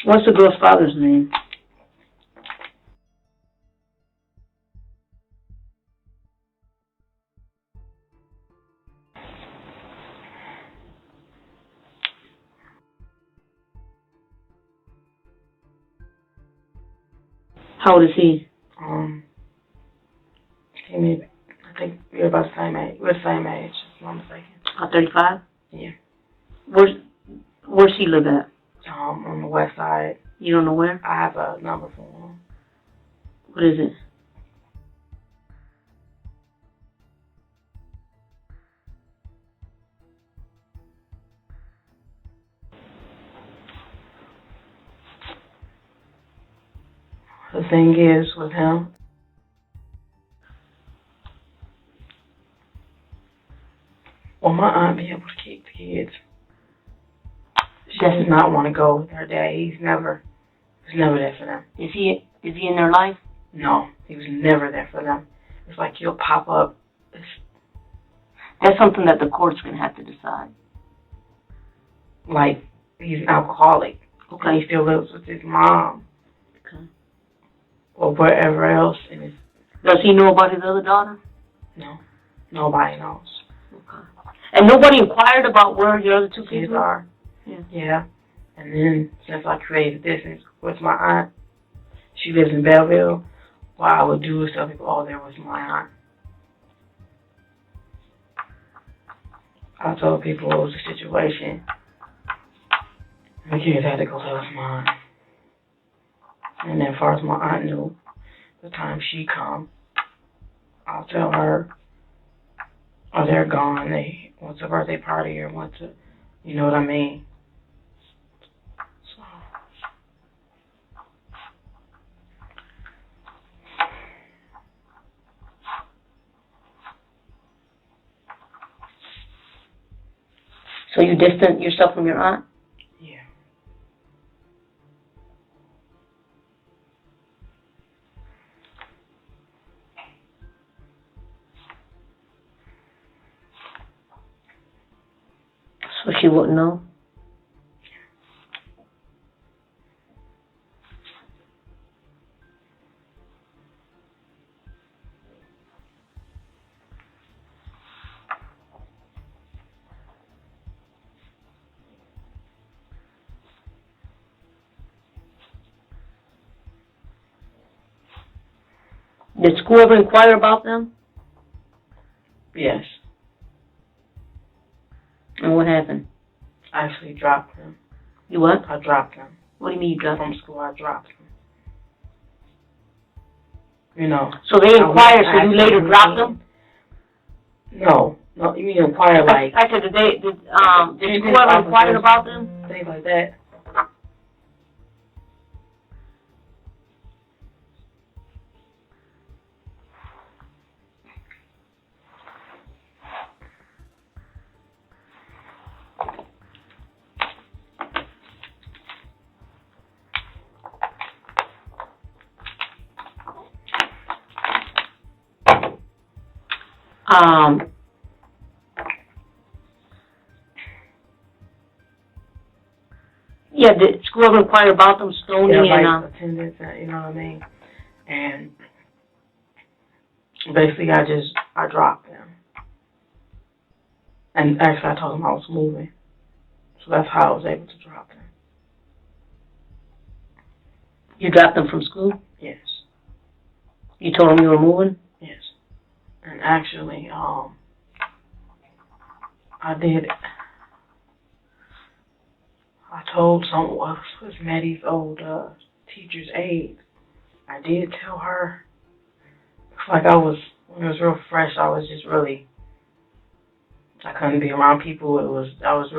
What's the girl's father's name? How old is he? I think we're about the same age. We're the same age, if I'm not mistaken. 35? Yeah. Where's he live at? On the west side. You don't know where? I have a number for him. What is it? The thing is with him, will my aunt be able to keep the kids? She does not want to go with her dad. He's never there for them. Is he in their life? No, he was never there for them. It's like he'll pop up. That's something that the court's gonna have to decide. Like, he's an alcoholic. Okay. And he still lives with his mom. Okay. Or wherever else. Does he know about his other daughter? No, nobody knows. Okay. And nobody inquired about where your other two kids are? Yeah. And then, since I created this with my aunt, she lives in Belleville, what I would do is tell people, oh, there was my aunt. I told people it was a situation. The kids had to go tell us mine. And then as far as my aunt knew, the time she come, I'll tell her, oh, they're gone. They went to a birthday party or went to, you know what I mean? So you distant yourself from your aunt? Yeah. So she wouldn't know? Did school ever inquire about them? Yes. And what happened? I actually dropped them. You what? I dropped them. What do you mean you dropped From them? school, I dropped them. You know. So they inquired, so you later dropped them? No, you mean inquire like... I said, did school ever inquire about them? Things like that. Yeah, did school ever inquire about them, stoning and, attendance, you know what I mean? And basically I dropped them. And actually I told them I was moving. So that's how I was able to drop them. you dropped them from school? Yes. You told them you were moving? Yes. And actually, I did. I told someone, it was Maddie's old teacher's aide. I did tell her. It's like when it was real fresh, I was just really, I couldn't be around people. But I was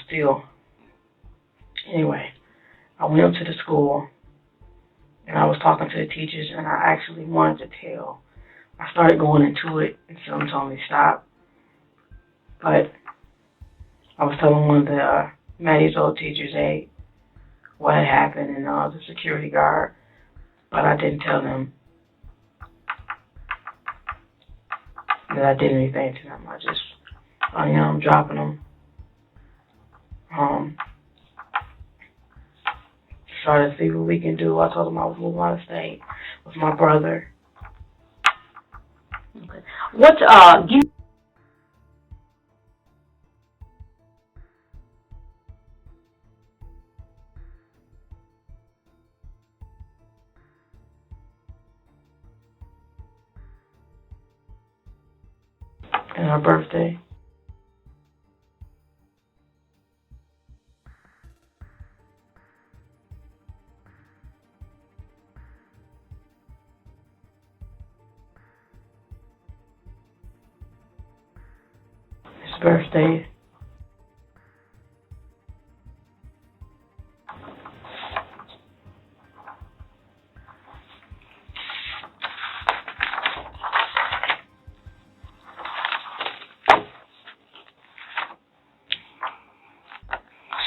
still. Anyway, I went up to the school, and I was talking to the teachers, and I actually wanted to tell. I started going into it, and someone told me to stop. But I was telling one of the Maddie's old teacher's aide what had happened and the security guard, but I didn't tell them that I did anything to them. I just, I'm dropping them. Try to see what we can do. I told them I was moving out of state with my brother. Okay. What, do you... And her birthday. birthday.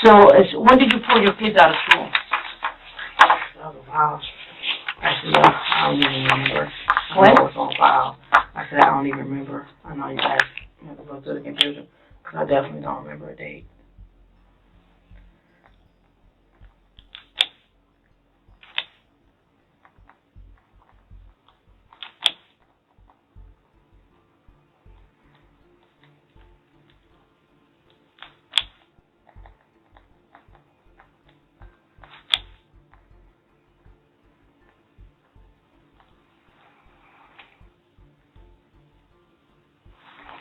So, when did you pull your kids out of school? That was a while. Actually, I don't even remember. When? I know it's on file. I said I don't even remember. I know you guys have to go to the computer because I definitely don't remember a date.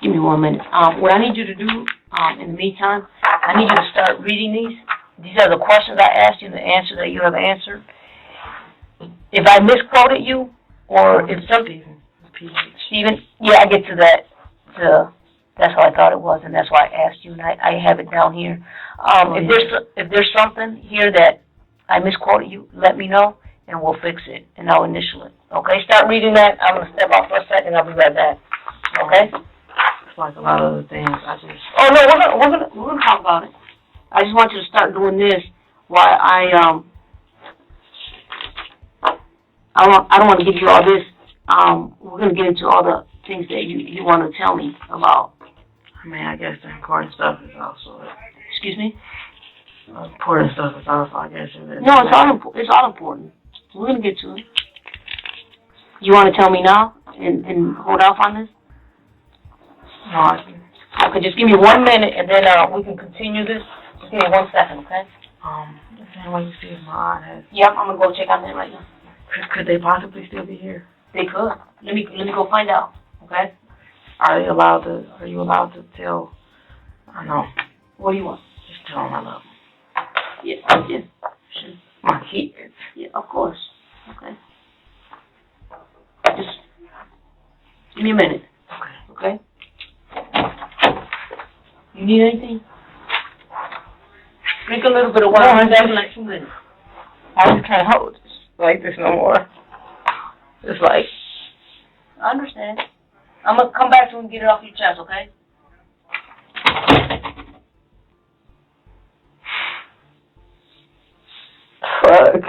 Give me 1 minute. What I need you to do, in the meantime, I need you to start reading these. These are the questions I asked you, the answer that you have answered. If I misquoted you, or if something, Stephen, yeah, I get to that. That's how I thought it was, and that's why I asked you, and I have it down here. If there's something here that I misquoted you, let me know, and we'll fix it, and I'll initial it. Okay, start reading that. I'm gonna step out for a second. I'll be right back. Okay. Like a lot of other things, I just. Oh no, we're gonna talk about it. I just want you to start doing this while I don't want to give you all this. We're gonna get into all the things that you want to tell me about. I mean, I guess the important stuff is also. Excuse me? Important stuff is also, I guess. No, it's all important. We're gonna get to it. You want to tell me now and hold off on this? No, I can. Okay, just give me 1 minute and then we can continue this. Just give me 1 second, okay? The same way you see if my aunt has. Yep, I'm gonna go check on that right now. Could they possibly still be here? They could. Let me go find out. Okay? Are you allowed to tell? I know. What do you want? Just tell them I love them. Yeah. Sure. My kids. Yeah, of course. Okay. Just give me a minute. Okay? You need anything? Drink a little bit of water. No, I'm back in like 2 minutes. I just can't hold this like this no more. It's like. I understand. I'm gonna come back to you and get it off your chest, okay? Fuck.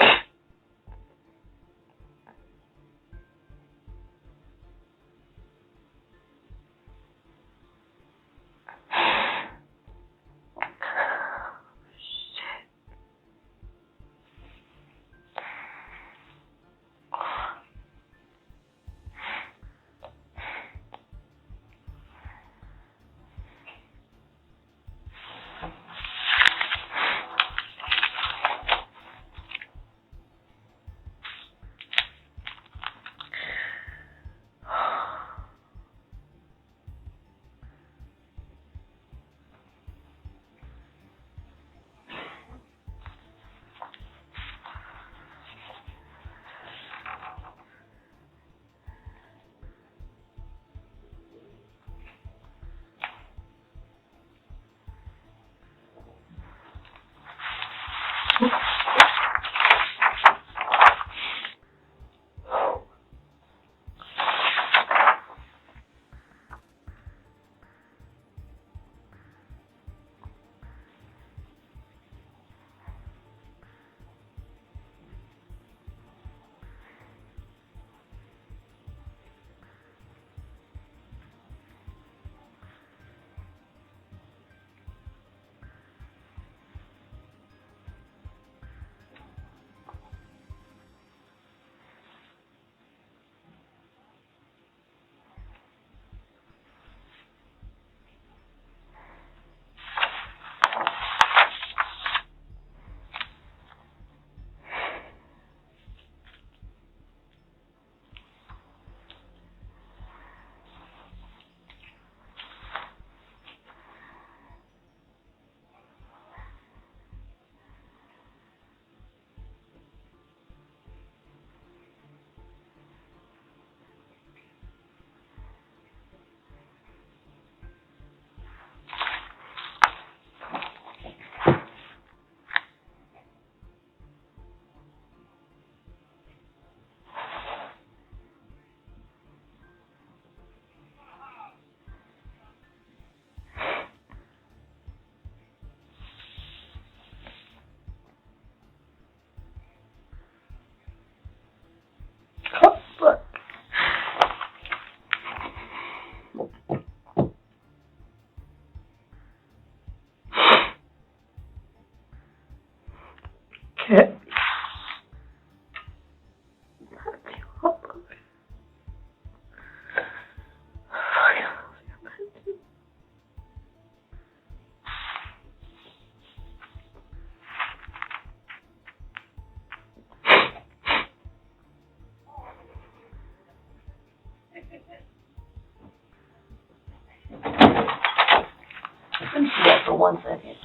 1 second.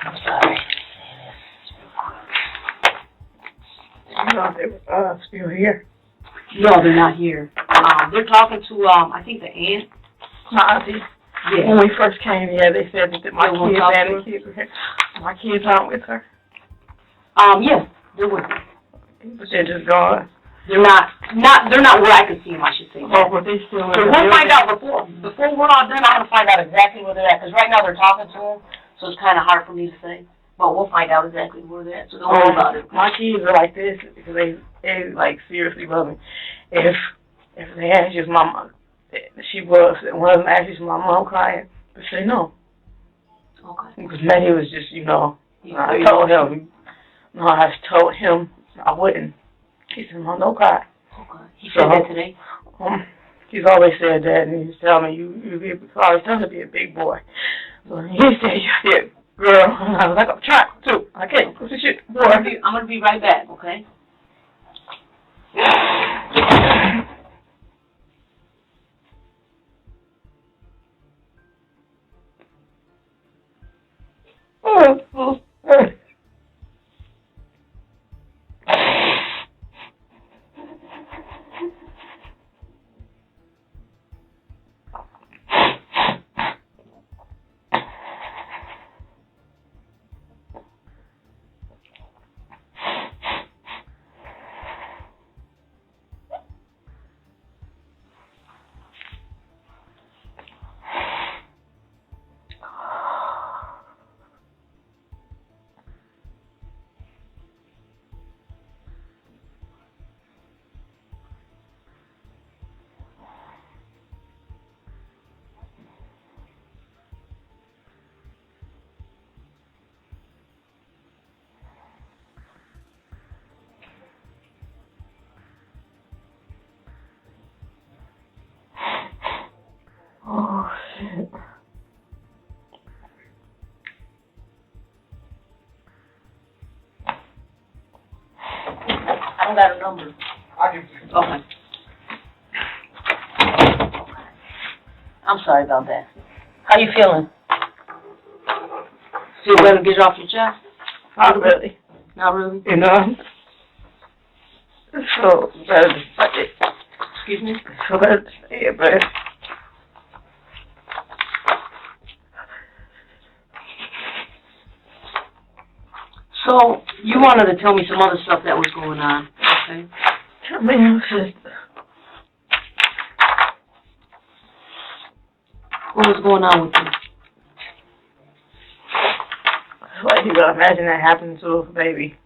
I'm sorry. You know, they were still here. No, they're not here. They're talking to, I think the aunt. My auntie. Yeah. When we first came here, they said that my They won't kids talk and to the her? kids were here. My kids aren't with her. Yeah, they're with her. But they're just gone. They're not where I can see them, I should say. Or were they still in So the we'll find building? out before we're all done, I'm gonna find out exactly where they're at, because right now they're talking to them, so it's kinda hard for me to say. But we'll find out exactly where they're at, so don't worry about it. My kids are like this because they like seriously love me. If they ask you if my mom, she was, and one of them asked you if my mom crying, but say no. Okay. Because Matty was just, I told him I wouldn't. He said, Mom, don't cry. Okay. He said that today? He's always said that, and he's telling me, you always trying to be a big boy. So he said, you're a girl. And I was like, I'm trying to. I can't. What's the shit, boy? I'm gonna be right back, okay? Oh, shit. I don't got a number. I can. Okay. I'm sorry about that. How you feeling? Feel better to get it off your chest? Not really. Not really? It's so bad to say it. Excuse me? It's so bad to say it, but So, you wanted to tell me some other stuff that was going on, okay? tell me else is What was going on with you? it's like you gotta imagine that happening to a baby.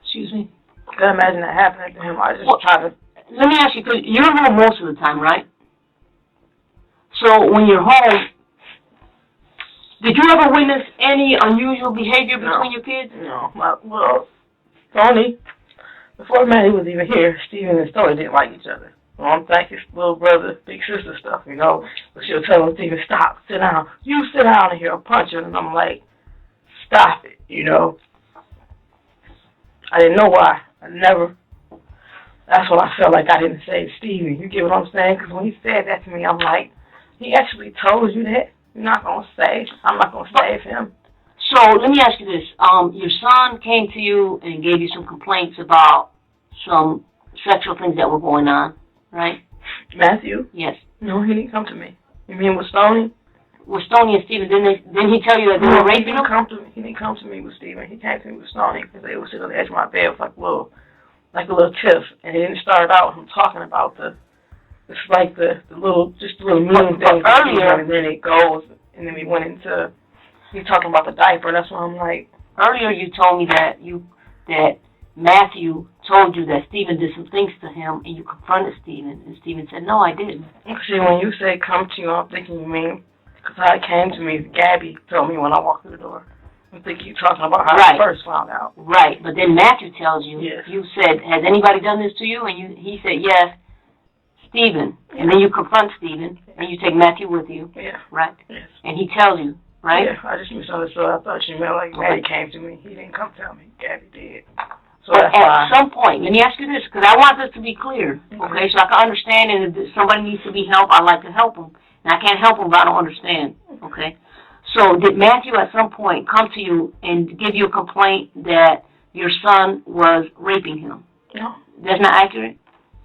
Excuse me? You gotta imagine that happening to him. I just Well, try to. Let me ask you, because you're home most of the time, right? So, when you're home, did you ever witness any unusual behavior between your kids? No, well, Tony, before Maddie was even here, Steven and Tony didn't like each other. I'm thinking little brother, big sister stuff, But she'll tell him, Steven, stop, sit down. You sit down and he'll punch her. And I'm like, stop it, I didn't know why. That's what I felt like I didn't say, Steven. You get what I'm saying? Because when he said that to me, I'm like, he actually told you that? I'm not going to save him. So, let me ask you this. Your son came to you and gave you some complaints about some sexual things that were going on, right? Matthew? Yes. No, he didn't come to me. You mean with Stoney? With Stoney and Steven, didn't he tell you that they were raping him? He didn't come to me with Steven. He came to me with Stoney because they were sitting on the edge of my bed with like a little tiff. And it didn't start out with him talking about the little mean things earlier, and then it goes, and then we went into, he's talking about the diaper. That's why I'm like. Earlier you told me that Matthew told you that Steven did some things to him, and you confronted Steven, and Steven said, no, I didn't. See, when you say come to you, I'm thinking you mean, because how it came to me, Gabby told me when I walked through the door. I'm thinking you talking about how I first found out. Right, but then Matthew tells you, yes. You said, has anybody done this to you? And he said, yes, Steven. Yeah. And then you confront Steven, and you take Matthew with you. Yeah. Right? Yes. And he tells you, right? Yeah, I just misunderstood. I thought you meant like Maddie came to me. He didn't come tell me. Gabby did. So But that's why. at some point, let me ask you this, because I want this to be clear, okay? So I can understand, and if somebody needs to be helped, I'd like to help them. And I can't help them if I don't understand, okay? So did Matthew at some point come to you and give you a complaint that your son was raping him? No. That's not accurate?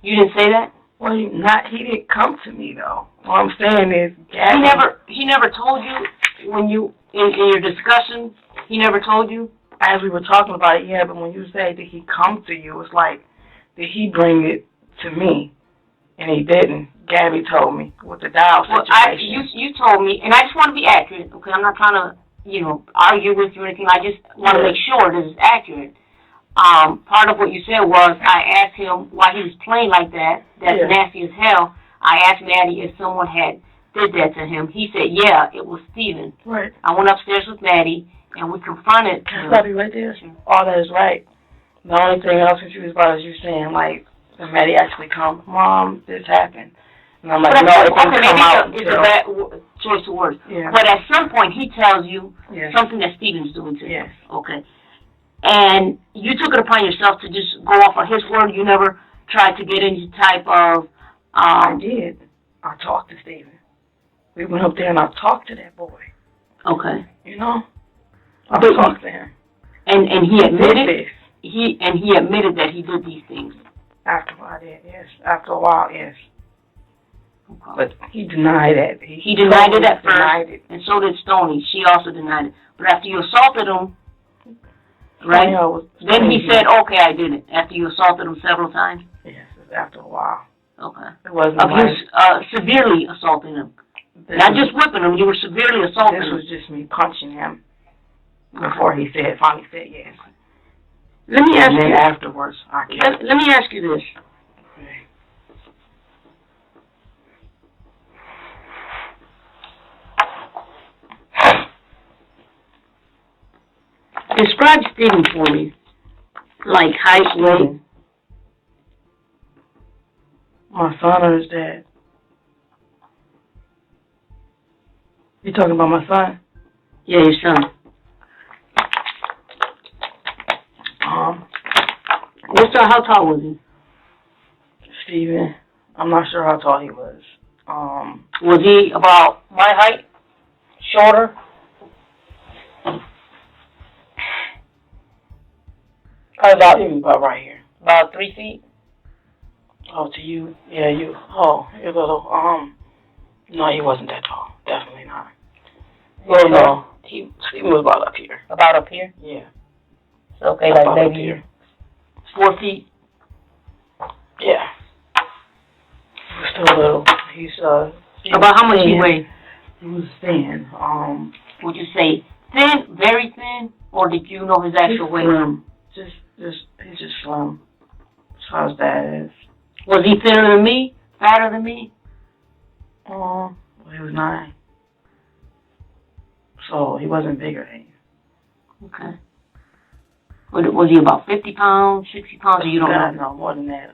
You didn't say that? Well, he didn't come to me, though. What I'm saying is, Gabby, He never told you when you, in your discussion, he never told you? as we were talking about it, yeah, but when you say, did he come to you, it's like, did he bring it to me? And he didn't. Gabby told me with the dial situation. You told me, and I just want to be accurate, okay? I'm not trying to, argue with you or anything. I just want to make sure this is accurate. Part of what you said was, I asked him why he was playing like that. That's nasty as hell. I asked Maddie if someone had did that to him. He said, yeah, it was Steven. Right. I went upstairs with Maddie, and we confronted Can I him. stop you right there? All that is right. The only thing I was confused about is you saying, like, did Maddie actually come? Mom, this happened. And I'm like, no, it didn't come out it's a bad choice of words. Yeah. But at some point, he tells you something that Steven's doing to you. Yes. Okay. And you took it upon yourself to just go off on his word. You never tried to get any type of... I did. I talked to Steven. We went up there and I talked to that boy. Okay. I talked to him. And he admitted this. He admitted that he did these things. After a while, yes. After a while, yes. Okay. But he denied it. He denied it at first, denied it. and so did Stoney. She also denied it. But after you assaulted him, right? Then he said, okay, I did it. After you assaulted him several times? Yes, after a while. Okay. It wasn't severely assaulting him. Not just whipping him, you were severely assaulting him. This was just me punching him before he finally said yes. Let me ask you. Afterwards, let me ask you this. Describe Steven for me. Like height, weight. My son or his dad? You talking about my son? Yeah, your son. How tall was he? Steven, I'm not sure how tall he was. Was he about my height? Shorter? Probably about right here. About 3 feet? Oh, to you? Yeah, you. Oh, you're little. No, he wasn't that tall. Definitely not. Well, no. Steven was about up here. About up here? Yeah. So, okay, about like maybe here. 4 feet? Yeah. He's still little. He's, about how much he weighed? He was thin. Would you say thin, very thin, or did you know his actual weight? Slim. He's just slim. As far as that is. Was he thinner than me? Fatter than me? Well, he was 9. So he wasn't bigger than you. Okay. Was he about 50 pounds, 60 pounds, or you don't know? No, more than that.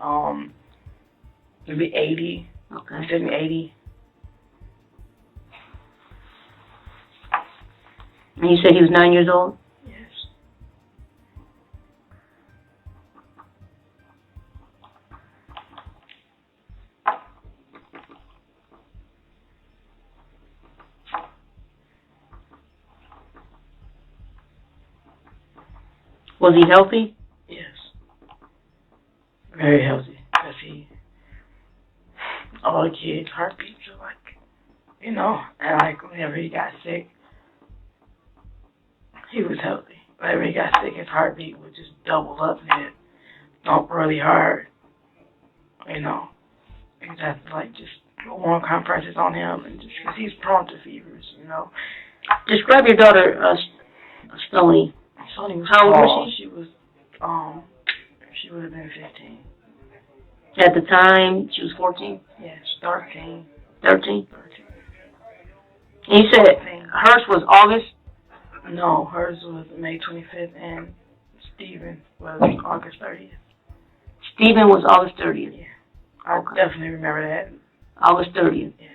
Maybe 80. Okay. He said me 80. And you said he was 9 years old? Yes. Was he healthy? Yes. Very healthy. Because all the kids' heartbeats are like, and like whenever he got sick, he was healthy. Whenever he got sick, his heartbeat would just double up and it thump really hard. He'd have to like just warm compresses on him and just because he's prone to fevers, Describe your daughter, Stoney. Stoney was How old tall. was she? She was, she would have been 15. At the time, she was 14? Yes, 13. 13? And you said hers was August? No, hers was May 25th and Steven was August 30th. Steven was August 30th? Yeah. I definitely remember that. August 30th? Yes.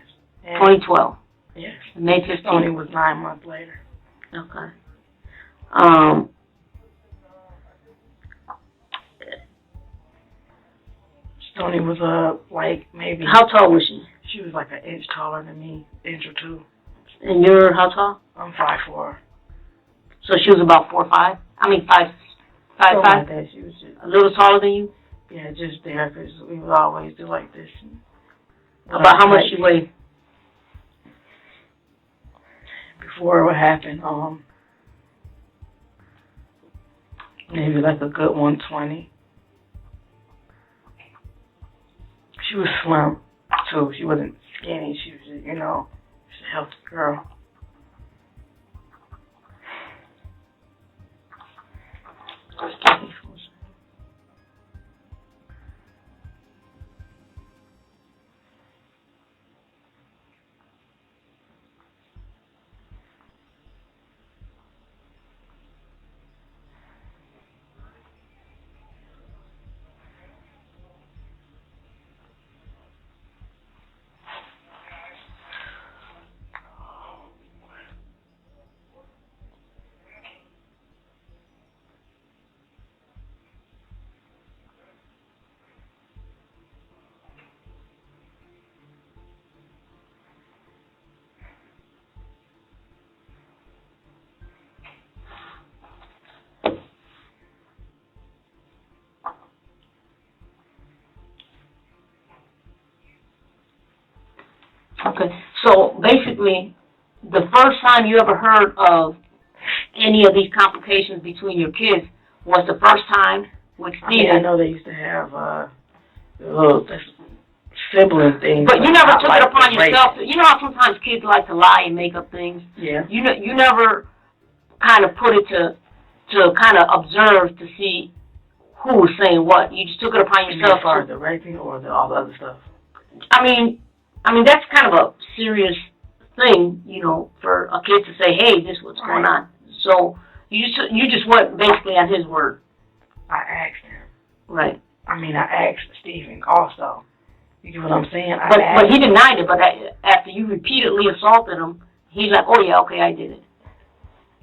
And 2012? Yes. May 15th? Stoney was 9 months later. Okay. Stoney was like maybe. How tall was she? She was like an inch taller than me, inch or two. And you're how tall? I'm 5'4". So she was about 4'5". I mean 5'5". Something like that. She was just, A little taller than you. yeah, just there, because we would always do like this. About how much she weighed? Before what happened, maybe like a good 120. She was slim too. She wasn't skinny. She was, just, she's a healthy girl. Okay, so basically, the first time you ever heard of any of these complications between your kids was the first time with Steven. I know they used to have little sibling things. But you never took it upon yourself. You know how sometimes kids like to lie and make up things? Yeah. You never kind of put it to kind of observe to see who was saying what. You just took it upon yourself. As far as the raping or all the other stuff? I mean, that's kind of a serious thing, for a kid to say, "Hey, this is what's going on." So you just went basically on his word. I asked him. Right. I asked Steven also. You get what I'm saying? But he denied it. But after you repeatedly assaulted him, he's like, "Oh yeah, okay, I did it."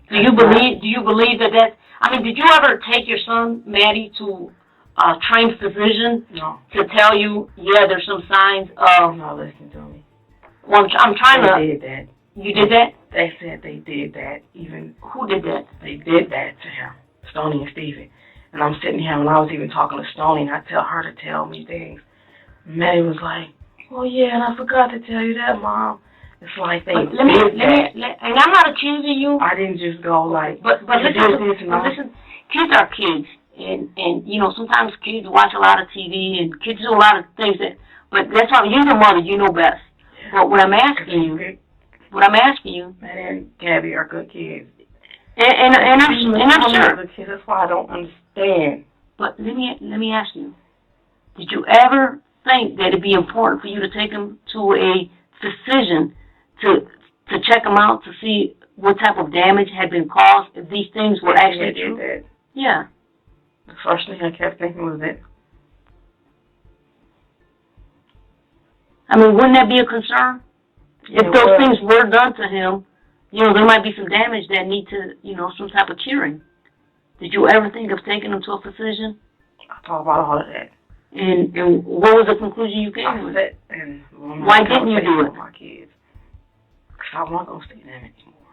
Do you believe that? Did you ever take your son, Maddie, to a trained physician to tell you, yeah, there's some signs of... No, listen to me. Well, I'm trying to... They did that. You did that? They said they did that. Even... Who did that? They did that to him, Stoney and Steven. And I'm sitting here, and I was even talking to Stoney, and I tell her to tell me things. Maddie was like, "Oh yeah, and I forgot to tell you that, Mom." It's like they and I'm not accusing you. I didn't just go like... But listen, kids are kids. And sometimes kids watch a lot of TV and kids do a lot of things but that's why you're the mother, you know best. But what I'm asking you, Matt and Gabby are good kids. And I'm sure. That's why I don't understand. But let me ask you, did you ever think that it'd be important for you to take him to a physician to check him out to see what type of damage had been caused if these things were actually true? That. Yeah. The first thing I kept thinking was that. Wouldn't that be a concern? If those things were done to him, there might be some damage that need to, some type of curing. Did you ever think of taking him to a physician? I thought about all of that. And what was the conclusion you came with? Why didn't you do it? With my kids. Because I wasn't going to see them anymore.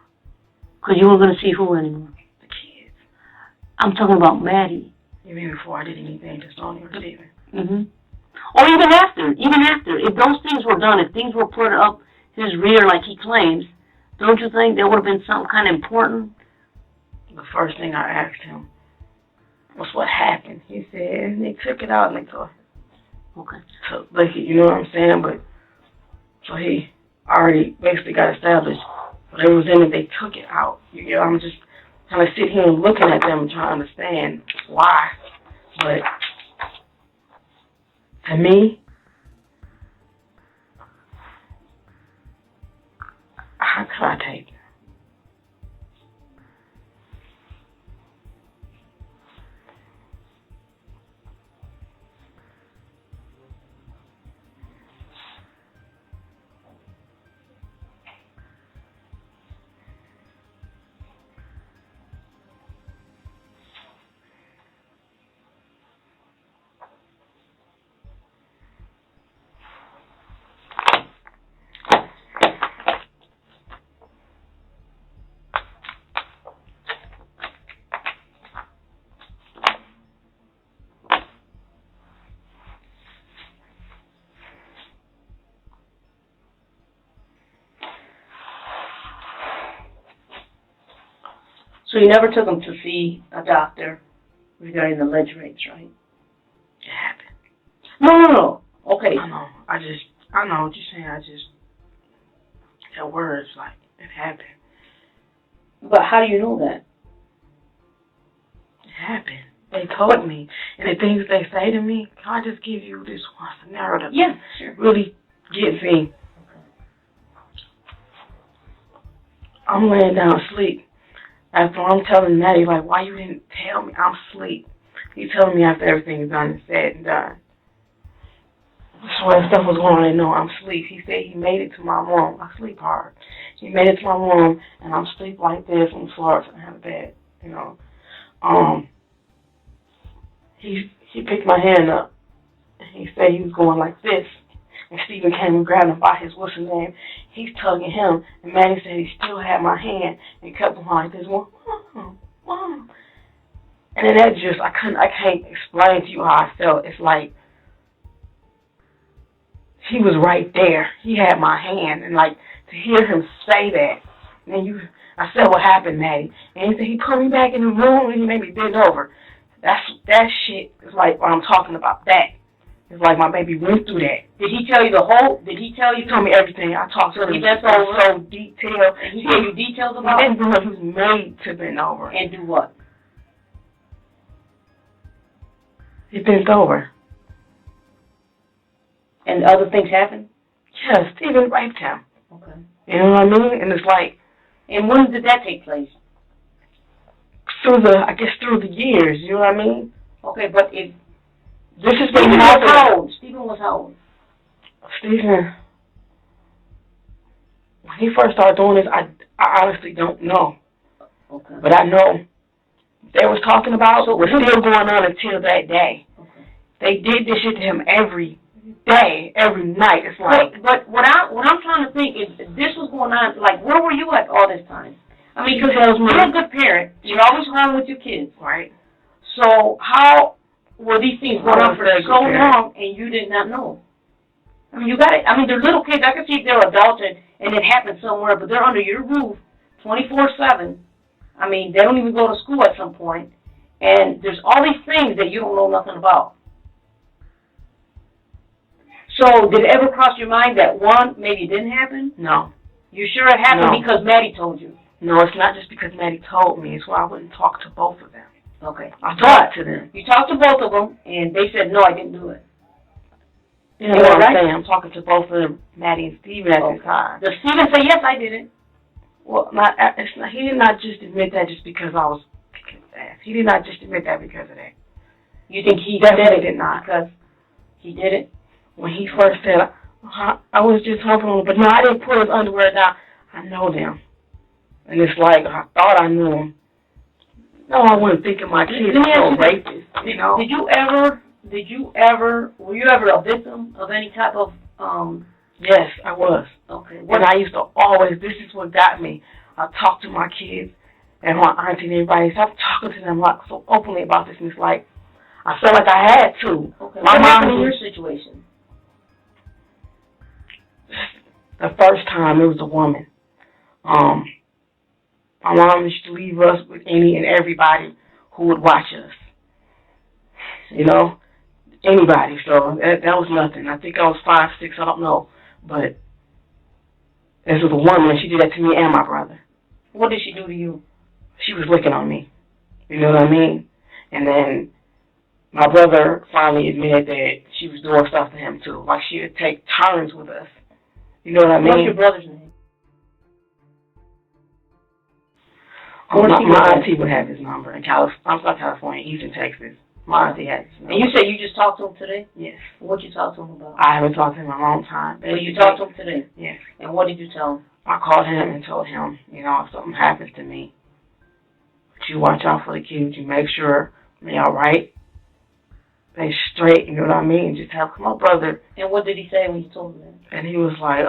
Because you weren't going to see who anymore? The kids. I'm talking about Maddie. You mean before I did anything to Stoney or Steven? Mm-hmm. Or even after. If those things were done, if things were put up his rear like he claims, don't you think there would have been something kind of important? The first thing I asked him was what happened. He said, they took it out and they told him. Okay. So, you know what I'm saying? But, so he already basically got established. Whatever was in it, they took it out. I'm just kind of sitting here and looking at them and trying to understand why. But, to me, how could I take it? So you never took him to see a doctor regarding the ledge rapes, right? It happened. No. Okay. I know. I know what you're saying. That word's like, it happened. But how do you know that? It happened. They told me. And the things they say to me, can I just give you this one scenario that Yeah, sure. really gets me? I'm laying down asleep. After I'm telling Maddie, like, why you didn't tell me I'm asleep? He's telling me after everything is done and said and done. So when stuff was going on, I know I'm asleep. He said he made it to my room. I sleep hard. He made it to my room, and I'm asleep like this on the floor. So I have a bed, you know. He picked my hand up, and he said he was going like this. And Stephen came and grabbed him by his what's his name. He's tugging him, and Manny said he still had my hand and kept him like this. Mom. And then that just, I can't explain to you how I felt. It's like he was right there. He had my hand, and like to hear him say that. And then I said, what happened, Maddie? And he said he put me back in the room and he made me bend over. That shit is like what I'm talking about. That. It's like my baby went through that. Did he tell you the whole? Did he tell you? He told me everything. I talked to him. That's all so detailed. And he gave you details He about it? didn't know he was made to bend over. And do what? He bent over. And other things happened? Yeah, Stephen raped him. Okay. You know what I mean? And it's like... And when did that take place? Through the years, you know what I mean? Okay, but if... This has been Stephen happening. was how old? Stephen was how old? Stephen, when he first started doing this, I honestly don't know. Okay. But I know they was talking about was still going on until that day. Okay. They did this shit to him every day, every night. It's like... But what I'm trying to think is, this was going on, like, where were you at all this time? I mean, because you're a good parent. You're always home with your kids. Right. So how were these things going on for so long and you did not know? I mean, they're little kids. I can see if they're adults and it happened somewhere, but they're under your roof 24/7. I mean, they don't even go to school at some point. And there's all these things that you don't know nothing about. So did it ever cross your mind that one, maybe it didn't happen? No. You sure it happened No. because Maddie told you? No, it's not just because Maddie told me. It's why I wouldn't talk to both of them. Okay. I talked to them. You talked to both of them, and they said, no, I didn't do it. You know what I'm saying? I'm talking to both of them, Maddie and Steven at this time. Does Steven say, yes, I did it? Well, he did not just admit that just because I was kicking his ass. He did not just admit that because of that. You think he Definitely did not. Because he did it? When he first said, I was just humping him, but no, I didn't pull his underwear down. I know them. And it's like, I thought I knew them. No, I wasn't thinking my kids were so racist, you know? Were you ever a victim of any type of, Yes, I was. Okay. And I used to always, this is what got me. I talked to my kids and my auntie and everybody. So I'm talking to them like so openly about this, and it's like, I felt like I had to. Okay. My What mom happened in your situation? The first time, it was a woman. My mom used to leave us with any and everybody who would watch us. You know, anybody. So that was nothing. I think I was 5, 6, I don't know. But this was a woman, and she did that to me and my brother. What did she do to you? She was licking on me. You know what I mean? And then my brother finally admitted that she was doing stuff to him too. Like she would take turns with us. You know what I mean? What's your brother's name? My auntie would have his number in California. I'm from California. He's in Texas. My auntie has his number. And you said you just talked to him today? Yes. What'd you talk to him about? I haven't talked to him in a long time. So you talked to him today? Yes. And what did you tell him? I called him and told him, you know, if something happens to me, you watch out for the kids. You make sure they all right. They straight, you know what I mean? Just have, come on, brother. And what did he say when you told him that? And he was like,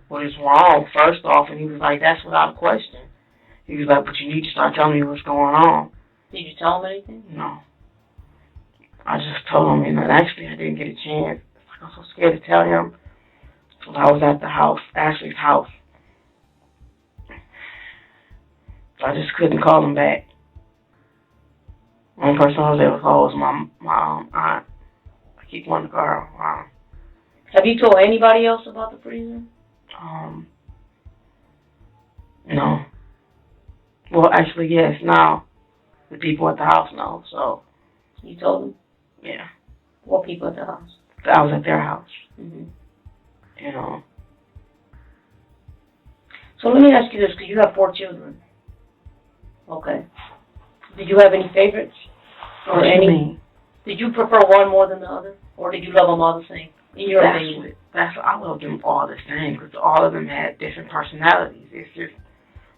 what is wrong, first off? And he was like, that's without a question. He was like, but you need to start telling me what's going on. Did you tell him anything? No. I just told him, and actually I didn't get a chance. I was so scared to tell him. So I was at the house, Ashley's house. So I just couldn't call him back. One person I was able to call was my aunt. I keep wanting to call her. Have you told anybody else about the freezer? No. Well, actually, yes. Now the people at the house know. So You told them? yeah, What people at the house? I was at their house. Mm-hmm. You know. So let me ask you this, because you have 4 children. Okay. Did you have any favorites? Or What do you any? mean? Did you prefer one more than the other? Or did you love them all the same? In your opinion? I love them all the same because all of them had different personalities. It's just,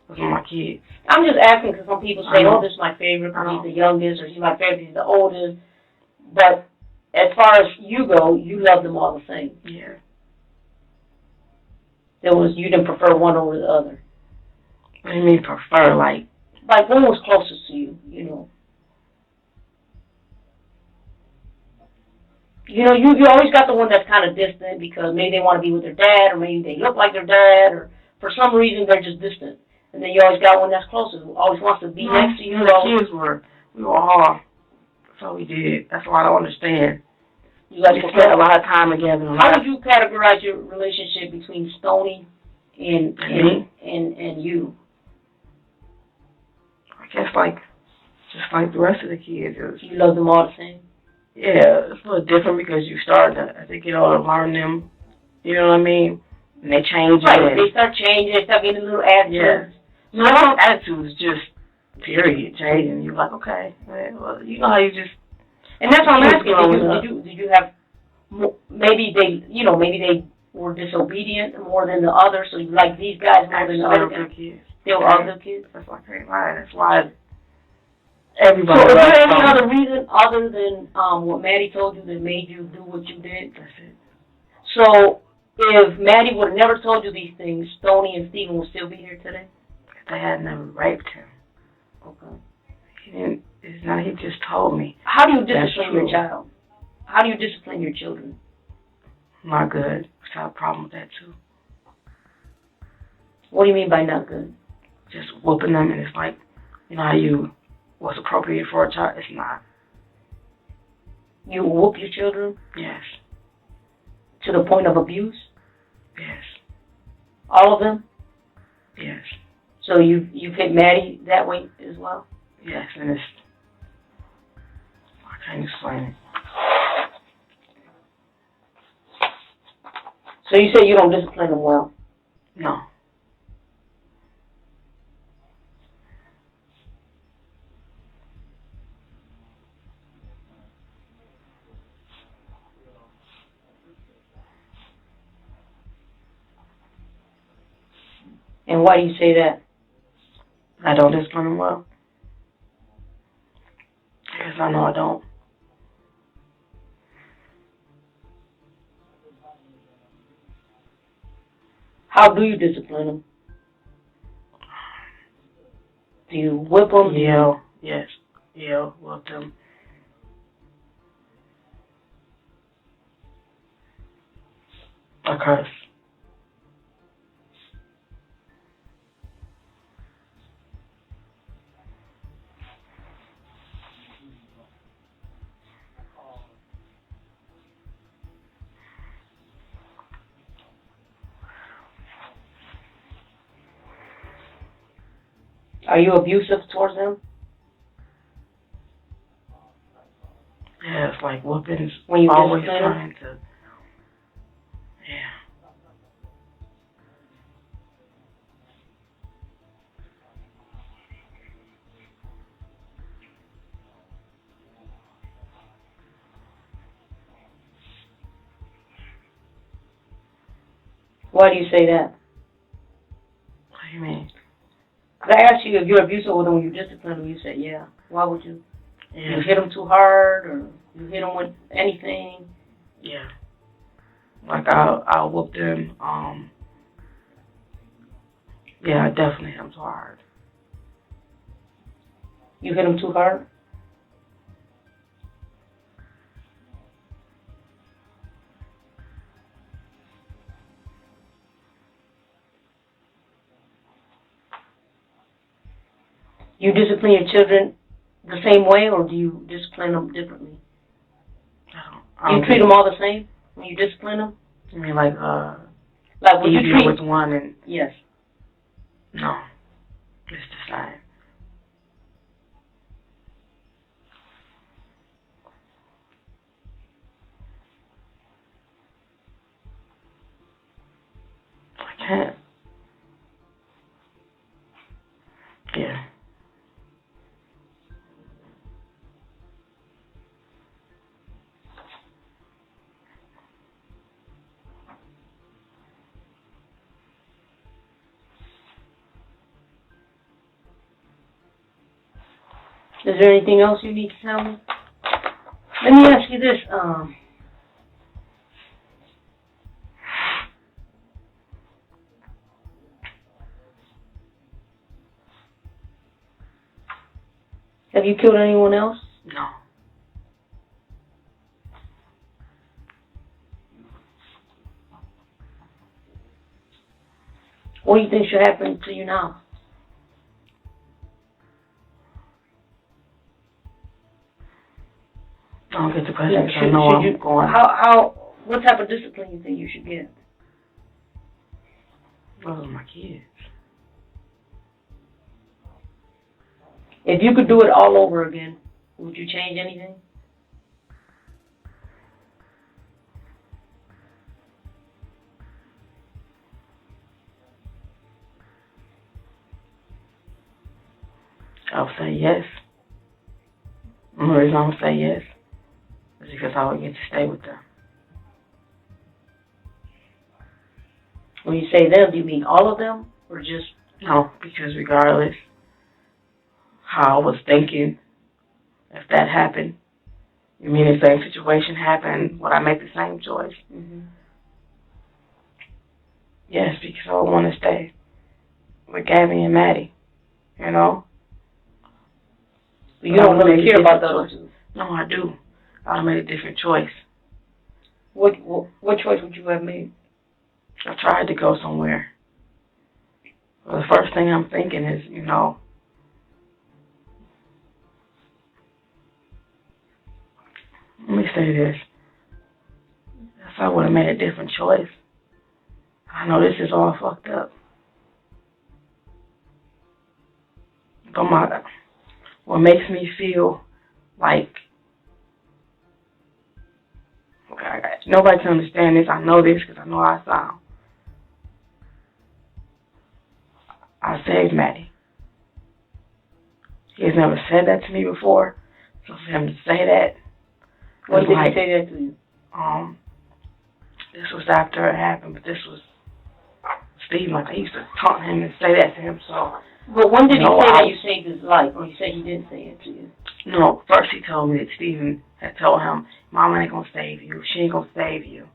those are my kids. I'm just asking because some people say, I know. oh, this is my favorite because I know. he's the youngest, or he's my favorite because he's the oldest. But as far as you go, you love them all the same. Yeah. You didn't prefer one over the other. What do you mean prefer? Like One was closest to you, you know. You know, you always got the one that's kind of distant because maybe they want to be with their dad, or maybe they look like their dad, or for some reason they're just distant. And then you always got one that's closer, who always wants to be next to you. We were all, that's all we did. That's why I don't understand. You guys We spent a lot of time together. How would you categorize your relationship between Stoney and you? I guess just like the rest of the kids. You love them all the same? Yeah, it's a little different because you start to, I think, learn them. You know what I mean? And they change. Right, they start changing, they start getting a little attitude. Yeah. No, not attitudes, just period changing. You're like, okay, well, you know how you just. And that's what I'm asking. Did you have maybe they were disobedient more than the others, so you like these guys more than the other guys? Kids. They were all good kids. That's why I can't lie. That's why everybody. So is there any other reason other than what Maddie told you that made you do what you did? That's it. So if Maddie would have never told you these things, Stoney and Stephen would still be here today? If they had never raped him. Okay. He didn't. It's not. He just told me. How do you discipline your child? How do you discipline your children? Not good. I have a problem with that too. What do you mean by not good? Just whooping them, and it's like, you know how what's appropriate for a child. It's not. You whoop your children? Yes. To the point of abuse? Yes. All of them? Yes. So you've hit Maddie that way as well? Yes, and I can't explain it. So you say you don't discipline them well? No. And why do you say that? I don't discipline them well. Because I know I don't. How do you discipline them? Do you whip them? Yell. Yes. Yell. Whip them. I curse. Are you abusive towards them? Yeah, it's like whoopings. When you always discipline them? trying to. Yeah. Why do you say that? What do you mean? Because I asked you if you're abusive with them when you discipline them. You said, yeah. Why would you? Yeah. You hit them too hard, or you hit them with anything? Yeah. Like I'll whoop them. Yeah, I definitely hit them too hard. You hit them too hard? you discipline your children the same way, or do you discipline them differently? Do you treat them all the same when you discipline them? I mean, like would you easier treat with one and yes. no, it's the same. I can't. Yeah. Is there anything else you need to tell me? Let me ask you this. Have you killed anyone else? No. What do you think should happen to you now? I don't get the question because I know I'm going. What type of discipline you think you should get? Those are my kids. If you could do it all over again, would you change anything? I'll say yes. The only reason I'm going to say yes is because I would get to stay with them. When you say them, do you mean all of them, or just... No, because regardless how I was thinking, if that happened, you mean the same situation happened, would I make the same choice? Mm-hmm. Yes, because I would want to stay with Gabby and Maddie, you know? But you don't really care about the other two? No, I do. I would have made a different choice. What choice would you have made? I tried to go somewhere. Well, the first thing I'm thinking is, you know, let me say this. If I would have made a different choice, I know this is all fucked up. But what makes me feel like nobody can understand this. I know this because I know how I sound. I saved Maddie. He has never said that to me before, so for him to say that. When did he say that to you? This was after it happened, but this was Steve. Like I used to taunt him and say that to him. So. But when did he say that you saved his life, or you said he didn't say it to you? No, first he told me that Steven had told him, Mama ain't gonna save you. She ain't gonna save you.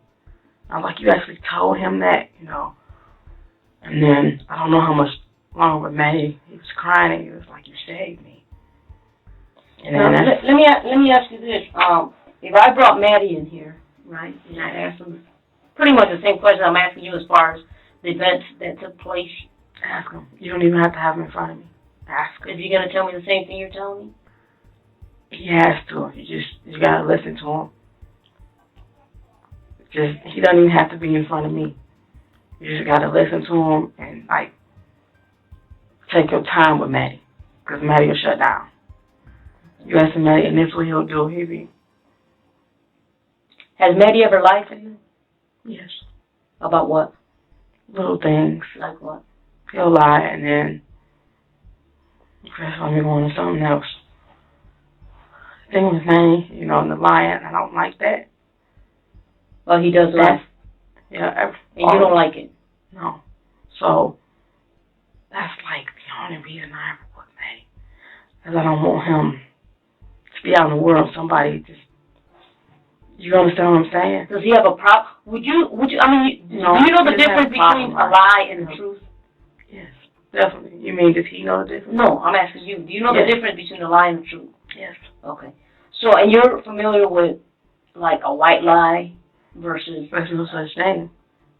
I was like, you actually told him that, you know? And then I don't know how much longer, but Maddie, he was crying and he was like, you saved me. And then let me ask you this. If I brought Maddie in here, right, and I asked him pretty much the same question I'm asking you as far as the events that took place. Ask him. You don't even have to have him in front of me. Ask him. Is he going to tell me the same thing you're telling me? He has to. You got to listen to him. He doesn't even have to be in front of me. You just got to listen to him and, like, take your time with Maddie. Because Maddie will shut down. You ask him Maddie, and this is what he'll do. Has Maddie ever lied to you? Yes. About what? Little things. Like what? He'll lie, and then let me go on to something else. The thing with Manny, you know, and the lying, I don't like that. Well, he does lie. Yeah. And you don't like it? No. So, that's like the only reason I ever put Manny. Because I don't want him to be out in the world, somebody just, you understand what I'm saying? Does he have a problem? Would you, no, do you know the difference between a lie and the truth? Yes, definitely. You mean, does he know the difference? No, I'm asking you. Do you know the difference between a lie and the truth? Yes. Okay. So, and you're familiar with, like, a white lie versus... There's no such thing.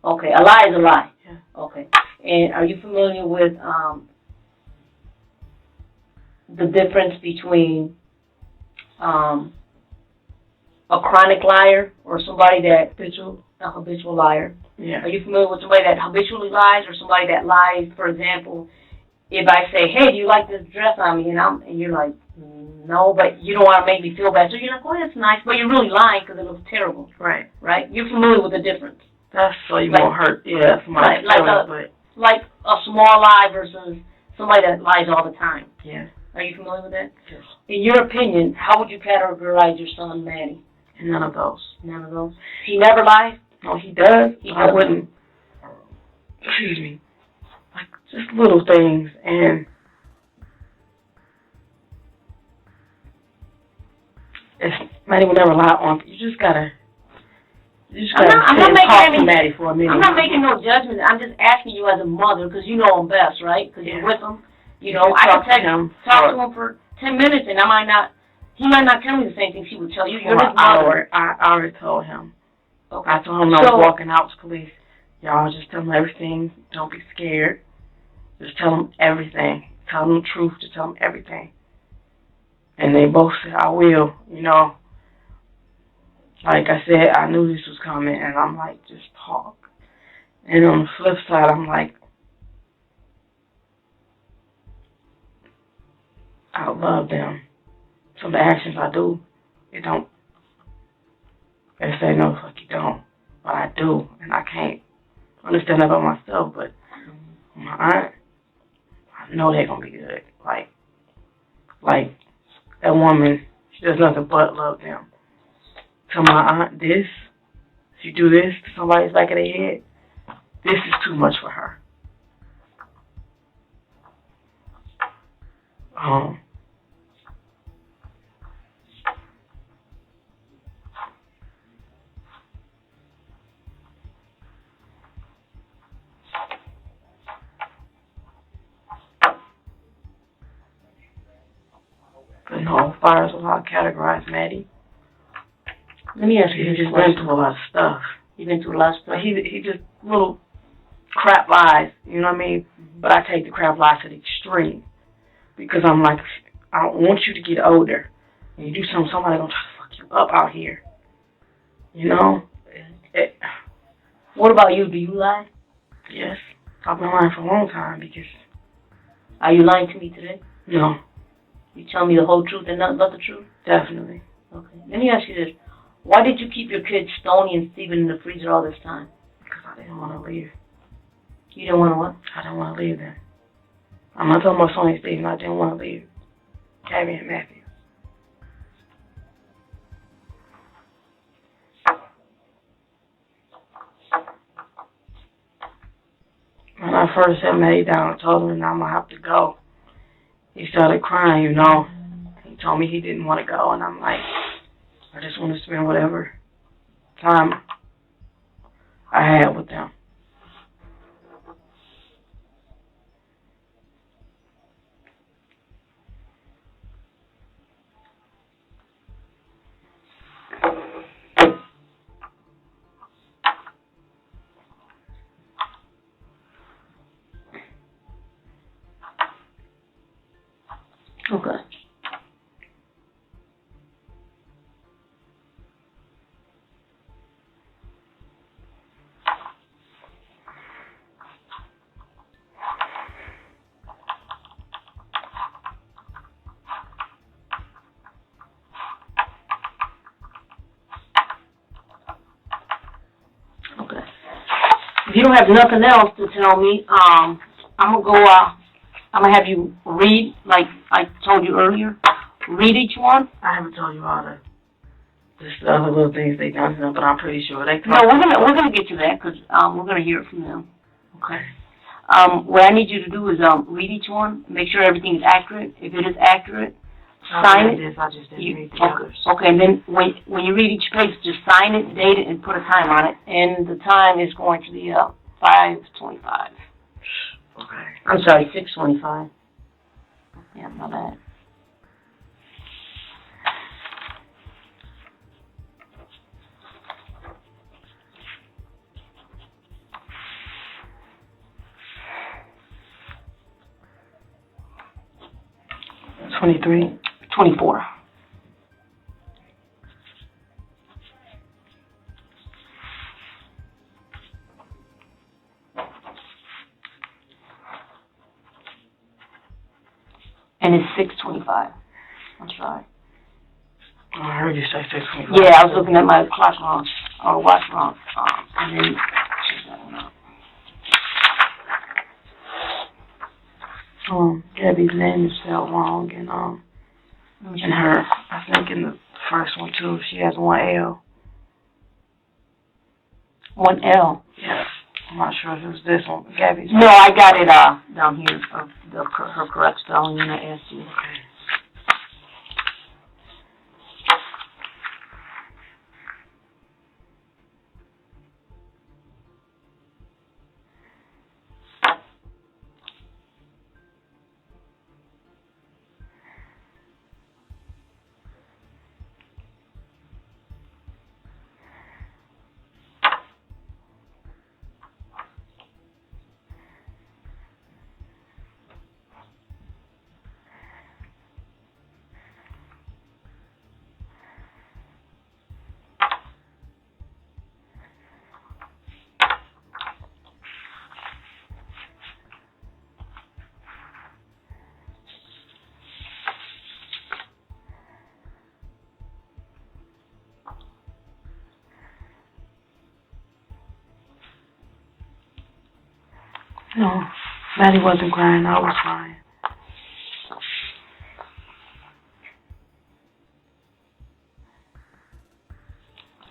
Okay, a lie is a lie. Yeah. Okay. And are you familiar with the difference between a chronic liar or somebody that a habitual liar? Yeah. Are you familiar with somebody that habitually lies or somebody that lies, for example, if I say, hey, do you like this dress on me? And you're like, no, but you don't want to make me feel bad. So you're like, oh, that's nice, but you're really lying because it looks terrible. Right. Right? You're familiar with the difference. That's so you won't hurt. Yeah, somebody's feelings, like a small lie versus somebody that lies all the time. Yeah. Are you familiar with that? Yes. In your opinion, how would you categorize your son, Manny? None of those. None of those. He never lies? No, he does. He I does. wouldn't. Excuse me. Like just little things, and it's Maddie will never lie on. You just gotta. I'm not making talk any, to Maddie for a minute. I'm not making no judgment. I'm just asking you as a mother because you know him best, right? Because you're with him. You know, I can talk to him for 10 minutes, and he might not tell me the same things he would tell you. You're his mother. I already told him. Okay. I told him I was walking out to police. Y'all just tell him everything. Don't be scared. Just tell him everything. Tell him the truth. Just tell him everything. And they both said, I will. You know, like I said, I knew this was coming, and I'm like, just talk. And on the flip side, I'm like, I love them. Some of the actions I do, it don't. They say, no, fuck you don't. But I do, and I can't understand that about myself, but my aunt, I know they're going to be good. Like, that woman, she does nothing but love them. Tell my aunt this, if you do this to somebody's back of their head, this is too much for her. But no, as far as how to categorize Maddie, Let me ask you he this just question. went through a lot of stuff. You've been through a lot of stuff. But he just little crap lies, you know what I mean? But I take the crap lies to the extreme. Because I'm like, I don't want you to get older. And you do something, somebody gonna try to fuck you up out here. You know? What about you? Do you lie? Yes. I've been lying for a long time because... Are you lying to me today? No. You tell me the whole truth and nothing but the truth? Definitely. Okay. Let me ask you this. Why did you keep your kids Stoney and Steven in the freezer all this time? Because I didn't want to leave. You didn't want to what? I didn't want to leave them. I'm not talking about Sonny and Steven. I didn't want to leave Gabby and Matthew. When I first set Maddie down and told him that I'm going to have to go, he started crying, you know. He told me he didn't want to go, and I'm like, I just want to spend whatever time I had with them. Okay. Okay. If you don't have nothing else to tell me, I'm gonna go. I'm gonna have you read, like I told you earlier. Read each one. I haven't told you all the other little things they done to them, but I'm pretty sure they. No, we're gonna get to that because we're gonna hear it from them. Okay. What I need you to do is read each one, make sure everything is accurate. If it is accurate, sign it. I just didn't read the others. Okay, and then when you read each page, just sign it, date it, and put a time on it. And the time is going to be 5:25. Okay. I'm sorry, 6:25. Yeah, my bad. 23. 24. And it's 6:25. I'm sorry. Oh, I heard you say 6:25. Yeah, I was looking at my clock wrong, or watch wrong, and then check that one out. Gabby's name is spelled wrong, and her, I think in the first one too, she has one L. One L. Yeah. I'm not sure if it was this one, Gabby's. No, I got it down here, her correct spelling, and I asked you. Okay. No, Maddie wasn't crying. I was crying.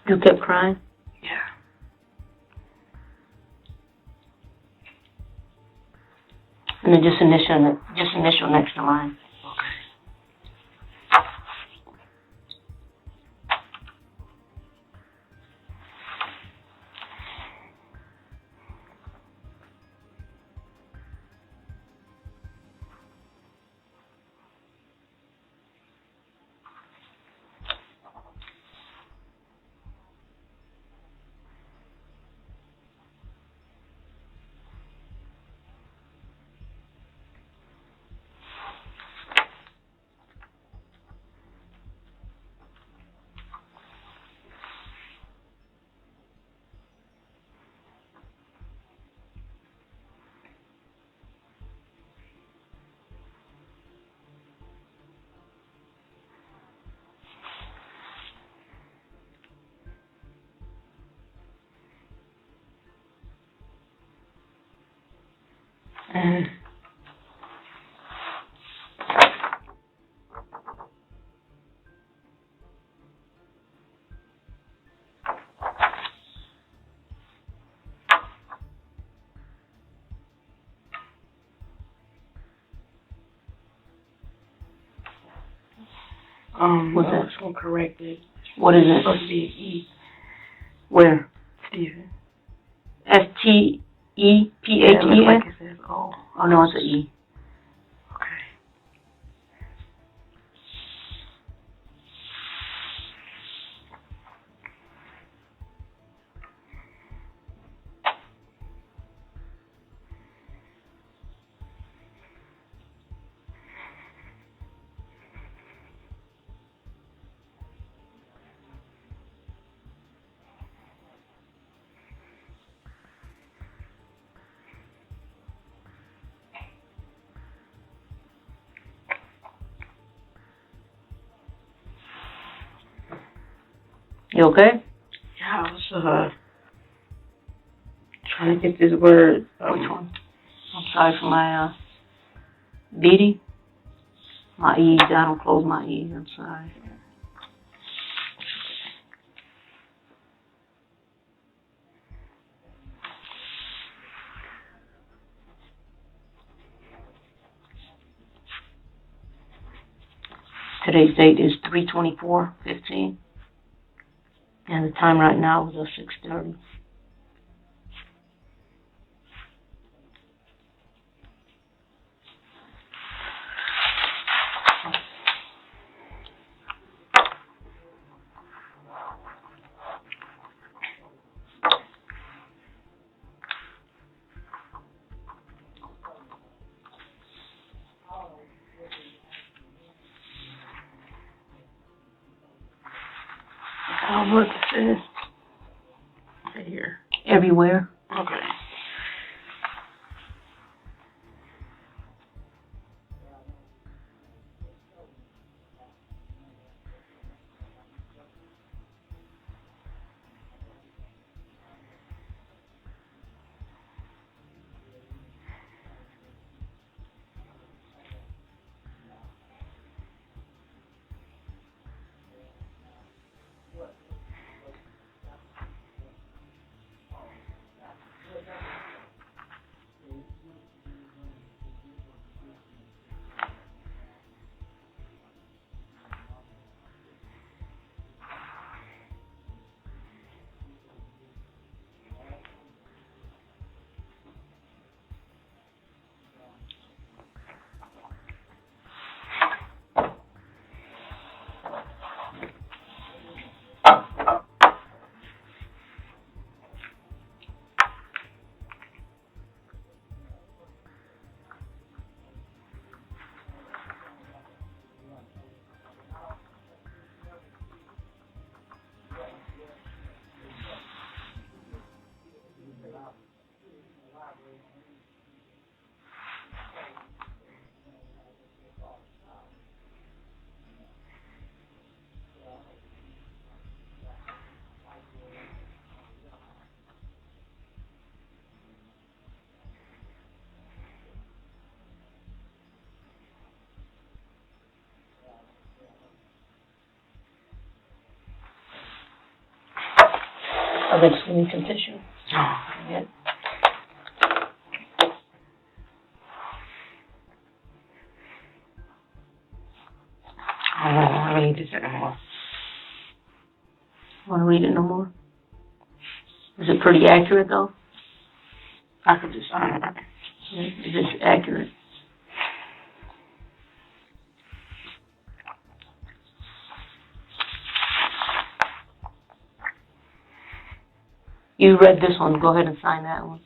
You kept crying? Yeah. And then just initial next to mine. And What's I that? was gonna correct it. What is It's it? supposed to be E. Where? Stephen. STEPHEN? Yeah, it looks like it says O. Oh no, it's an E. Okay. You okay? Yeah, I was trying to get this word. Which one? I'm sorry for my beady. My E's. I don't close my E's. I'm sorry. Today's date is 3/24/15, and the time right now is 6:30. Look, it says right here. Everywhere. Okay. I bet you need some tissue. Oh. Yeah. I don't need this anymore. Want to read it no more? Is it pretty accurate though? I could just, Is it accurate? You read this one. Go ahead and sign that one.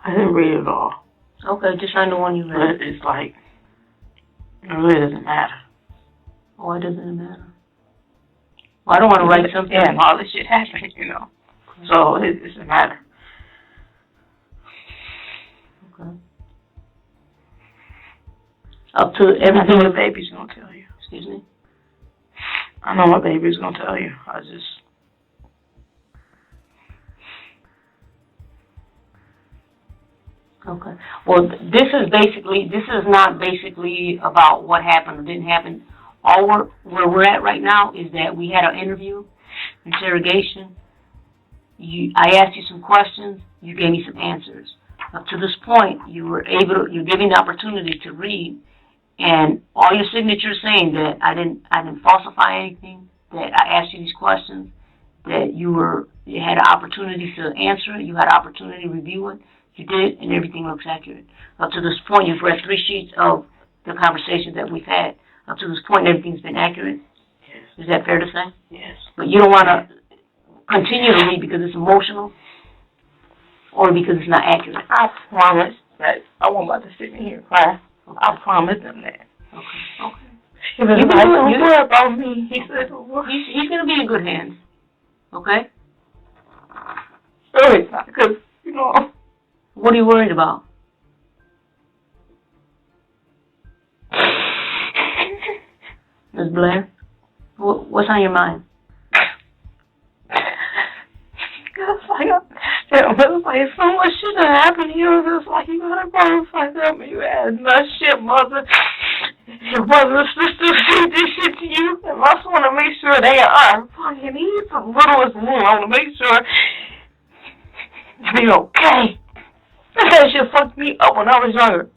I didn't read it all. Okay, just sign the one you read. But it's like, it really doesn't matter. Why doesn't it matter? Well, I don't want to write something. Yeah, and all this shit happened, you know. So it doesn't matter. Okay. Up to I know everything. what baby's gonna tell you. Excuse me. I know what baby's gonna tell you. I just. Okay. Well, this is not basically about what happened or didn't happen. Where we're at right now is that we had an interview, interrogation. I asked you some questions. You gave me some answers. Up to this point, you're given the opportunity to read, and all your signatures saying that I didn't falsify anything, that I asked you these questions, that you had an opportunity to answer it, you had an opportunity to review it. You did, and everything looks accurate. Up to this point, you've read 3 sheets of the conversations that we've had. Up to this point, everything's been accurate. Yes. Is that fair to say? Yes. But you don't want to continue to read because it's emotional or because it's not accurate. I promise that I won't about to sit in here and cry. Okay. I promise them that. Okay. If it's like, don't worry about me. He said, don't worry. He's going to be in good hands. Okay? No, it's not, because, you know. What are you worried about? Ms. Blair? What's on your mind? It's like so much shit that happened to you. It's like you gotta go and find out when you had enough shit, mother. Your brother and sister did this shit to you. And I just want to make sure they are fucking even the littlest one. I want to make sure they be okay. That shit fucked me up when I was younger.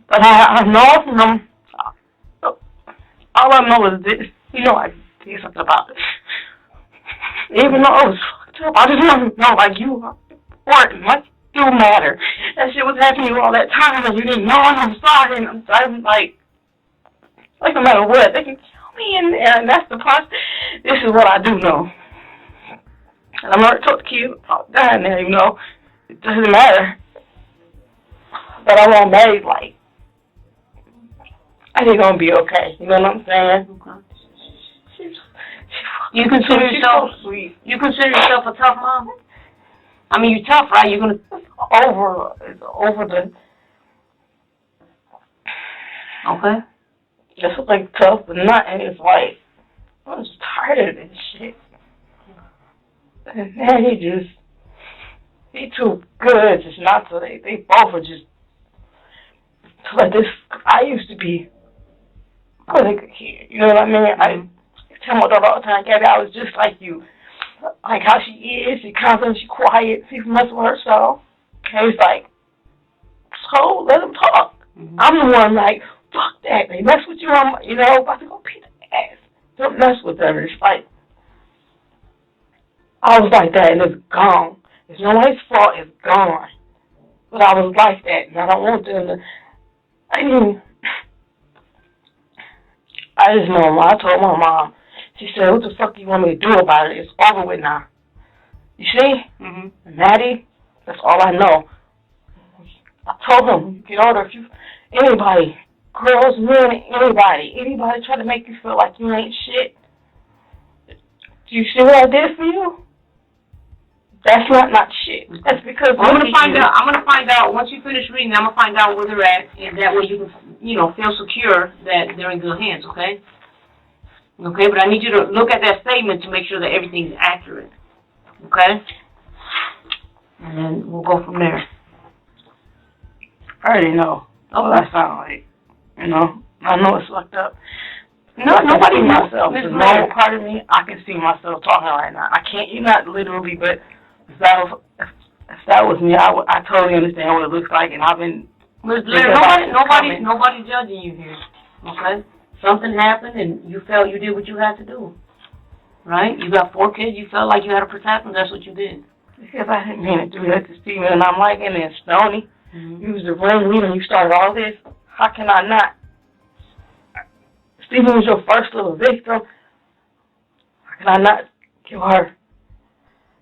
But I know from them, all I know is this. You know I can do something about it. Even though I was fucked up, I just want to know, like, you are important. Like, you matter. That shit was happening to you all that time, and you didn't know, and I'm sorry, and I'm like no matter what, they can kill me, and that's the part. This is what I do know. And I'm already told the kid, oh, God, now, you know, it doesn't matter. But I want Maddie, like, I think gonna be okay. You know what I'm saying? Okay. You consider yourself so sweet. You consider yourself a tough mom? I mean, you're tough, right? You're gonna It's over the. Okay. It's like tough, but not. And it's like I'm just tired of this shit. And man, he too good just not to. They both are just like this. I used to be. I was like a kid. You know what I mean? I tell my daughter all the time, Gabby, I was just like you. Like how she is, she confident, she quiet, she mess with herself. Okay, it's like, so let them talk. I'm the one like, fuck that. They mess with you, I'm, you know, about to go beat the ass. Don't mess with them. It's like, I was like that and it's gone. It's nobody's fault, it's gone. But I was like that and I don't want them to, I just know when I told my mom, she said, what the fuck do you want me to do about it? It's over with now. You see? Maddie, that's all I know. I told him, get older, if you, anybody, girls, men, anybody try to make you feel like you ain't shit. Do you see what I did for you? That's not shit. That's because I'm gonna find out once you finish reading. I'm gonna find out where they're at, and that way you can, you know, feel secure that they're in good hands. Okay. Okay, but I need you to look at that statement to make sure that everything's accurate. Okay. And then we'll go from there. I already know. Oh, that sound like, you know, I know it's fucked up. No, nobody knows. Myself. The normal part of me, I can see myself talking right now. I can't, you're not literally, but if that was me, I totally understand what it looks like, and I've been. Nobody's judging you here. Okay? Something happened, and you felt you did what you had to do. Right? You got 4 kids. You felt like you had to protect them. That's what you did. Because I didn't mean to do that to Steven, and I'm like, and then Stoney, you was the ringleader, you started all this. How can I not? Steven was your first little victim. How can I not kill her?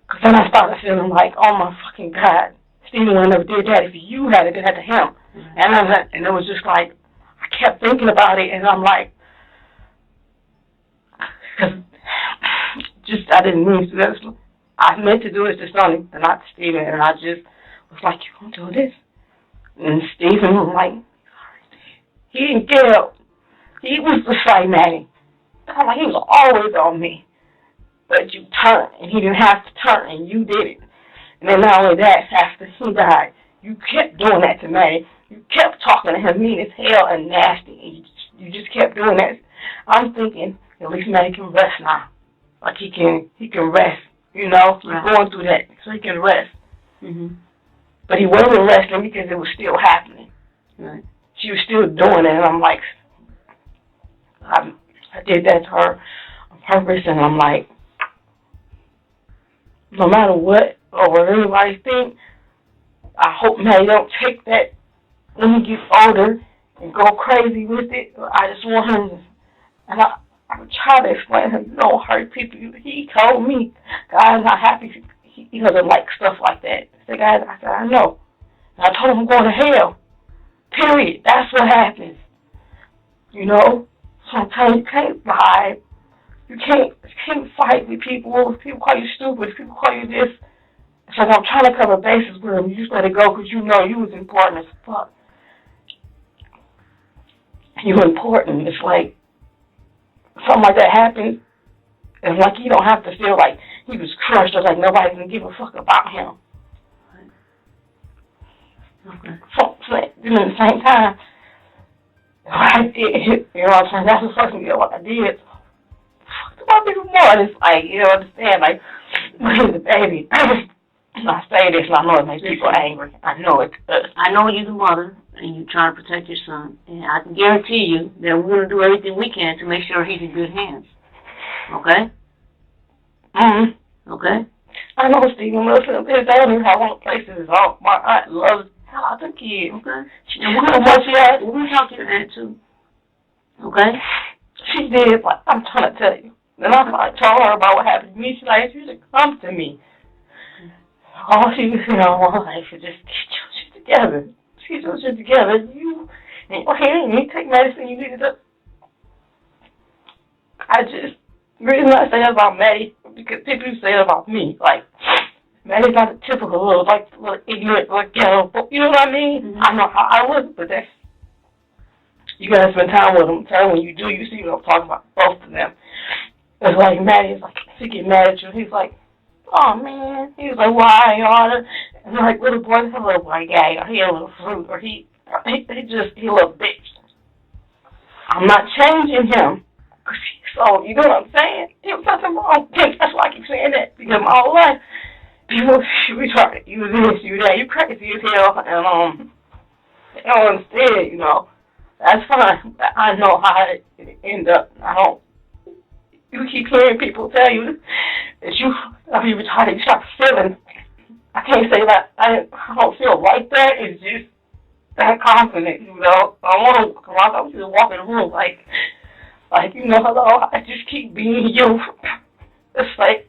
Because then I started feeling like, oh my fucking God, Steven would never did that. If you had it, it had to him. And it was just like, I kept thinking about it, and I'm like, because just, I didn't mean to do that. I meant to do it to Sonny, and not to Steven, and I just was like, you gonna do this? And Steven was like, he didn't get up. He was just like Maddie. I'm like, he was always on me. But you turned, and he didn't have to turn, and you did it. And then not only that, after he died, you kept doing that to Maddie. You kept talking to him mean as hell and nasty, and you just kept doing that. I'm thinking, at least Maddie can rest now. Like he can rest, you know, right. He's going through that, so he can rest. But he wasn't resting because it was still happening. Right. She was still doing it, and I'm like, I did that to her on purpose, and I'm like, no matter what or what anybody think, I hope Maddie don't take that when he gets older and go crazy with it. I just want him to, and I try to explain to him, you don't hurt people. He told me, God's not happy. He doesn't like stuff like that. I said, I know. And I told him I'm going to hell. Period. That's what happens. You know? Sometimes you can't lie. You can't fight with people. If people call you stupid, if people call you this. It's like I'm trying to cover bases with him. You just let it go because you know you was important as fuck. You important. It's like something like that happens. It's like you don't have to feel like he was crushed or like nobody can give a fuck about him. Okay. So at the same time, what I did, you know what I'm saying? That's the first thing what I did. Fuck about people more. It's like, you know, understand, like, the baby. I say this and I know it makes people angry. I know it does. I know you're the mother and you're trying to protect your son. And I can guarantee you that we're going to do everything we can to make sure he's in good hands. Okay? Okay? I know Steven listen. They don't even have one of the places. Oh, my aunt loves hell out the kid. Okay? And we're going to talk to your aunt too. Okay? She did, but I'm trying to tell you. Then I like told her about what happened to me. She's like, you should come to me. All she was, like, just get your shit together. Get your shit together. You need to take medicine. You need to. The reason I say that about Maddie, because people say that about me. Like, Maddie's not a typical little ignorant, you know what I mean? Mm-hmm. I know how I was, but that's, you gotta spend time with them. When you do, you see what I'm talking about, both of them. It's like Maddie's like, she get mad at you. He's like, oh man. He's like, why, y'all? And like, little boy, he's a little white guy, or he a little fruit, or he a little bitch. I'm not changing him. So, you know what I'm saying? There was nothing wrong with him. That's why I keep saying that. Because my whole life, people be trying to use this, you that. You crazy as hell. And, they don't understand, That's fine. I know how it end up. You keep hearing people tell you that you retarded, you start feeling. I can't say that I don't feel like that. It's just that confident, I want to walk around. I want you to walk in the room like, hello, I just keep being you. It's like,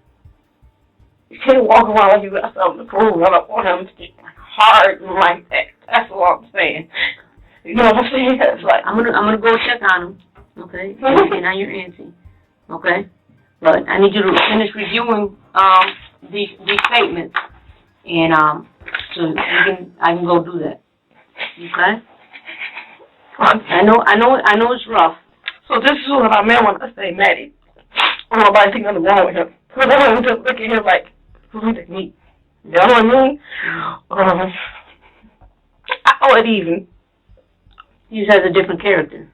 you can't walk around like you got something to prove. I don't want him to get hard and like that. That's what I'm saying. You know what I'm saying? It's like, I'm gonna go check on him, okay? And on your auntie, okay? But I need you to finish reviewing these statements, and so I can go do that, okay? I know it's rough. So this is what I meant when I say Maddie. I don't know if I think nothing wrong with him. Because I don't just look at him like, who's at me? You know what I mean? I would even. He just has a different character.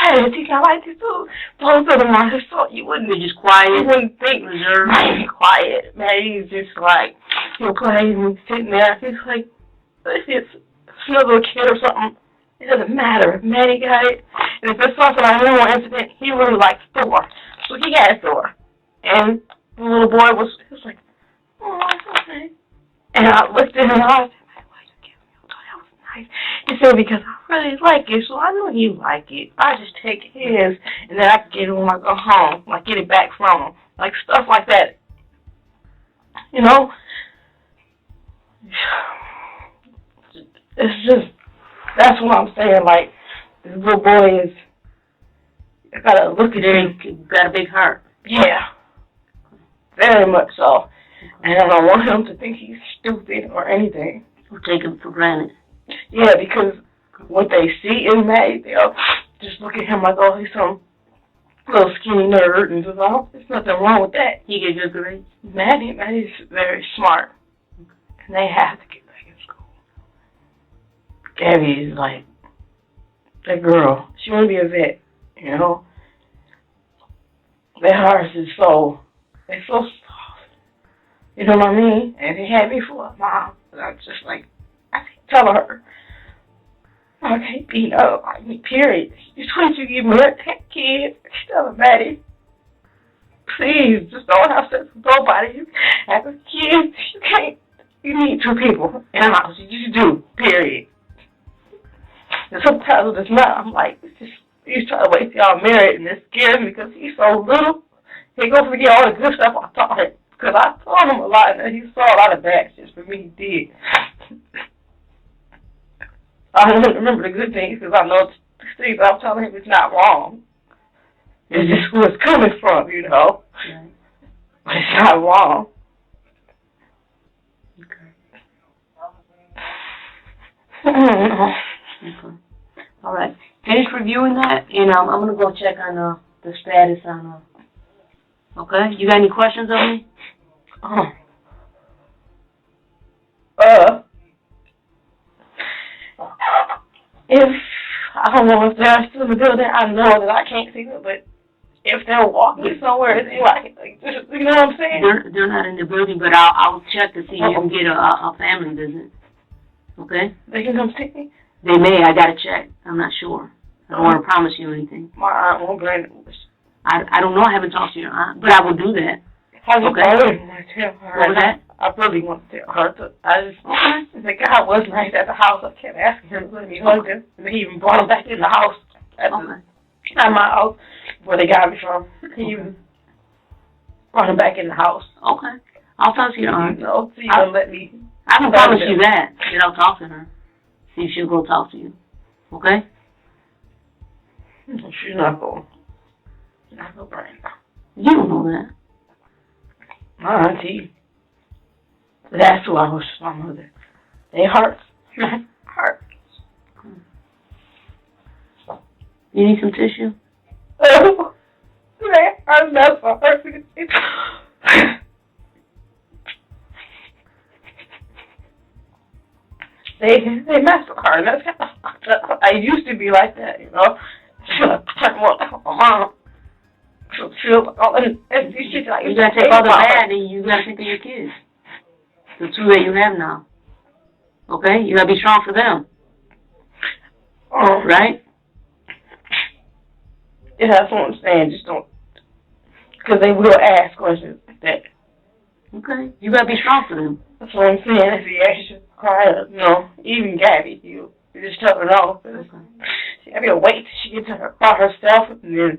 Yes, he's not like this too. Both of them are just so you wouldn't be just quiet. You wouldn't think reserved. He's quiet. Maddie's just like, he'll play and sitting there. He's like, if it's another kid or something, it doesn't matter. If Maddie got it, and if it's something I know incident, he really likes Thor. So he got Thor. And the little boy was like, oh, that's okay. And I looked in his eyes, why you give me a toy? That was nice. He said, because I really like it, so I know you like it. I just take his, and then I can get it when I go home, like get it back from him. Like stuff like that. It's just, that's what I'm saying, like, this little boy is, I gotta look at him. He's got a big heart. Yeah. Very much so. And I don't want him to think he's stupid or anything. Or take him for granted. Yeah, because what they see in Maddie, they'll just look at him like, oh, he's some little skinny nerd, and just, oh, there's nothing wrong with that. He get good grades? Maddie's very smart. And they have to get back in school. Gabby is like, that girl, she want to be a vet, Their hearts is they're so soft. You know what I mean? And they had me for a mom. And I'm just like, I keep telling her, I can't be no, period. You're 22, you married, have kids. She's telling Maddie, please, just don't have sex with nobody. You have kids, you can't. You need two people in a house. You just do, period. And sometimes it's not. I'm like, it's just, he's trying to wait till y'all married, and it scares me because he's so little. He goes forget all the good stuff I taught him. Because I taught him a lot, and he saw a lot of bad shit. For me, he did. I don't remember the good things because I know the things I'm telling him is not wrong. It's just who it's coming from, Right. But it's not wrong. Okay. All right. Finish reviewing that, and I'm gonna go check on the status on. Okay. You got any questions of me? If I don't know if they're still in the building, I know that I can't see them, but if they're walking somewhere, is it like you know what I'm saying? They're not in the building, but I'll check to see if you can get a family visit. Okay. They can come see me. They may. I gotta check. I'm not sure. I don't want to promise you anything. My aunt won't bring it. I don't know. I haven't talked to your aunt, but I will do that. I really want to tell her. What was that? I really want to tell her. The guy was nice at the house. I kept asking him to let me hug him. And he even brought him back in the house. At my house, where they got me from. brought him back in the house. Okay. I'll talk to your aunt. No, so you gonna let me. I can promise you that I'll talk to her. See if she'll go talk to you. Okay? She's not going. She's not going to bring her. You don't know that. My auntie. That's who I was, my mother. They hurt. Hurt. You need some tissue? They hurt. That's so hurt. They messed with her, and that's kind of fucked up. I used to be like that, you know. Turn more like my mom. So feel like all and she's like, you gotta take all the bad and you gotta think of your kids. The two that you have now. Okay? You gotta be strong for them. Right? Yeah, that's what I'm saying. Just don't, because they will ask questions like that. Okay. You gotta be strong for them. That's what I'm saying. If he asks you to cry, no, even Gabby, you just tell her no. Okay. She gotta be a wait till she gets to her by herself, and then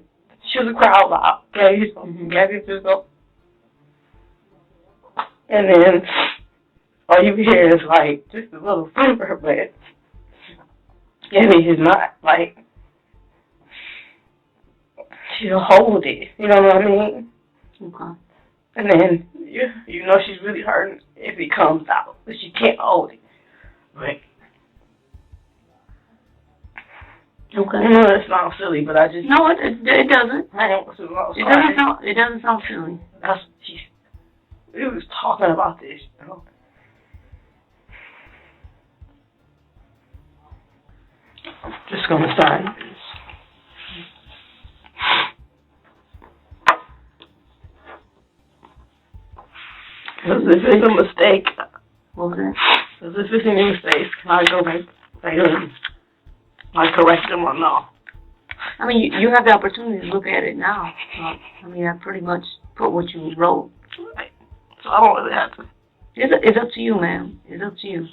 she'll cry out loud. Okay, Gabby just go, and then all you hear is like just a little whimper, but Gabby is not like she'll hold it. You know what I mean? Okay. And then you know she's really hurting if it comes out, but she can't hold it. But okay. I know that sounds silly, but I just no, it doesn't. I don't want to. It doesn't sound silly. That's we was talking about this, you know. I'm just gonna sign this. Because if it's a mistake, what was that? Because if it's any mistakes, can I go back and I correct them or no? I mean, you have the opportunity to look at it now. I mean, I pretty much put what you wrote. Right. So I don't really have to. It's up to you, ma'am. It's up to you.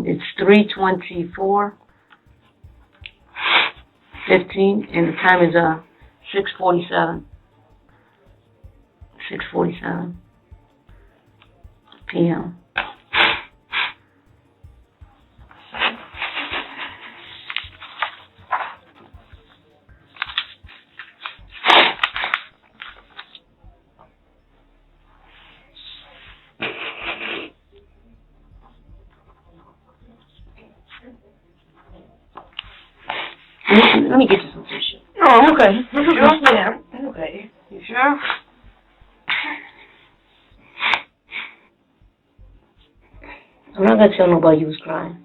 It's 3:24:15, and the time is 6:47. 6:47 p.m. Let me get you some tissue. Oh, okay. You sure? Yeah. Okay. You sure? I'm not gonna tell nobody you was crying.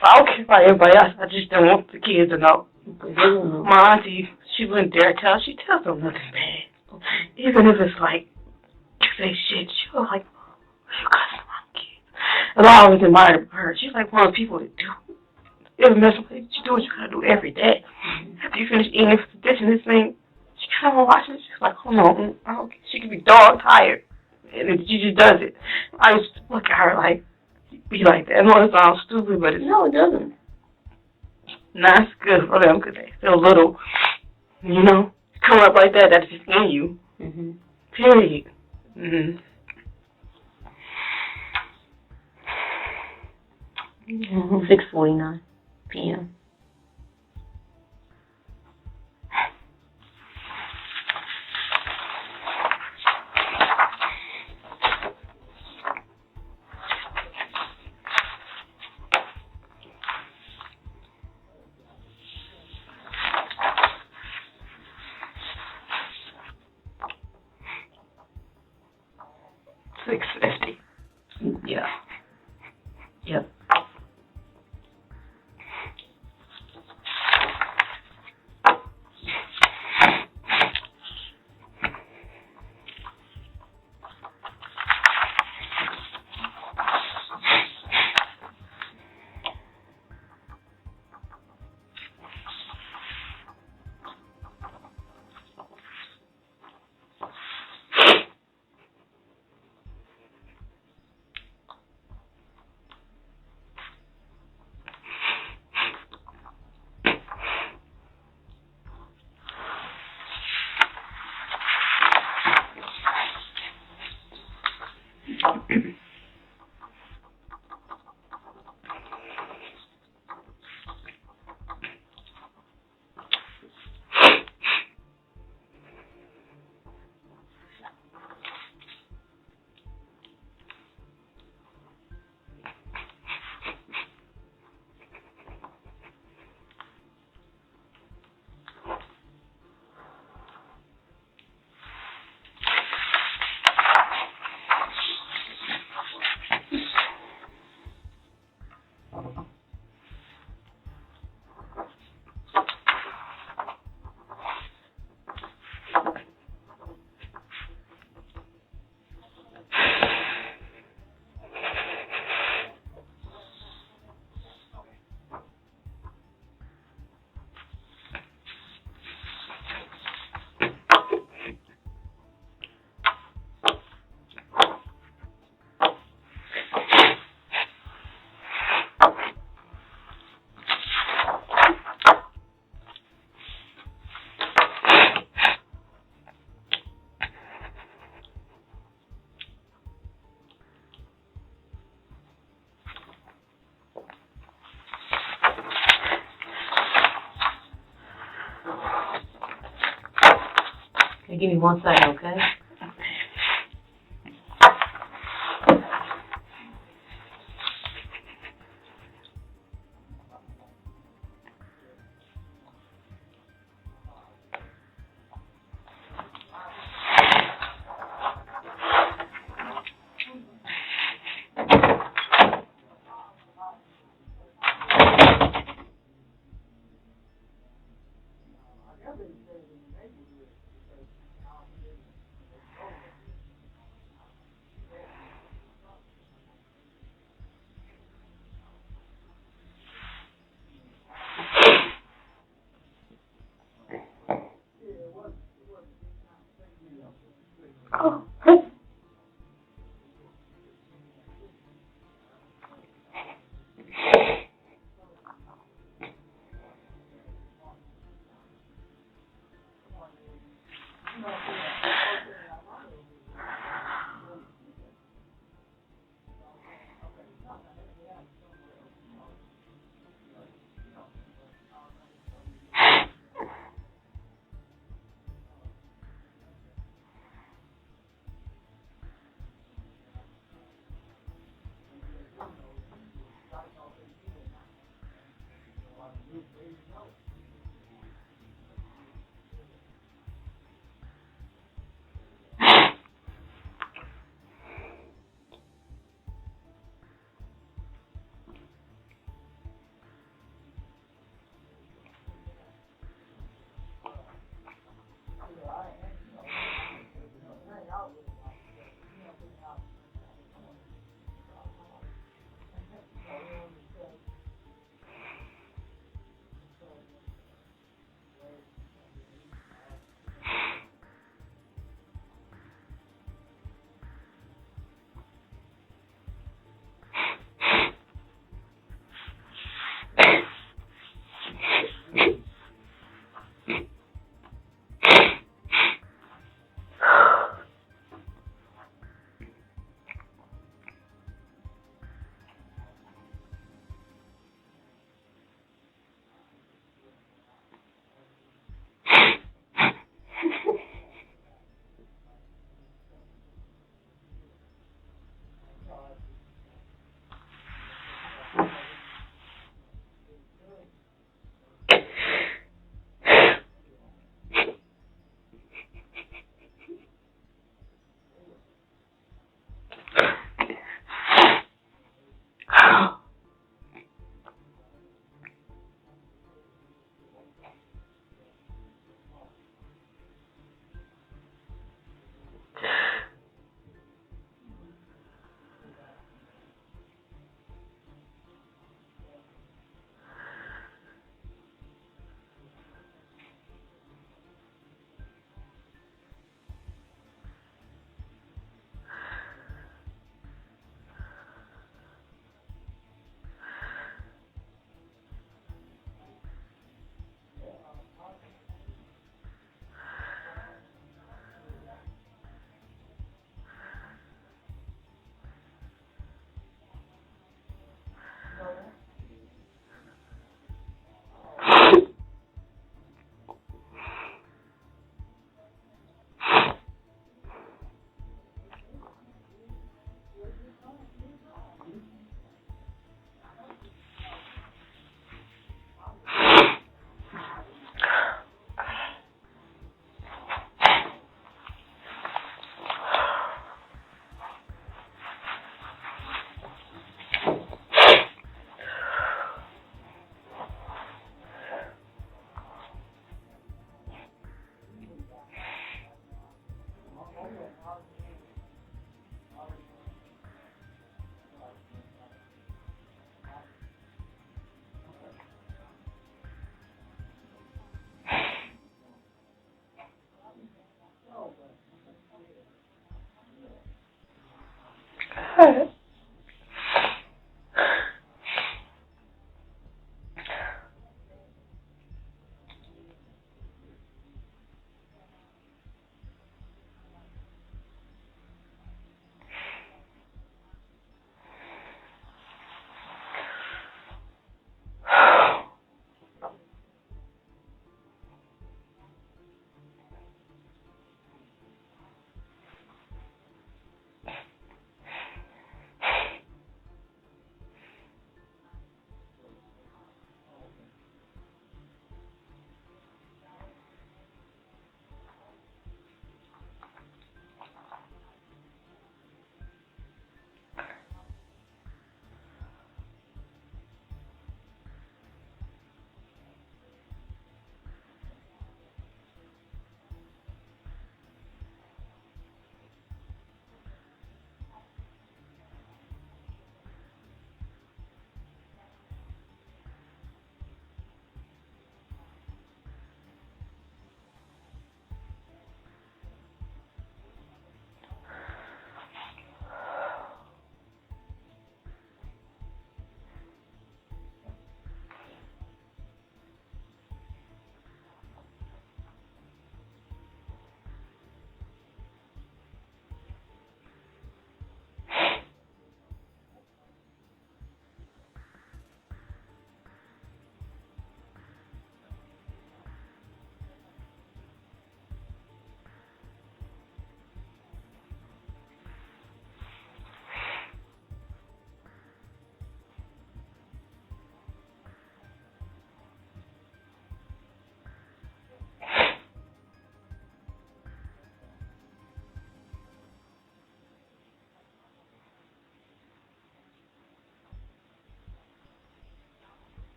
I don't care about everybody else. I just don't want the kids to know. Okay, they don't know. My auntie, she wouldn't dare tell. She tells them nothing bad. Okay. Even if it's like, say shit, she was like, you cussing my kids. And I always admired her. She's like one of the people that do. Every mess with you do what you gotta do every day. After you finish eating this and this thing, she kind of watches. She's like, hold on, I don't care. She could be dog tired, and then she just does it. I used to look at her like, be like that. I know it sounds stupid, but no, it doesn't. Nah, it's good for them because they feel little, you know, come up like that. That's just in you. Period. 6:49 p.m. $6.50. Yeah. Yep. give me 1 second, okay?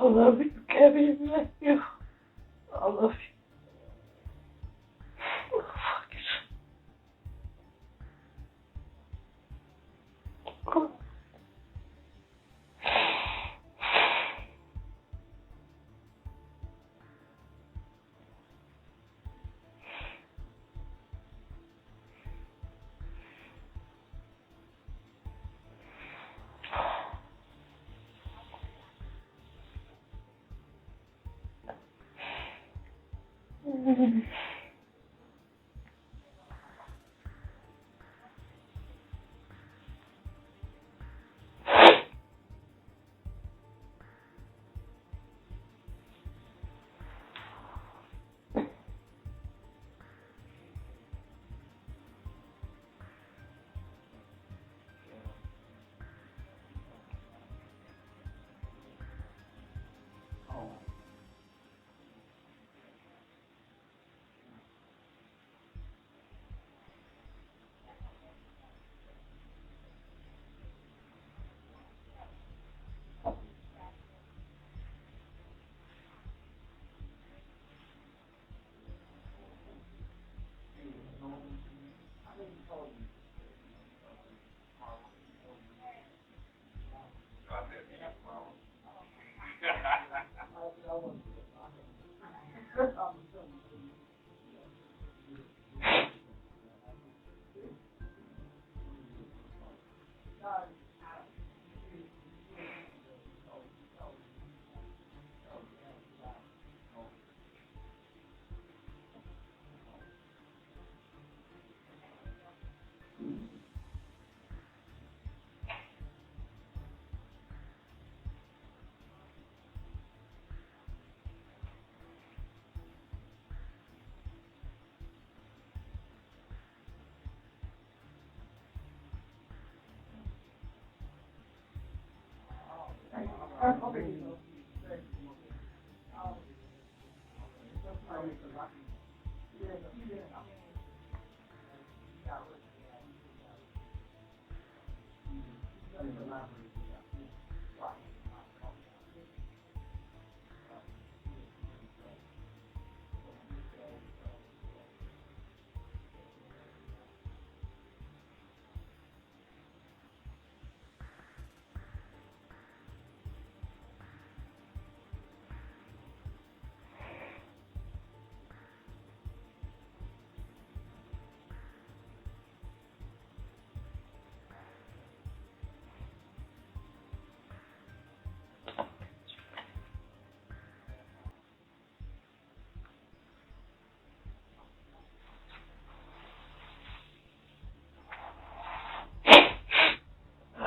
love you, Kevin. I love you. I love you. Oh, fuck it.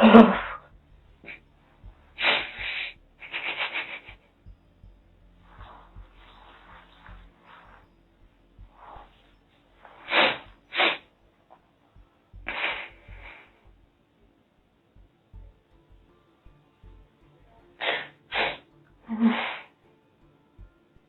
Oh.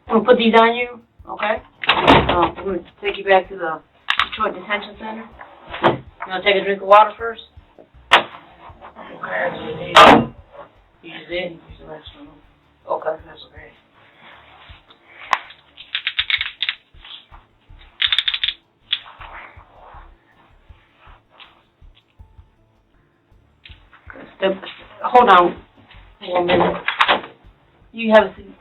I'm gonna put these on you, okay? I'm gonna take you back to the Detroit Detention Center. You wanna take a drink of water first? Okay. You just did? Use the restroom. Okay, that's okay. Hold on 1 minute. You have a seat.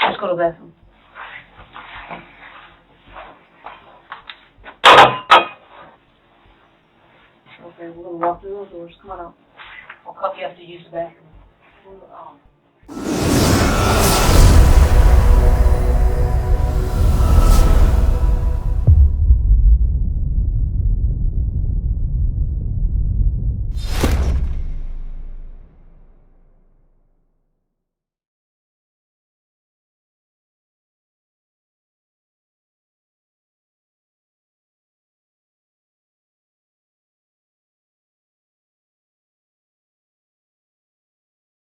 Let's go to the bathroom. Okay, we're gonna walk through those doors. Come on out. I'll cuff you after you use the bathroom.